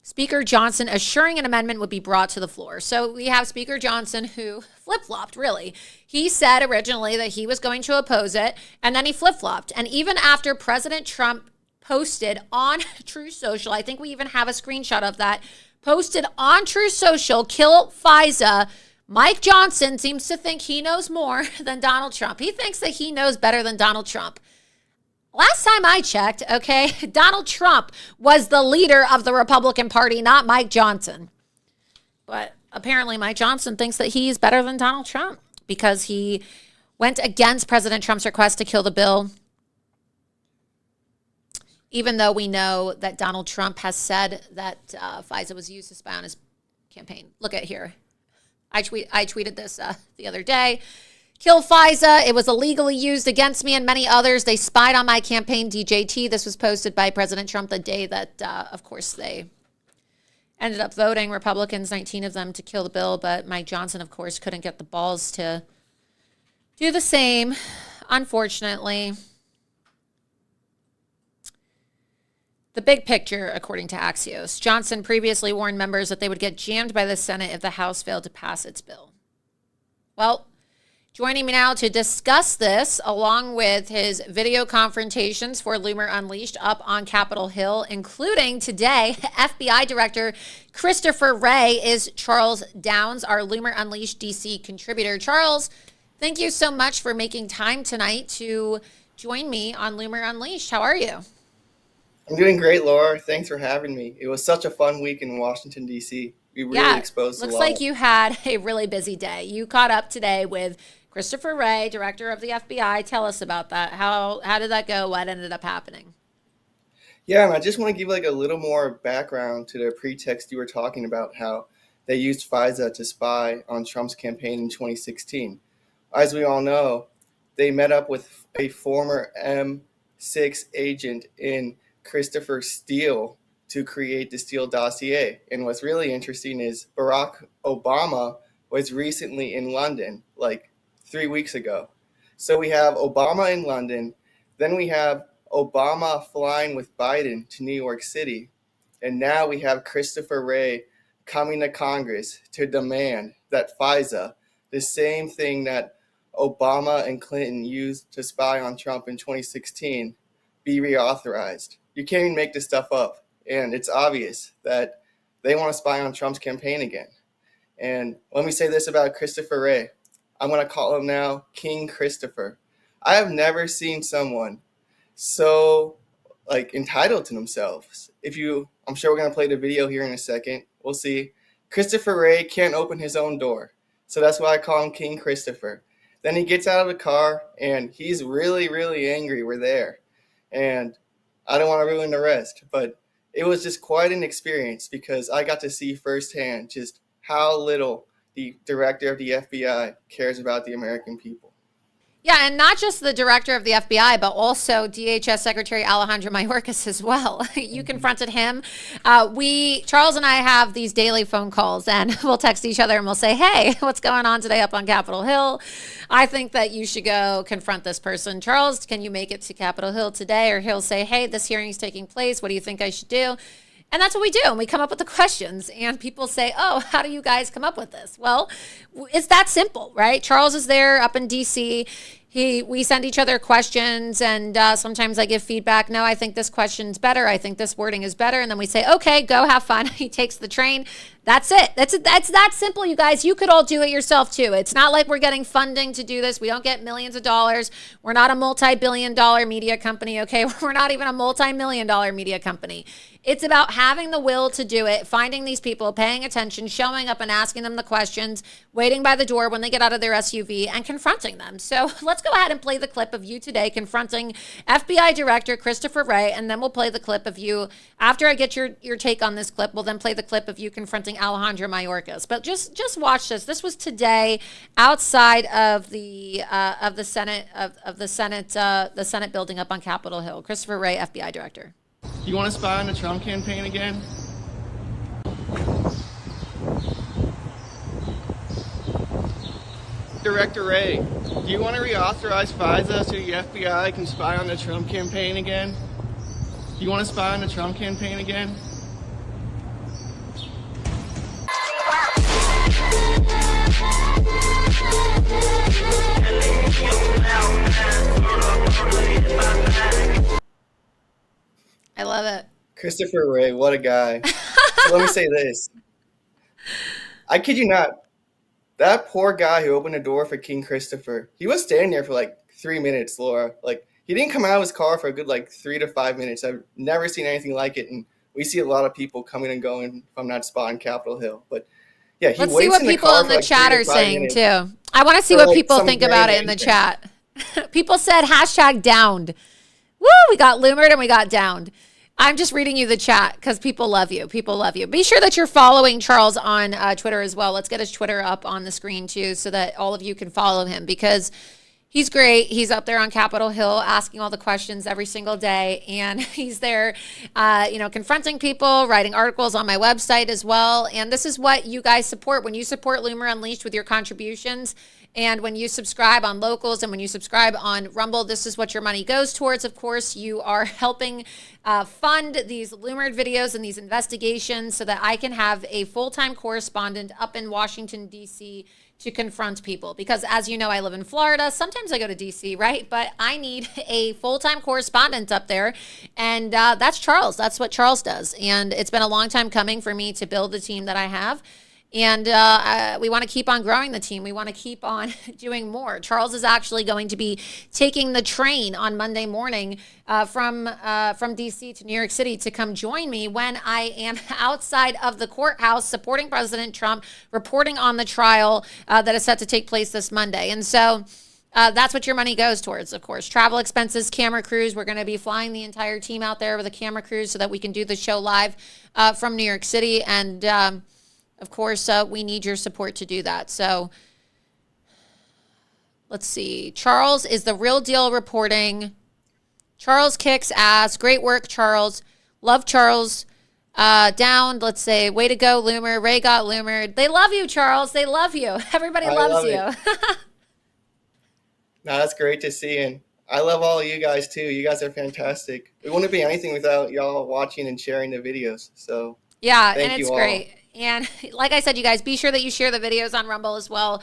Speaker Johnson assuring an amendment would be brought to the floor. So we have Speaker Johnson, who flip-flopped, really. He said originally that he was going to oppose it, and then he flip-flopped. And even after President Trump posted on Truth Social, I think we even have a screenshot of that, posted on Truth Social, kill FISA, Mike Johnson seems to think he knows more than Donald Trump. He thinks that he knows better than Donald Trump. Last time I checked, okay, Donald Trump was the leader of the Republican Party, not Mike Johnson. But apparently Mike Johnson thinks that he's better than Donald Trump because he went against President Trump's request to kill the bill, even though we know that Donald Trump has said that FISA was used to spy on his campaign. Look at here. I tweeted this the other day. Kill FISA. It was illegally used against me and many others. They spied on my campaign, DJT. This was posted by President Trump the day that, of course, they ended up voting, Republicans, 19 of them, to kill the bill. But Mike Johnson, of course, couldn't get the balls to do the same, unfortunately. The big picture, according to Axios, Johnson previously warned members that they would get jammed by the Senate if the House failed to pass its bill. Well, joining me now to discuss this, along with his video confrontations for Loomer Unleashed up on Capitol Hill, including today, FBI Director Christopher Wray, is Charles Downs, our Loomer Unleashed DC contributor. Charles, thank you so much for making time tonight to join me on Loomer Unleashed. How are you? I'm doing great, Laura. Thanks for having me. It was such a fun week in Washington, D.C. We really exposed a lot. Looks like you had a really busy day. You caught up today with Christopher Wray, director of the FBI. Tell us about that. How did that go? What ended up happening? Yeah, and I just want to give a little more background to the pretext you were talking about, how they used FISA to spy on Trump's campaign in 2016. As we all know, they met up with a former M6 agent in Christopher Steele to create the Steele dossier. And what's really interesting is Barack Obama was recently in London, like 3 weeks ago. So we have Obama in London, then we have Obama flying with Biden to New York City, and now we have Christopher Wray coming to Congress to demand that FISA, the same thing that Obama and Clinton used to spy on Trump in 2016, be reauthorized. You can't even make this stuff up. And it's obvious that they want to spy on Trump's campaign again. And let me say this about Christopher Wray. I'm going to call him now King Christopher. I have never seen someone so entitled to themselves. I'm sure we're going to play the video here in a second. We'll see. Christopher Wray can't open his own door. So that's why I call him King Christopher. Then he gets out of the car and he's really, really angry we're there. And I don't want to ruin the rest, but it was just quite an experience because I got to see firsthand just how little the director of the FBI cares about the American people. Yeah, and not just the director of the FBI, but also DHS Secretary Alejandro Mayorkas as well. You confronted him. Charles and I have these daily phone calls, and we'll text each other and we'll say, hey, what's going on today up on Capitol Hill? I think that you should go confront this person. Charles, can you make it to Capitol Hill today? Or he'll say, hey, this hearing is taking place. What do you think I should do? And that's what we do. And we come up with the questions and people say, oh, how do you guys come up with this? Well, it's that simple, right? Charles is there up in DC. We send each other questions and sometimes I give feedback. No, I think this question's better. I think this wording is better. And then we say, okay, go have fun. He takes the train That's it. That's that simple, you guys. You could all do it yourself too. It's not like we're getting funding to do this. We don't get millions of dollars. We're not a multi-billion-dollar media company, okay? We're not even a multi-million-dollar media company. It's about having the will to do it, finding these people, paying attention, showing up and asking them the questions, waiting by the door when they get out of their SUV, and confronting them. So let's go ahead and play the clip of you today confronting FBI Director Christopher Wray, and then we'll play the clip of you. After I get your take on this clip, we'll then play the clip of you confronting Alejandro Mayorkas. But just watch this. This was today outside of the Senate building up on Capitol Hill. Christopher Wray, FBI Director. You want to spy on the Trump campaign again? Director Wray, do you want to reauthorize FISA so the FBI can spy on the Trump campaign again? Do you want to spy on the Trump campaign again? I love it. Christopher Wray, what a guy. So let me say this. I kid you not. That poor guy who opened the door for King Christopher, he was standing there for like 3 minutes, Laura. Like, he didn't come out of his car for a good like 3 to 5 minutes. I've never seen anything like it. And we see a lot of people coming and going from that spot on Capitol Hill. But yeah, he Let's waits see what in the people car in for the like chat 3 are to 5 saying minutes. too. I want to see For, what like, people some think about great it in the entrance. chat. People said hashtag downed. Woo, we got Loomered and we got downed. I'm just reading you the chat because people love you. People love you. Be sure that you're following Charles on Twitter as well. Let's get his Twitter up on the screen too so that all of you can follow him because he's great. He's up there on Capitol Hill asking all the questions every single day. And he's there, confronting people, writing articles on my website as well. And this is what you guys support. When you support Loomer Unleashed with your contributions, and when you subscribe on Locals and when you subscribe on Rumble, this is what your money goes towards. Of course, you are helping fund these Loomered videos and these investigations so that I can have a full-time correspondent up in Washington, D.C. to confront people. Because as you know, I live in Florida. Sometimes I go to D.C., right? But I need a full-time correspondent up there. And that's Charles. That's what Charles does. And it's been a long time coming for me to build the team that I have. And we want to keep on growing the team. We want to keep on doing more. Charles is actually going to be taking the train on Monday morning from D.C. to New York City to come join me when I am outside of the courthouse supporting President Trump, reporting on the trial that is set to take place this Monday. And so that's what your money goes towards, of course. Travel expenses, camera crews. We're going to be flying the entire team out there with a camera crew so that we can do the show live from New York City. And of course, we need your support to do that. So let's see. Charles is the real deal reporting. Charles kicks ass. Great work, Charles. Love Charles. Down, let's say, way to go, Loomer. Ray got Loomered. They love you, Charles. They love you. Everybody loves you. No, that's great to see. And I love all of you guys, too. You guys are fantastic. We wouldn't be anything without y'all watching and sharing the videos. So yeah, thank and it's you all. great. And like I said, you guys, be sure that you share the videos on Rumble as well.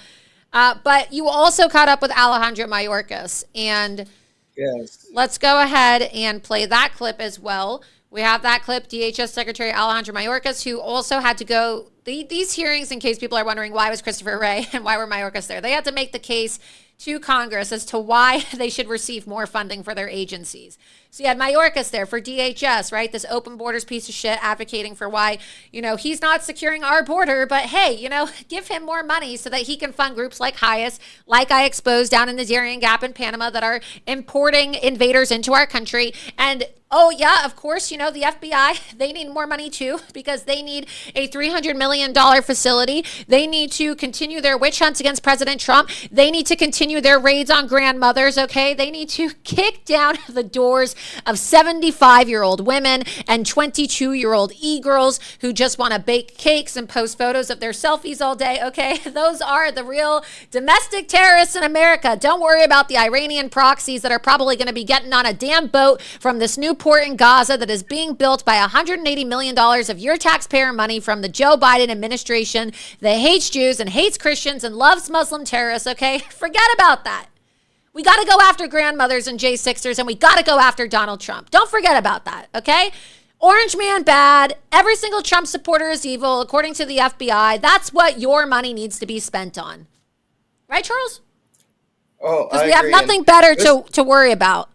But you also caught up with Alejandro Mayorkas. And yes, let's go ahead and play that clip as well. We have that clip, DHS Secretary Alejandro Mayorkas, who also had to go. These hearings, in case people are wondering why was Christopher Wray and why were Mayorkas there, they had to make the case to Congress as to why they should receive more funding for their agencies. So you had Mayorkas there for DHS, right? This open borders piece of shit advocating for why, he's not securing our border, but hey, give him more money so that he can fund groups like HIAS, like I exposed down in the Darien Gap in Panama that are importing invaders into our country. And oh yeah, of course, the FBI, they need more money too because they need a $300 million facility. They need to continue their witch hunts against President Trump. They need to continue their raids on grandmothers, okay? They need to kick down the doors of 75-year-old women and 22-year-old e-girls who just want to bake cakes and post photos of their selfies all day, okay? Those are the real domestic terrorists in America. Don't worry about the Iranian proxies that are probably going to be getting on a damn boat from this new port in Gaza that is being built by $180 million of your taxpayer money from the Joe Biden administration that hates Jews and hates Christians and loves Muslim terrorists, okay? Forget about that. We got to go after grandmothers and J6ers, and we got to go after Donald Trump. Don't forget about that, okay? Orange man bad. Every single Trump supporter is evil, according to the FBI. That's what your money needs to be spent on. Right, Charles? Oh, Because we have nothing better to worry about.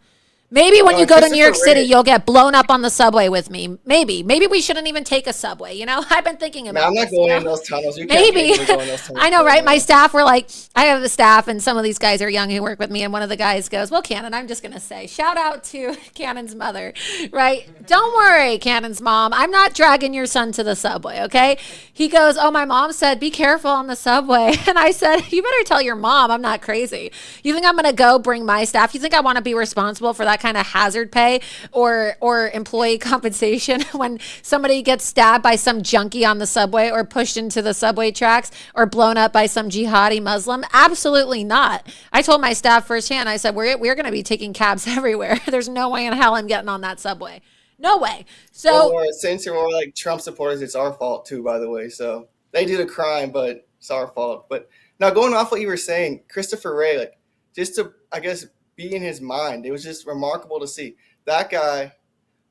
Maybe when you go to New York City, you'll get blown up on the subway with me. Maybe we shouldn't even take a subway. You know, I've been thinking about. I'm not this, going in those tunnels. You can't Maybe. get me to go in those tunnels. I know, right? My staff were like, I have a staff, and some of these guys are young who work with me. And one of the guys goes, "Well, Cannon, I'm just gonna say, shout out to Cannon's mother, right? Don't worry, Cannon's mom. I'm not dragging your son to the subway, okay?" He goes, "Oh, my mom said be careful on the subway," and I said, "You better tell your mom I'm not crazy. You think I'm gonna go bring my staff? You think I want to be responsible for that kind of hazard pay or employee compensation when somebody gets stabbed by some junkie on the subway or pushed into the subway tracks or blown up by some jihadi Muslim? Absolutely not." I told my staff firsthand, I said, we're going to be taking cabs everywhere. There's no way in hell I'm getting on that subway. No way. So since you're more like Trump supporters, it's our fault too, by the way. So they do the crime, but it's our fault. But now going off what you were saying, Christopher Wray, like just to, I guess, be in his mind, it was just remarkable to see. That guy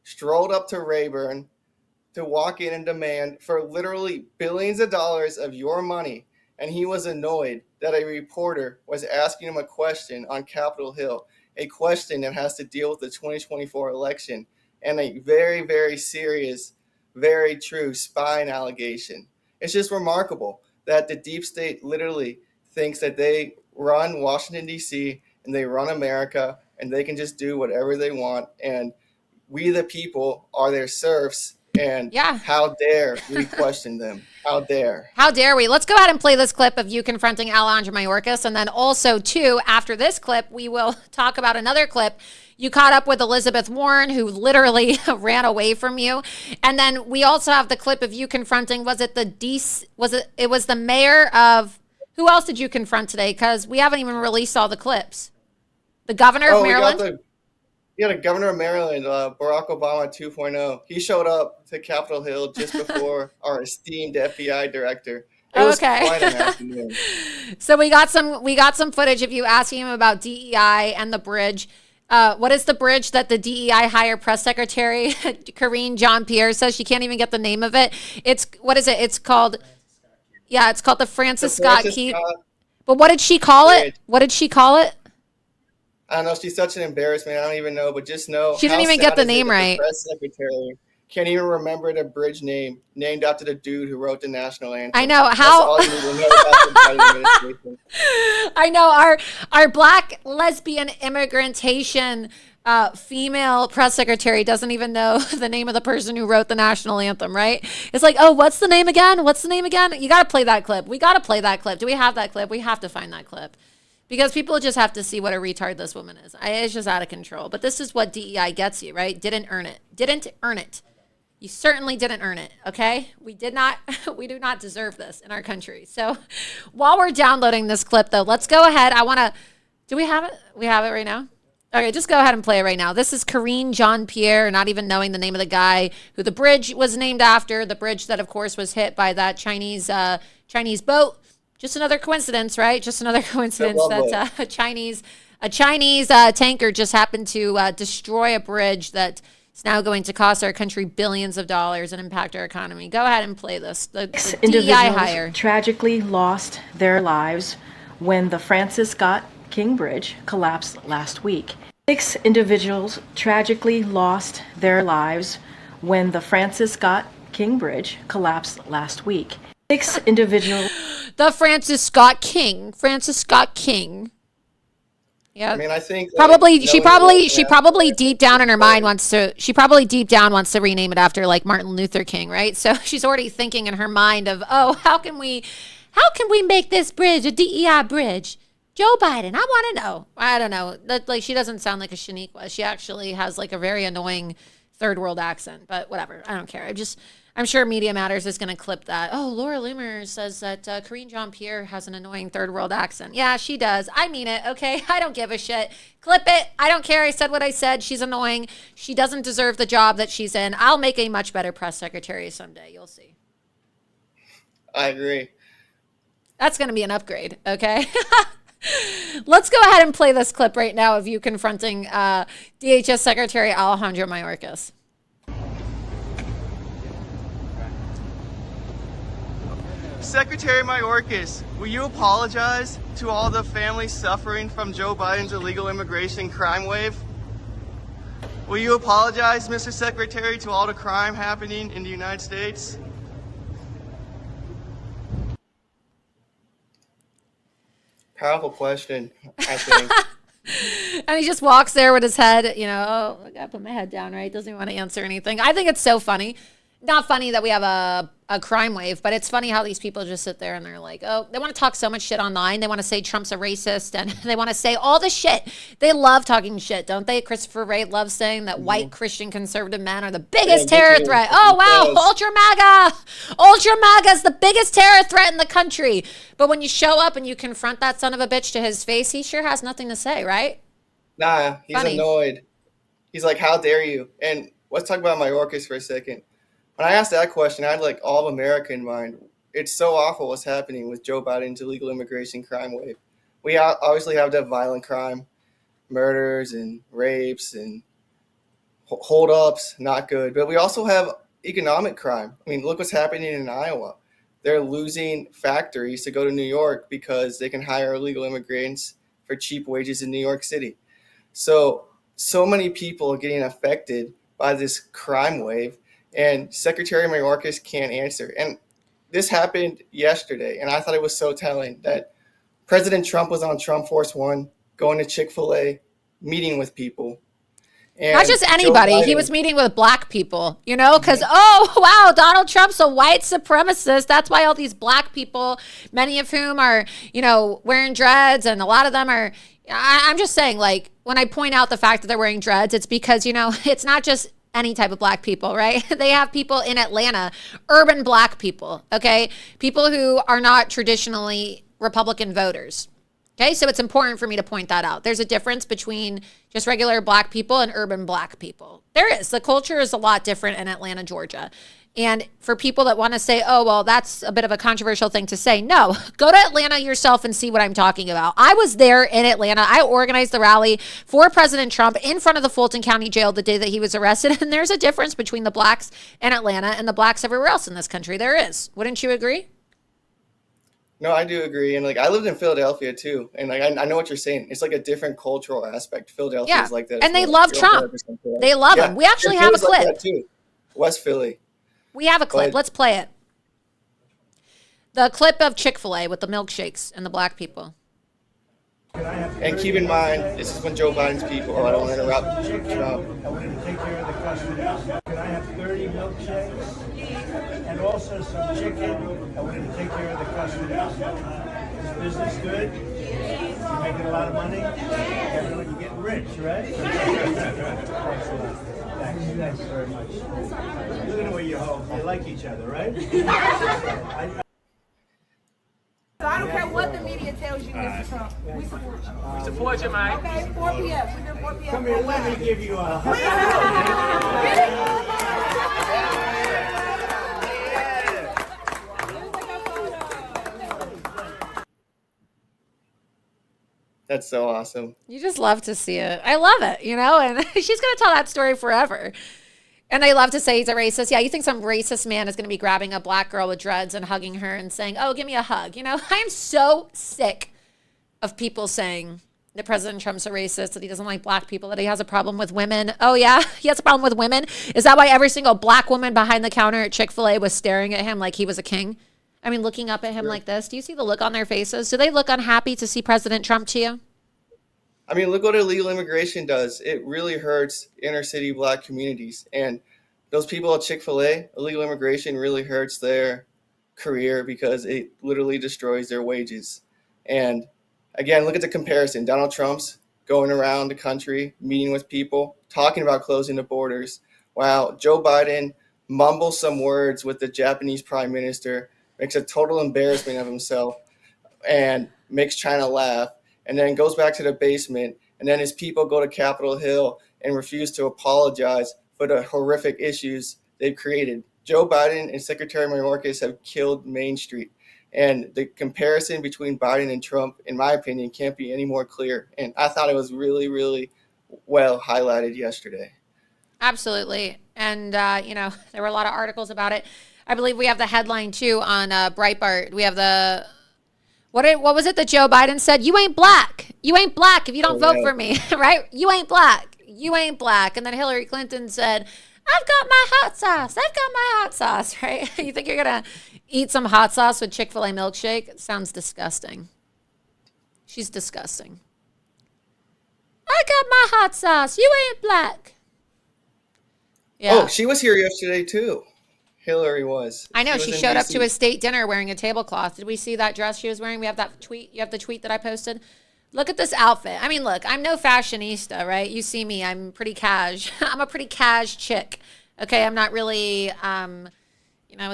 strolled up to Rayburn to walk in and demand for literally billions of dollars of your money. And he was annoyed that a reporter was asking him a question on Capitol Hill, a question that has to deal with the 2024 election and a very, very serious, very true spying allegation. It's just remarkable that the deep state literally thinks that they run Washington, D.C., and they run America, and they can just do whatever they want. And we, the people, are their serfs. And how dare we question them? How dare? How dare we? Let's go ahead and play this clip of you confronting Alejandro Mayorkas. And then also, too, after this clip, we will talk about another clip. You caught up with Elizabeth Warren, who literally ran away from you. And then we also have the clip of you confronting, it was the mayor of, who else did you confront today? Because we haven't even released all the clips. The governor of Maryland? The governor of Maryland, Barack Obama 2.0. He showed up to Capitol Hill just before our esteemed FBI director. It was quite an afternoon. So we got some footage of you asking him about DEI and the bridge. What is the bridge that the DEI hire press secretary Karine Jean-Pierre says she can't even get the name of it? What is it? It's called the Francis Scott Key. But what did she call it? What did she call it? I don't know. She's such an embarrassment. I don't even know. But just know she didn't even get the name right. The press secretary can't even remember the bridge name named after the dude who wrote the national anthem. I know how. That's all you need to know about the Biden administration. I know our black lesbian immigrantation female press secretary doesn't even know the name of the person who wrote the national anthem, right? It's like, oh, what's the name again? What's the name again? You got to play that clip. We got to play that clip. Do we have that clip? We have to find that clip. Because people just have to see what a retard this woman is. It's just out of control. But this is what DEI gets you, right? Didn't earn it. Didn't earn it. You certainly didn't earn it, okay? We do not deserve this in our country. So while we're downloading this clip, though, let's go ahead. Do we have it? We have it right now? Okay, just go ahead and play it right now. This is Karine Jean-Pierre, not even knowing the name of the guy who the bridge was named after, the bridge that, of course, was hit by that Chinese boat. Just another coincidence, right? Just another coincidence that a Chinese tanker just happened to destroy a bridge that is now going to cost our country billions of dollars and impact our economy. Go ahead and play this. The DEI hire tragically lost their lives when the Francis Scott King Bridge collapsed last week. 6 individuals tragically lost their lives when the Francis Scott King Bridge collapsed last week. 6 individuals. The Francis Scott King. Yeah. I mean, I think she probably deep down in her mind wants to rename it after like Martin Luther King, right? So she's already thinking in her mind of, oh, how can we make this bridge a DEI bridge? Joe Biden, I want to know. I don't know. Like, she doesn't sound like a Shaniqua. She actually has like a very annoying third world accent, but whatever. I don't care. I'm sure Media Matters is going to clip that. Oh, Laura Loomer says that Karine Jean-Pierre has an annoying third world accent. Yeah, she does. I mean it, okay? I don't give a shit. Clip it. I don't care. I said what I said. She's annoying. She doesn't deserve the job that she's in. I'll make a much better press secretary someday. You'll see. I agree. That's going to be an upgrade, okay? Let's go ahead and play this clip right now of you confronting DHS Secretary Alejandro Mayorkas. Secretary Mayorkas, will you apologize to all the families suffering from Joe Biden's illegal immigration crime wave? Will you apologize, Mr. Secretary, to all the crime happening in the United States? Powerful question, I think. And he just walks there with his head, oh, I gotta put my head down, right? Doesn't even want to answer anything. I think it's so funny. Not funny that we have a crime wave, but it's funny how these people just sit there and they're like, oh, they want to talk so much shit online. They want to say Trump's a racist and they want to say all the shit. They love talking shit, don't they? Christopher Wray loves saying that white Christian conservative men are the biggest terror threat. Oh, wow. Ultra MAGA. Ultra MAGA is the biggest terror threat in the country. But when you show up and you confront that son of a bitch to his face, he sure has nothing to say, right? Nah, he's annoyed. He's like, how dare you? And let's talk about Mayorkas for a second. When I asked that question, I had like all of America in mind. It's so awful what's happening with Joe Biden's illegal immigration crime wave. We obviously have that violent crime, murders and rapes and holdups, not good. But we also have economic crime. I mean, look what's happening in Iowa. They're losing factories to go to New York because they can hire illegal immigrants for cheap wages in New York City. So many people are getting affected by this crime wave. And Secretary Mayorkas can't answer. And this happened yesterday, and I thought it was so telling that President Trump was on Trump Force One, going to Chick-fil-A, meeting with people. And not just anybody. He was meeting with black people, because, oh, wow, Donald Trump's a white supremacist. That's why all these black people, many of whom are, wearing dreads, and a lot of them are, I'm just saying, like, when I point out the fact that they're wearing dreads, it's because, it's not just any type of black people, right? They have people in Atlanta, urban black people, okay? People who are not traditionally Republican voters, okay? So it's important for me to point that out. There's a difference between just regular black people and urban black people. There is. The culture is a lot different in Atlanta, Georgia. And for people that want to say, oh, well, that's a bit of a controversial thing to say. No, go to Atlanta yourself and see what I'm talking about. I was there in Atlanta. I organized the rally for President Trump in front of the Fulton County Jail the day that he was arrested. And there's a difference between the blacks in Atlanta and the blacks everywhere else in this country. There is. Wouldn't you agree? No, I do agree. And I lived in Philadelphia too. And I know what you're saying. It's like a different cultural aspect. Philadelphia is like that. And they love Trump. They love him. We actually have a clip. Like that too. West Philly. We have a clip. Let's play it. The clip of Chick-fil-A with the milkshakes and the black people. And keep in mind, this is when Joe Biden's people, I don't want to interrupt Trump. I wanted to take care of the customers. Can I have 30 milkshakes? And also some chicken. I wanted to take care of the customers. Is business good? You making a lot of money? Everyone, you're getting rich, right? Thanks a lot. Thanks very much. Look at the way you hold. You like each other, right? I don't care what the media tells you, Mr. Trump. We support you. We support you, Mike. Okay, 4 p.m. We do 4 p.m. Come here, let me give you a That's so awesome. You just love to see it. I love it, and she's going to tell that story forever. And they love to say he's a racist. Yeah, you think some racist man is going to be grabbing a black girl with dreads and hugging her and saying, oh, give me a hug. I am so sick of people saying that President Trump's a racist, that he doesn't like black people, that he has a problem with women. Oh, yeah, he has a problem with women? Is that why every single black woman behind the counter at Chick-fil-A was staring at him like he was a king? I mean, looking up at him like this. Do you see the look on their faces? Do they look unhappy to see President Trump to you? I mean, look what illegal immigration does. It really hurts inner city black communities. And those people at Chick-fil-A, illegal immigration really hurts their career because it literally destroys their wages. And again, look at the comparison. Donald Trump's going around the country, meeting with people, talking about closing the borders. Wow, Joe Biden mumbles some words with the Japanese prime minister, makes a total embarrassment of himself, and makes China laugh, and then goes back to the basement, and then his people go to Capitol Hill and refuse to apologize for the horrific issues they've created. Joe Biden and Secretary Mayorkas have killed Main Street. And the comparison between Biden and Trump, in my opinion, can't be any more clear. And I thought it was really, really well highlighted yesterday. Absolutely. And, there were a lot of articles about it. I believe we have the headline too on Breitbart. We have the what was it that Joe Biden said? You ain't black. You ain't black if you don't vote for me, right? You ain't black. You ain't black. And then Hillary Clinton said, I've got my hot sauce. I've got my hot sauce, right? You think you're going to eat some hot sauce with Chick-fil-A milkshake? It sounds disgusting. She's disgusting. I got my hot sauce. You ain't black. Yeah. Oh, she was here yesterday too. Hillary was. I know. She showed up to a state dinner wearing a tablecloth. Did we see that dress she was wearing? We have that tweet. You have the tweet that I posted. Look at this outfit. I mean, look, I'm no fashionista, right? You see me. I'm pretty cash. I'm a pretty cash chick. Okay. I'm not really, a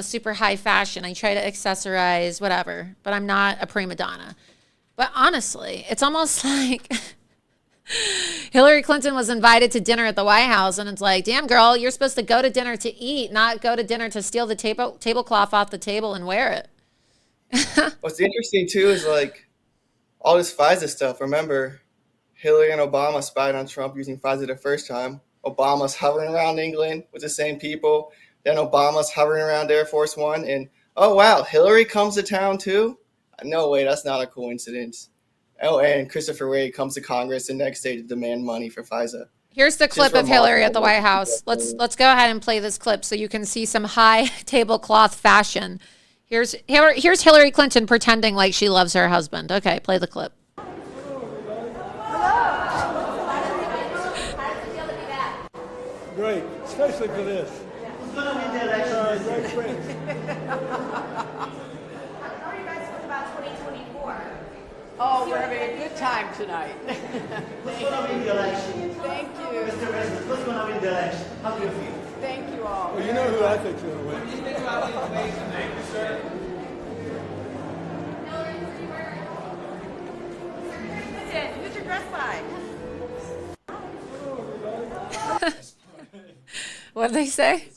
super high fashion. I try to accessorize, whatever, but I'm not a prima donna. But honestly, it's almost like Hillary Clinton was invited to dinner at the White House, and it's like, damn, girl, you're supposed to go to dinner to eat, not go to dinner to steal the tablecloth off the table and wear it. What's interesting, too, is like all this FISA stuff. Remember, Hillary and Obama spied on Trump using FISA the first time. Obama's hovering around England with the same people. Then Obama's hovering around Air Force One. And, oh, wow, Hillary comes to town, too? No way, that's not a coincidence. Oh, and Christopher Wray comes to Congress the next day to demand money for FISA. Here's the clip of Hillary at the White House. Let's go ahead and play this clip so you can see some high tablecloth fashion. Here's Hillary Clinton pretending like she loves her husband. Okay, play the clip. Great, especially for this. Who's going to win the election? Great friends. How are you guys feeling about 2024? Oh, we're having a good time tonight. Who's going to win the election? Thank you. Mr. President, who's going to win the election? How do you feel? Thank you all. Well, you know who I think's going to win. Thank you, sir. Listen, who's your dress by? What did they say?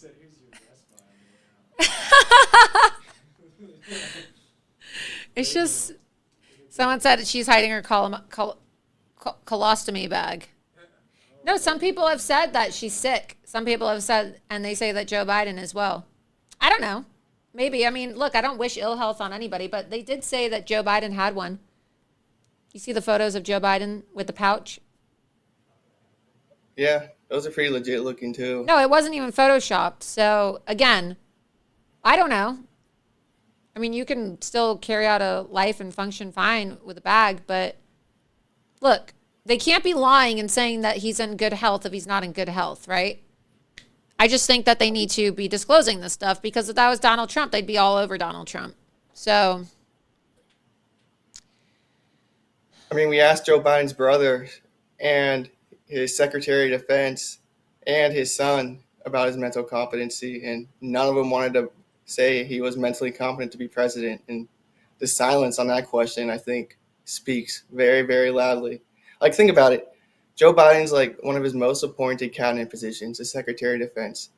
It's just, someone said she's hiding her colostomy bag. No, some people have said that she's sick. Some people have said, and they say that Joe Biden as well. I don't know. Maybe. I mean, look, I don't wish ill health on anybody, but they did say that Joe Biden had one. You see the photos of Joe Biden with the pouch? Yeah, those are pretty legit looking too. No, it wasn't even Photoshopped. So again, I don't know. I mean, you can still carry out a life and function fine with a bag, but look, they can't be lying and saying that he's in good health if he's not in good health, right? I just think that they need to be disclosing this stuff, because if that was Donald Trump, they'd be all over Donald Trump. So, I mean, we asked Joe Biden's brother and his Secretary of Defense and his son about his mental competency, and none of them wanted to say he was mentally competent to be president. And the silence on that question, I think, speaks very, very loudly. Like, think about it. Joe Biden's like one of his most appointed cabinet positions, the Secretary of Defense.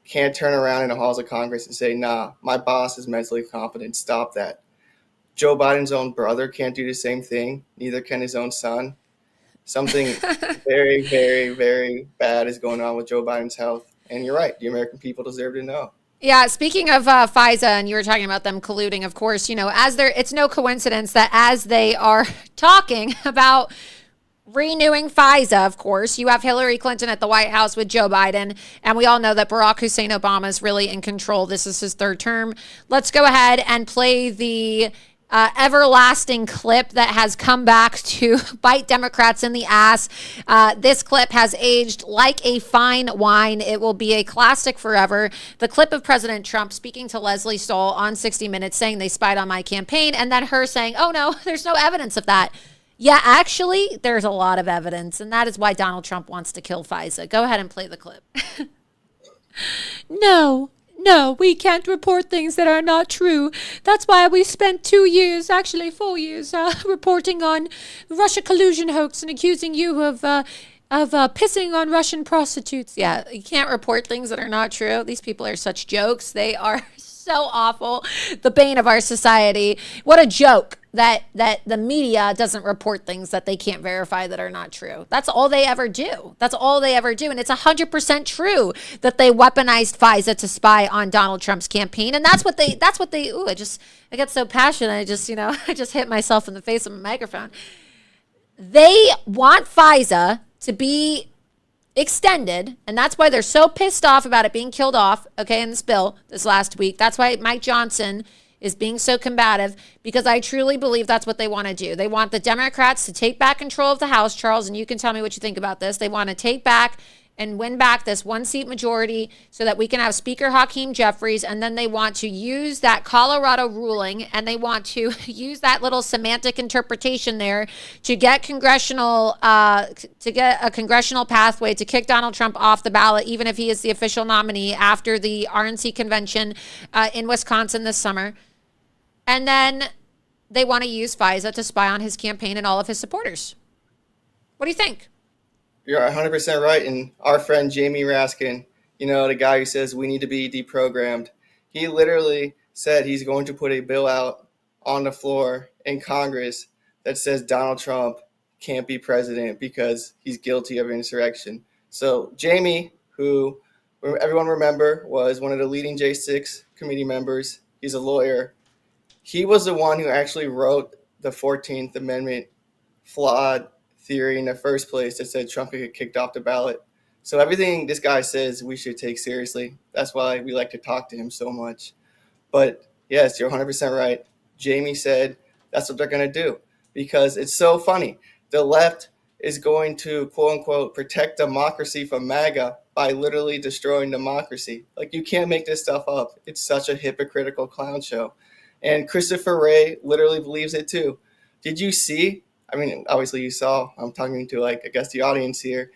Can't turn around in the halls of Congress and say, nah, my boss is mentally competent. Stop that. Joe Biden's own brother can't do the same thing. Neither can his own son. Something very, very, very bad is going on with Joe Biden's health. And you're right. The American people deserve to know. Yeah, speaking of FISA, and you were talking about them colluding, of course, you know, it's no coincidence that as they are talking about renewing FISA, of course, you have Hillary Clinton at the White House with Joe Biden, and we all know that Barack Hussein Obama is really in control. This is his third term. Let's go ahead and play the everlasting clip that has come back to bite Democrats in the ass. This clip has aged like a fine wine. It will be a classic forever. The clip of President Trump speaking to Leslie Stahl on 60 Minutes saying they spied on my campaign, and then her saying, oh no, there's no evidence of that. Yeah, actually, there's a lot of evidence, and that is why Donald Trump wants to kill FISA. Go ahead and play the clip. No, we can't report things that are not true. That's why we spent 2 years, actually 4 years, reporting on Russia collusion hoax and accusing you of pissing on Russian prostitutes. Yeah, you can't report things that are not true. These people are such jokes. They are So awful. The bane of our society. What a joke that the media doesn't report things that they can't verify that are not true. That's all they ever do. That's all they ever do. And it's 100% true that they weaponized FISA to spy on Donald Trump's campaign. And that's what they, ooh, I get so passionate. I just hit myself in the face with a microphone. They want FISA to be extended, and that's why they're so pissed off about it being killed off, okay, in this bill this last week. That's why Mike Johnson is being so combative, because I truly believe that's what they want to do. They want the Democrats to take back control of the House, Charles, and you can tell me what you think about this. They want to take back and win back this one-seat majority so that we can have Speaker Hakeem Jeffries, and then they want to use that Colorado ruling, and they want to use that little semantic interpretation there to get a congressional pathway to kick Donald Trump off the ballot, even if he is the official nominee after the RNC convention in Wisconsin this summer. And then they want to use FISA to spy on his campaign and all of his supporters. What do you think? You're 100% right. And our friend Jamie Raskin, the guy who says we need to be deprogrammed, he literally said he's going to put a bill out on the floor in Congress that says Donald Trump can't be president because he's guilty of insurrection. So Jamie, who everyone remember was one of the leading J6 committee members, he's a lawyer. He was the one who actually wrote the 14th Amendment flawed theory in the first place that said Trump could get kicked off the ballot. So everything this guy says we should take seriously. That's why we like to talk to him so much. But yes, you're 100% right. Jamie said that's what they're going to do, because it's so funny. The left is going to, quote unquote, protect democracy from MAGA by literally destroying democracy. Like, you can't make this stuff up. It's such a hypocritical clown show. And Christopher Wray literally believes it too. Did you see? I mean, obviously you saw, I'm talking to I guess the audience here.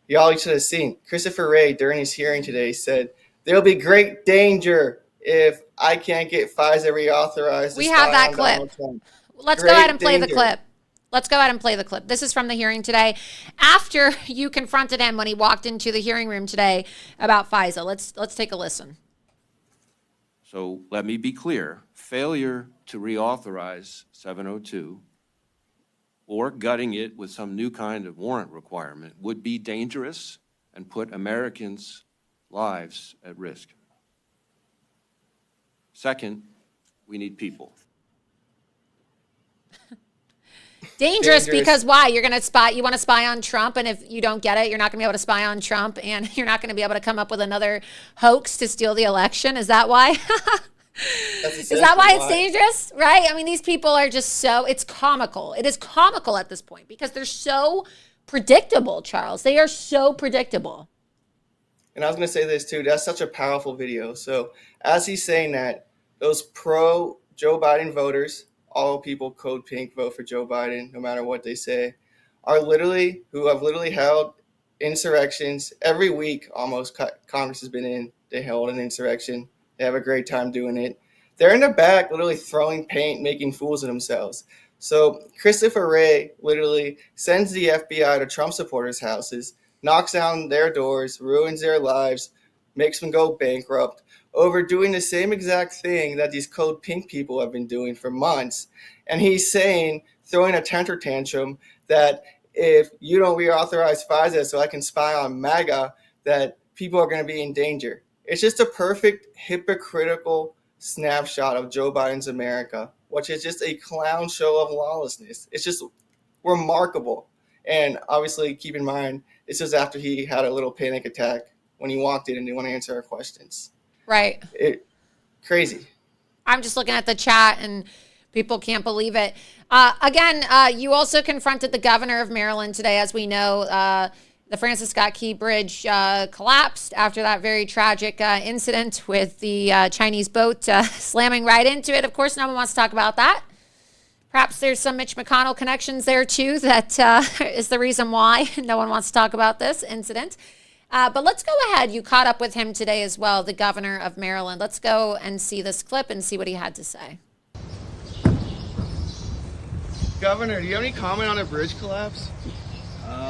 Y'all should have seen. Christopher Wray during his hearing today said, there'll be great danger if I can't get FISA reauthorized. We have that clip. Let's go ahead and play the clip. Let's go ahead and play the clip. This is from the hearing today, after you confronted him when he walked into the hearing room today about FISA. Let's take a listen. So let me be clear. Failure to reauthorize 702 or gutting it with some new kind of warrant requirement would be dangerous and put Americans' lives at risk. Second, we need people. Dangerous because why? You're going to spy. You want to spy on Trump, and if you don't get it, you're not going to be able to spy on Trump, and you're not going to be able to come up with another hoax to steal the election. Is that why? Is that why it's dangerous? Right? I mean, these people are just so, it's comical. It is comical at this point because they're so predictable, Charles. They are so predictable. And I was going to say this too. That's such a powerful video. So as he's saying that, those pro Joe Biden voters, all people code pink, vote for Joe Biden, no matter what they say, are who have literally held insurrections every week. Almost Congress has been in. They held an insurrection. They have a great time doing it. They're in the back literally throwing paint, making fools of themselves. So Christopher Wray literally sends the FBI to Trump supporters' houses, knocks down their doors, ruins their lives, makes them go bankrupt over doing the same exact thing that these code pink people have been doing for months. And he's saying, throwing a temper tantrum, that if you don't reauthorize FISA so I can spy on MAGA, that people are going to be in danger. It's just a perfect hypocritical snapshot of Joe Biden's America, which is just a clown show of lawlessness. It's just remarkable. And obviously, keep in mind, this is after he had a little panic attack when he walked in and didn't want to answer our questions. Right. Crazy. I'm just looking at the chat and people can't believe it. Again, you also confronted the governor of Maryland today. As we know, the Francis Scott Key Bridge collapsed after that very tragic incident with the Chinese boat slamming right into it. Of course, no one wants to talk about that. Perhaps there's some Mitch McConnell connections there, too, that is the reason why no one wants to talk about this incident. But let's go ahead. You caught up with him today as well, the governor of Maryland. Let's go and see this clip and see what he had to say. Governor, do you have any comment on a bridge collapse?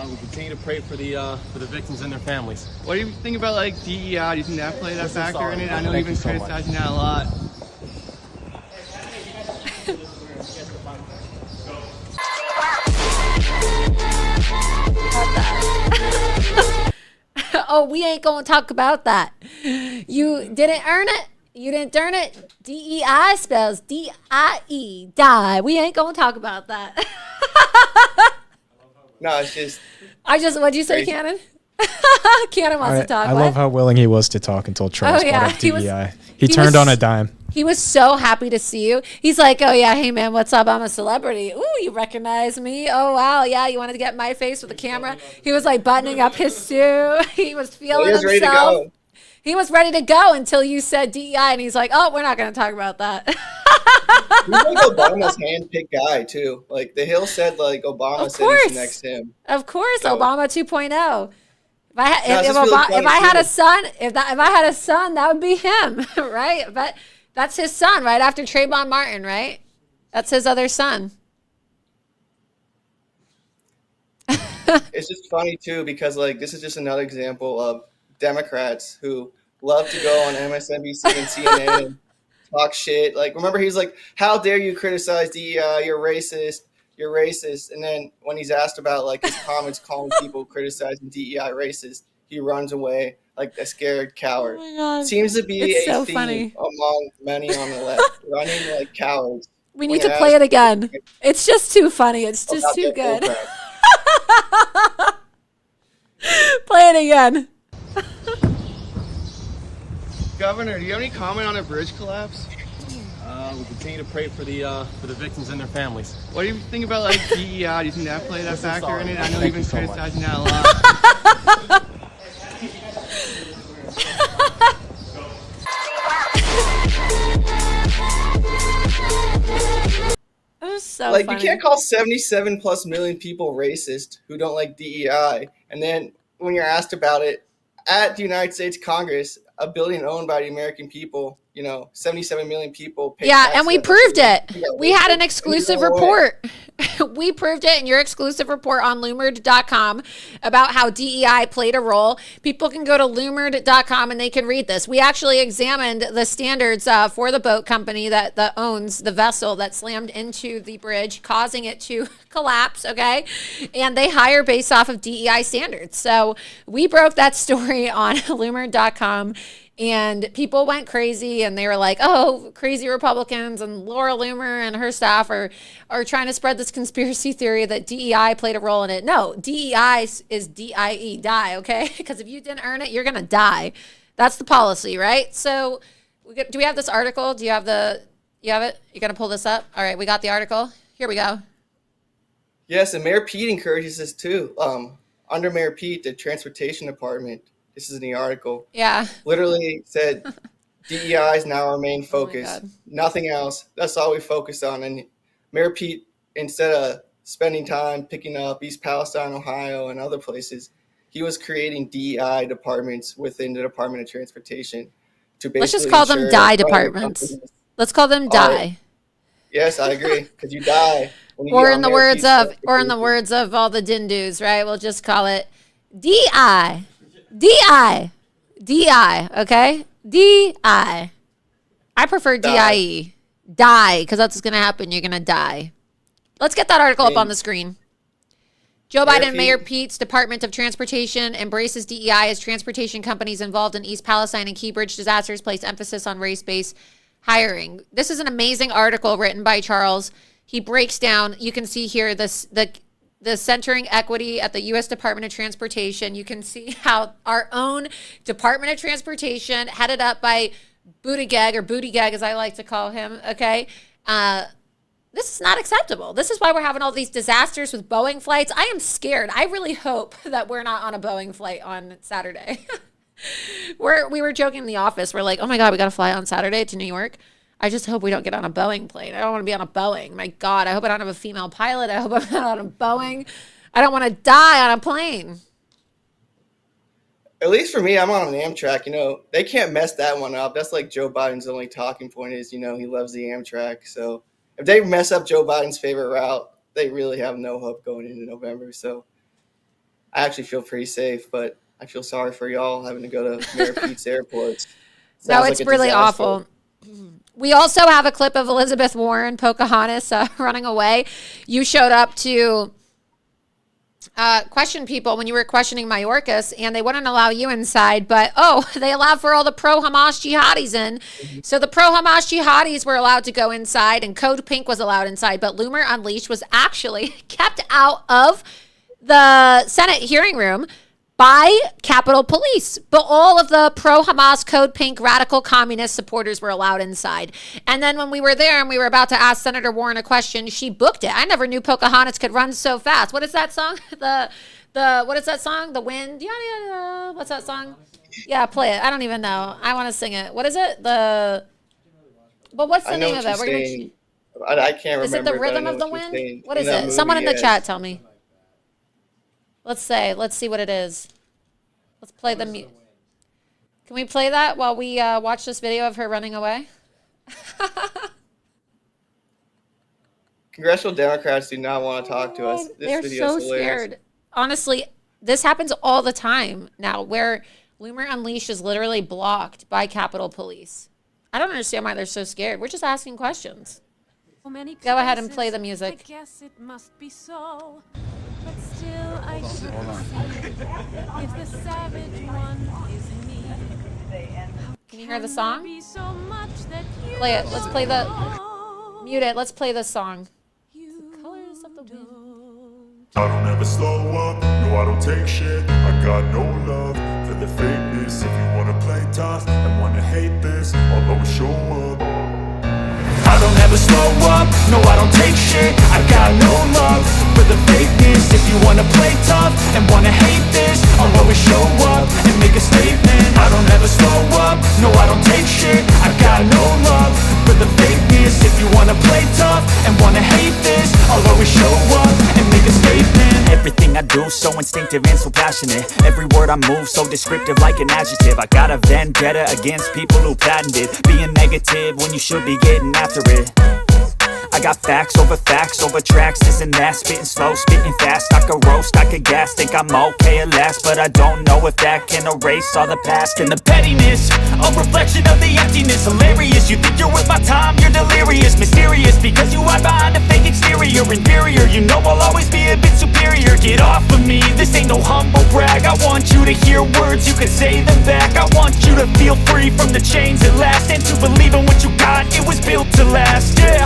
We continue to pray for the victims and their families. What do you think about DEI? Do you think that played a factor in it? I know you've been criticizing that a lot. So we ain't going to talk about that. You didn't earn it. You didn't earn it. DEI spells D-I-E, die. We ain't going to talk about that. No, it's just. What'd you say, Cannon? Cannon wants to talk. I love how willing he was to talk until Charles brought up DEI. He turned on a dime. He was so happy to see you. He's like, oh, yeah, hey, man, what's up? I'm a celebrity. Ooh, you recognize me? Oh, wow, yeah, you wanted to get my face with the camera? He was, like, buttoning up his suit. He was feeling himself. Ready to go. He was ready to go until you said DEI, and he's like, oh, we're not going to talk about that. He's like Obama's handpicked guy, too. Like, the Hill said, like, Obama said he's next to him. Of course, so. Obama 2.0. If I had a son, that would be him, right? But that's his son, right after Trayvon Martin, right? That's his other son. It's just funny too because like this is just another example of Democrats who love to go on MSNBC and CNN and talk shit. Like, remember he's like, "How dare you criticize DEI? You're racist. You're racist." And then when he's asked about like his comments calling people criticizing DEI racist, he runs away like a scared coward. Oh my God. Seems to be It's a so theme funny. among many on the left, running like cowards. We need to play it again. It's just too funny. It's just too good. Play it again. Governor, do you have any comment on a bridge collapse? We continue to pray for the victims and their families. What do you think about like DEI? Do you think that played a factor in it? I know Thank you've been you so much. criticizing that a lot. It was so like funny. you can't call 77 plus million people racist who don't like DEI, and then when you're asked about it at the United States Congress, a billion owned by the American people, 77 million people pay Yeah, taxes and we on proved this. it. We had an exclusive report. We proved it in your exclusive report on Loomered.com about how DEI played a role. People can go to Loomered.com and they can read this. We actually examined the standards for the boat company that owns the vessel that slammed into the bridge, causing it to collapse, okay? And they hire based off of DEI standards. So we broke that story on Loomered.com. And people went crazy and they were like, oh, crazy Republicans and Laura Loomer and her staff are trying to spread this conspiracy theory that DEI played a role in it. No, DEI is D-I-E, die, okay? Because if you didn't earn it, you're going to die. That's the policy, right? So do we have this article? You have it? You're going to pull this up? All right, we got the article. Here we go. Yes, and Mayor Pete encourages this too. Under Mayor Pete, the transportation department, this is in the article. Yeah. Literally said DEI is now our main focus. Nothing else. That's all we focus on. And Mayor Pete, instead of spending time picking up East Palestine, Ohio, and other places, he was creating DEI departments within the Department of Transportation to basically Let's just call them die departments. Let's call them die. Yes, I agree. Because you die. When you Or get in on the words of all the Dindus, right? We'll just call it DI. DI, okay? DI. I prefer DIE. Die, because that's what's going to happen. You're going to die. Let's get that article up on the screen. Joe Biden, Mayor Pete's Department of Transportation embraces DEI as transportation companies involved in East Palestine and Key Bridge disasters place emphasis on race-based hiring. This is an amazing article written by Charles. He breaks down, you can see here, the centering equity at the U.S. Department of Transportation. You can see how our own Department of Transportation, headed up by Buttigieg, or Buttigieg as I like to call him, okay? This is not acceptable. This is why we're having all these disasters with Boeing flights. I am scared. I really hope that we're not on a Boeing flight on Saturday. We were joking in the office. We're like, oh my God, we got to fly on Saturday to New York. I just hope we don't get on a Boeing plane. I don't want to be on a Boeing. My God, I hope I don't have a female pilot. I hope I'm not on a Boeing. I don't want to die on a plane. At least for me, I'm on an Amtrak. They can't mess that one up. That's like Joe Biden's only talking point is, he loves the Amtrak. So if they mess up Joe Biden's favorite route, they really have no hope going into November. So I actually feel pretty safe, but I feel sorry for y'all having to go to Mayor Pete's airports. No, it's really awful. We also have a clip of Elizabeth Warren, Pocahontas, running away. You showed up to questioned people when you were questioning Mayorkas, and they wouldn't allow you inside, but they allowed for all the pro-Hamas jihadis in. So the pro-Hamas jihadis were allowed to go inside, and Code Pink was allowed inside, but Loomer Unleashed was actually kept out of the Senate hearing room by Capitol Police. But all of the pro-Hamas, Code Pink, radical communist supporters were allowed inside. And then when we were there and we were about to ask Senator Warren a question, she booked it. I never knew Pocahontas could run so fast. What is that song? What is that song? The Wind? Yeah. What's that song? Yeah, play it. I don't even know. I want to sing it. What is it? But what's the name of it? I can't remember. Is it The Rhythm of the Wind? What is it? Someone in the chat tell me. Let's see what it is. Let's play the music. Can we play that while we watch this video of her running away? Congressional Democrats do not want to talk to us. They're so scared. Honestly, this happens all the time now, where Loomer Unleashed is literally blocked by Capitol Police. I don't understand why they're so scared. We're just asking questions. Go ahead and play the music. I guess it must be so. But still, I should see if the savage one is me. Can you hear the song? Play it. Let's play the... Mute it. Let's play the song. The colors of the wind. I don't ever slow up, no I don't take shit. I got no love for the fakeness. If you wanna play tough and wanna hate this, I'll always show up. I don't ever slow up, no I don't take shit. I got no love for the fakeness. If you wanna play tough and wanna hate this, I'll always show up and make a statement. I don't ever slow up, no I don't take shit. I got no love for the fakeness. If you wanna play tough and wanna hate this, I'll always show up and make a statement. Everything I do so instinctive and so passionate. Every word I move so descriptive like an adjective. I got a vendetta against people who patented being negative when you should be getting after it. I got facts over tracks, this and that. Spitting slow, spitting fast. I could roast, I could gas. Think I'm okay at last, but I don't know if that can erase all the past. And the pettiness, a reflection of the emptiness. Hilarious, you think you're worth my time, you're delirious. Mysterious, because you hide behind a fake exterior. Inferior, you know I'll always be a bit superior. Get off of me, this ain't no humble brag. I want you to hear words, you can say them back. I want you to feel free from the chains at last, and to believe in what you got, it was built to last, yeah.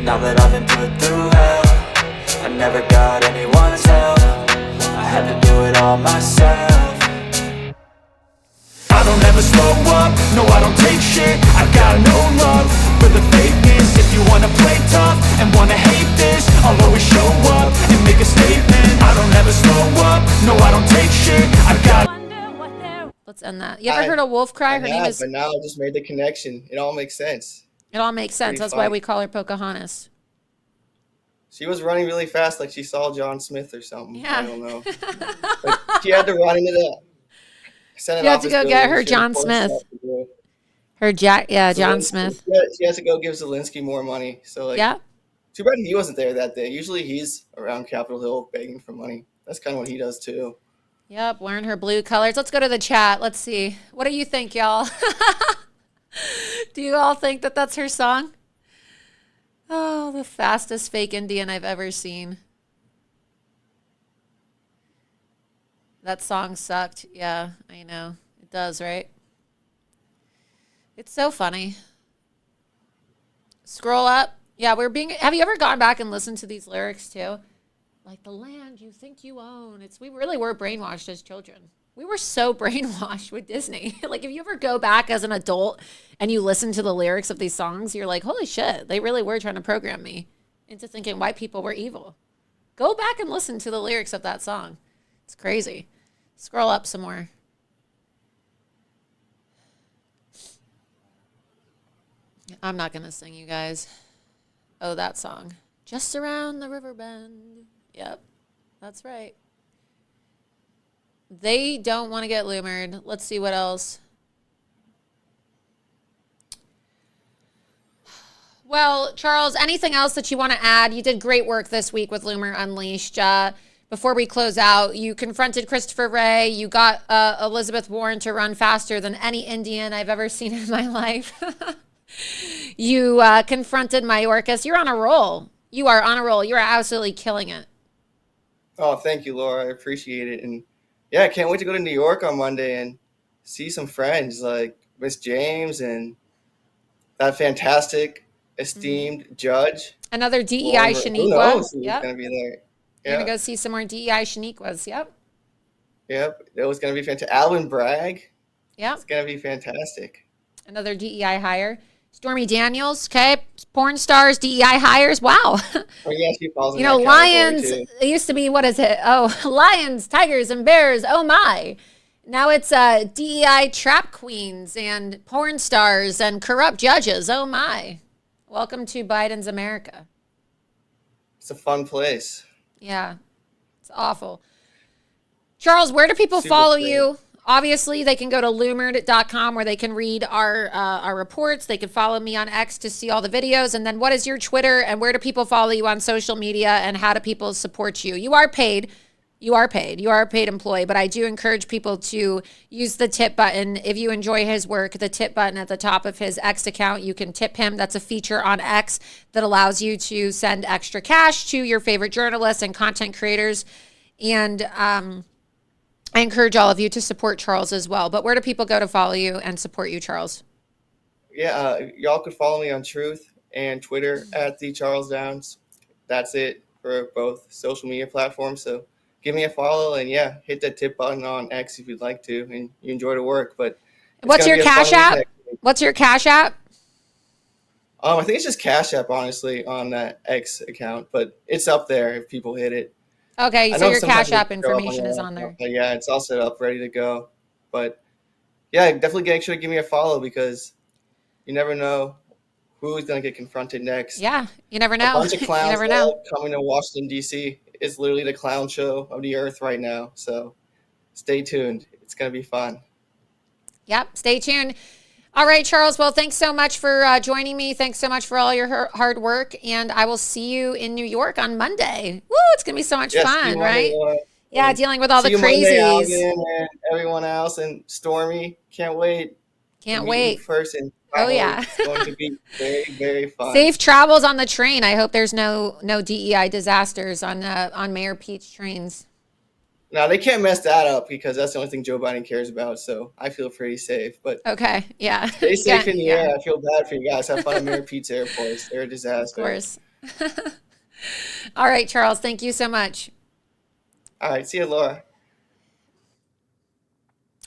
Now that I've been put through hell, I never got anyone's help. I had to do it all myself. I don't ever slow up, no I don't take shit. I got no love for the fakeness. If you wanna play tough and wanna hate this, I'll always show up and make a statement. I don't ever slow up, no I don't take shit. I got... Let's end that. You ever heard a wolf cry? Her name is... But now I just made the connection. It all makes sense. It all makes sense. That's why we call her Pocahontas. She was running really fast, like she saw John Smith or something. Yeah. I don't know. But she had to run into the Senate She had to office go building. get her She John was Smith. forced to do it. John Smith. She has to go give Zelensky more money. So Yeah. Too bad he wasn't there that day. Usually he's around Capitol Hill begging for money. That's kind of what he does too. Yep, wearing her blue colors. Let's go to the chat. Let's see. What do you think, y'all? Do you all think that that's her song? Oh, the fastest fake Indian I've ever seen. That song sucked. Yeah, I know. It does, right? It's so funny. Scroll up. Yeah, have you ever gone back and listened to these lyrics too? Like, the land you think you own. We really were brainwashed as children. We were so brainwashed with Disney. Like, if you ever go back as an adult and you listen to the lyrics of these songs, you're like, holy shit, they really were trying to program me into thinking white people were evil. Go back and listen to the lyrics of that song. It's crazy. Scroll up some more. I'm not going to sing, you guys. Oh, that song. Just around the river bend. Yep, that's right. They don't want to get loomered. Let's see what else. Well, Charles, anything else that you want to add? You did great work this week with Loomer Unleashed. Before we close out, you confronted Christopher Wray. You got Elizabeth Warren to run faster than any Indian I've ever seen in my life. You confronted Mayorkas. You're on a roll. You are on a roll. You are absolutely killing it. Oh, thank you, Laura. I appreciate it. And yeah, I can't wait to go to New York on Monday and see some friends like Miss James and that fantastic, esteemed judge. Another DEI Lauren, who Shaniqua. knows who's Yep. going to be there? You're going Yeah, to go see some more DEI Shaniquas. Yep. yep. It was going to be fantastic. Alvin Bragg. Yep. It's going to be fantastic. Another DEI hire. Stormy Daniels. Okay. Porn stars, DEI hires. Wow. Oh, yeah, she falls in You know, that category, lions, too. it used to be, what is it? Oh, lions, tigers, and bears. Oh, my. Now it's DEI trap queens and porn stars and corrupt judges. Oh, my. Welcome to Biden's America. It's a fun place. Yeah, it's awful. Charles, where do people Super follow great. you? Obviously, they can go to loomered.com where they can read our reports. They can follow me on X to see all the videos. And then what is your Twitter and where do people follow you on social media and how do people support you? You are paid. You are paid. You are a paid employee, but I do encourage people to use the tip button. If you enjoy his work, the tip button at the top of his X account, you can tip him. That's a feature on X that allows you to send extra cash to your favorite journalists and content creators. And I encourage all of you to support Charles as well. But where do people go to follow you and support you, Charles? Yeah, y'all could follow me on Truth and Twitter at the Charles Downs. That's it for both social media platforms. So give me a follow and yeah, hit that tip button on X if you'd like to and you enjoy the work. But it's What's gonna your be a fun Cash week App? next week. What's your Cash App? I think it's just Cash App, honestly, on that X account, but it's up there if people hit it. Okay, I so know your sometimes Cash App it doesn't show up information your is on account, there. but yeah, it's all set up, ready to go. But yeah, definitely make sure to give me a follow because you never know who's going to get confronted next. Yeah, you never know. A bunch of You clowns never know. coming to Washington, D.C. It's literally the clown show of the earth right now. So stay tuned. It's going to be fun. Yep, stay tuned. All right, Charles. Well, thanks so much for joining me. Thanks so much for all your hard work. And I will see you in New York on Monday. Woo, it's going to be so much Yes, see fun, you right? Monday, Laura. Yeah, dealing with all the See you Monday, crazies. Alvin, and everyone else, and Stormy. Can't wait. Can't to meet wait. you first. Oh, yeah. It's going to be very, very fun. Safe travels on the train. I hope there's no DEI disasters on Mayor Pete's trains. No, they can't mess that up because that's the only thing Joe Biden cares about. So I feel pretty safe. But Okay, yeah. stay safe in the Yeah. air. I feel bad for you guys. Have fun at Mayor Pete's airports. They're a disaster. Of course. All right, Charles. Thank you so much. All right. See you, Laura.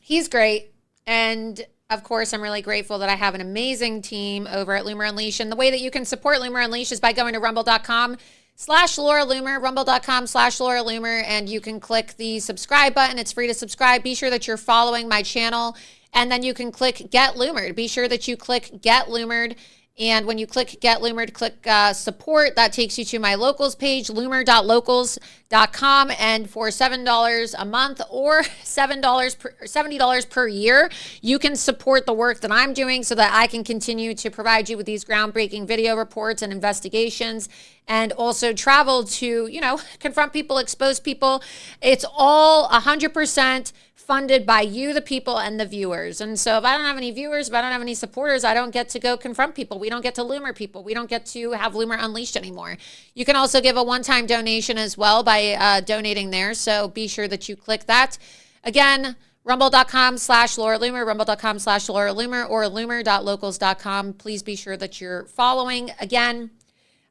He's great. And of course, I'm really grateful that I have an amazing team over at Loomer Unleashed. And the way that you can support Loomer Unleashed is by going to rumble.com/Laura Loomer, rumble.com/Laura Loomer, and you can click the subscribe button. It's free to subscribe. Be sure that you're following my channel. And then you can click Get Loomered. Be sure that you click Get Loomered. And when you click Get Loomered, click support. That takes you to my locals page, loomer.locals.com. And for $7 a month or $70 per year, you can support the work that I'm doing so that I can continue to provide you with these groundbreaking video reports and investigations and also travel to, confront people, expose people. It's all 100% funded by you, the people, and the viewers. And so if I don't have any viewers, if I don't have any supporters, I don't get to go confront people. We don't get to Loomer people. We don't get to have Loomer Unleashed anymore. You can also give a one-time donation as well by donating there. So be sure that you click that. Again, rumble.com/Laura Loomer, rumble.com/Laura Loomer, or loomer.locals.com. Please be sure that you're following. Again,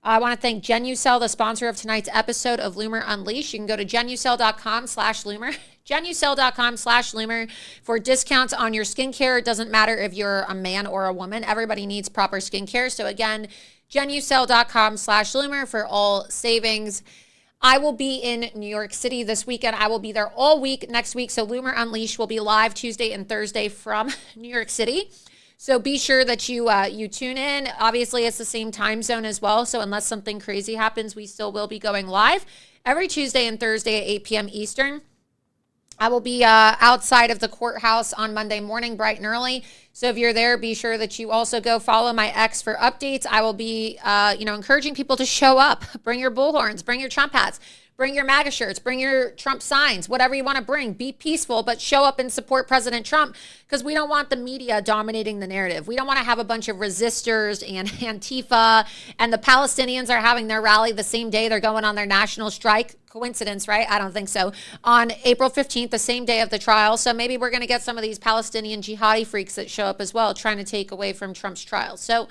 I want to thank Genucell, the sponsor of tonight's episode of Loomer Unleashed. You can go to genucell.com/Loomer, genucell.com/Loomer for discounts on your skincare. It doesn't matter if you're a man or a woman. Everybody needs proper skincare. So again, genucell.com/Loomer for all savings. I will be in New York City this weekend. I will be there all week next week. So Loomer Unleashed will be live Tuesday and Thursday from New York City. So be sure that you tune in. Obviously, it's the same time zone as well. So unless something crazy happens, we still will be going live every Tuesday and Thursday at 8 p.m. Eastern. I will be outside of the courthouse on Monday morning, bright and early. So if you're there, be sure that you also go follow my X for updates. I will be, encouraging people to show up. Bring your bullhorns, bring your Trump hats, bring your MAGA shirts, bring your Trump signs, whatever you want to bring. Be peaceful, but show up and support President Trump, because we don't want the media dominating the narrative. We don't want to have a bunch of resistors and Antifa, and the Palestinians are having their rally the same day they're going on their national strike. Coincidence, right? I don't think so. On April 15th, the same day of the trial. So maybe we're going to get some of these Palestinian jihadi freaks that show up as well, trying to take away from Trump's trial. So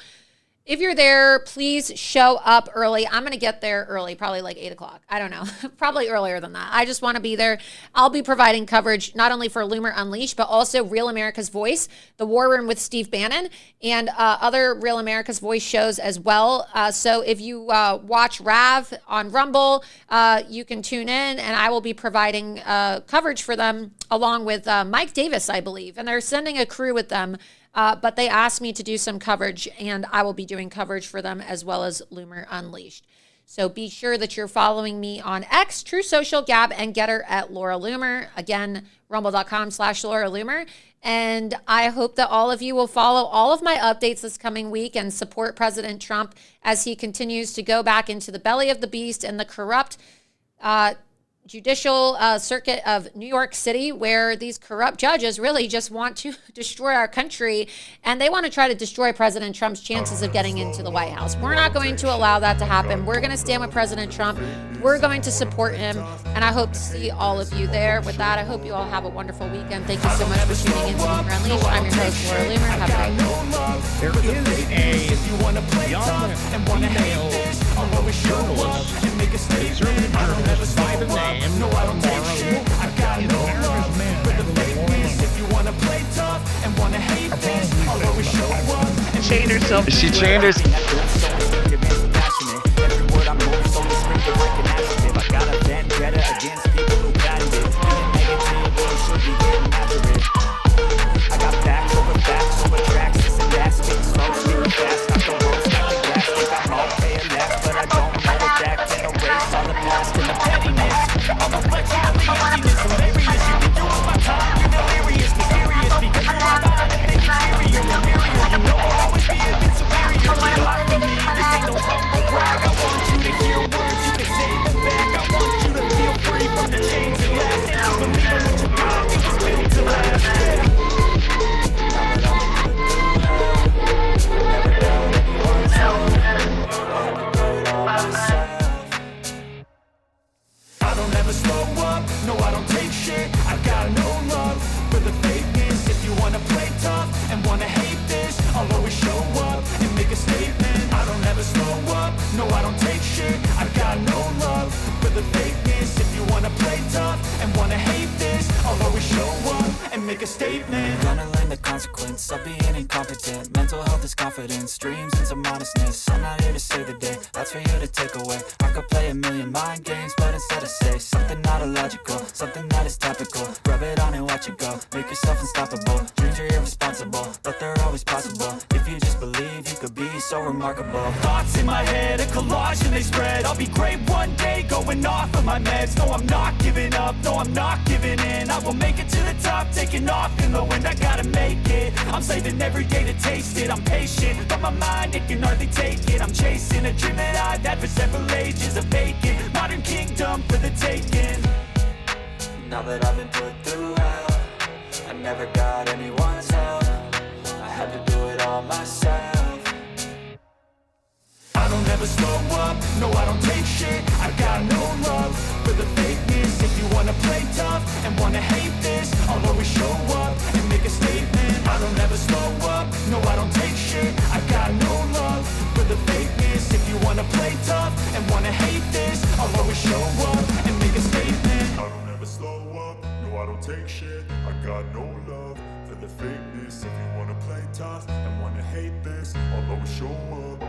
if you're there, please show up early. I'm going to get there early, probably like 8 o'clock. I don't know, probably earlier than that. I just want to be there. I'll be providing coverage not only for Loomer Unleashed, but also Real America's Voice, The War Room with Steve Bannon, and other Real America's Voice shows as well. So if you watch Rav on Rumble, you can tune in, and I will be providing coverage for them along with Mike Davis, I believe. And they're sending a crew with them. But they asked me to do some coverage, and I will be doing coverage for them as well as Loomer Unleashed. So be sure that you're following me on X, True Social, Gab, and Getter at Laura Loomer. Again, rumble.com/Laura Loomer. And I hope that all of you will follow all of my updates this coming week and support President Trump as he continues to go back into the belly of the beast and the corrupt judicial circuit of New York City, where these corrupt judges really just want to destroy our country, and they want to try to destroy President Trump's chances of getting into the White House. We're not going to allow that to happen. We're going to stand with President Trump. We're going to support him, and I hope to see all of you there. With that, I hope you all have a wonderful weekend. Thank you so much for tuning in to Loomer Unleashed. I'm your host, Laura Loomer. Have a great There is a young female journalist, conservative journalist by the name of Laura Loomer. Chained herself. She chained herself. Gonna learn the consequence of being incompetent. Mental health is confidence, dreams and some honestness. I'm not here to save the day, that's for you to take away. I could play a million mind games, but instead I say something not illogical, something that is topical. Rub it on and watch it go, make yourself unstoppable. Dreams are irresponsible, but they're always possible. If you just believe, you could be so remarkable. Thoughts in my head, a collage and they spread. I'll be great one day, going off of my meds. No, I'm not giving up, no, I'm not giving in. I will make it to the top, taking off in the wind. I gotta make it, I'm saving every day to taste it. I'm patient, but my mind, it can hardly take it. I'm chasing a dream that I've had for several ages. A vacant, modern kingdom for the taking. Now that I've been put through hell, I never got anyone's help. I had to do it all myself. I don't ever slow up, no I don't take shit. I got no love for the fakeness. If you wanna play tough and wanna hate this, I'll always show up and make a statement. I don't ever slow up, no I don't take shit. I got no love for the fakeness. If you wanna play tough and wanna hate this, I'll always show up and make a statement. I don't ever slow up, no I don't take shit. I got no love for the fakeness. If you wanna play tough and wanna hate this, I'll always show up.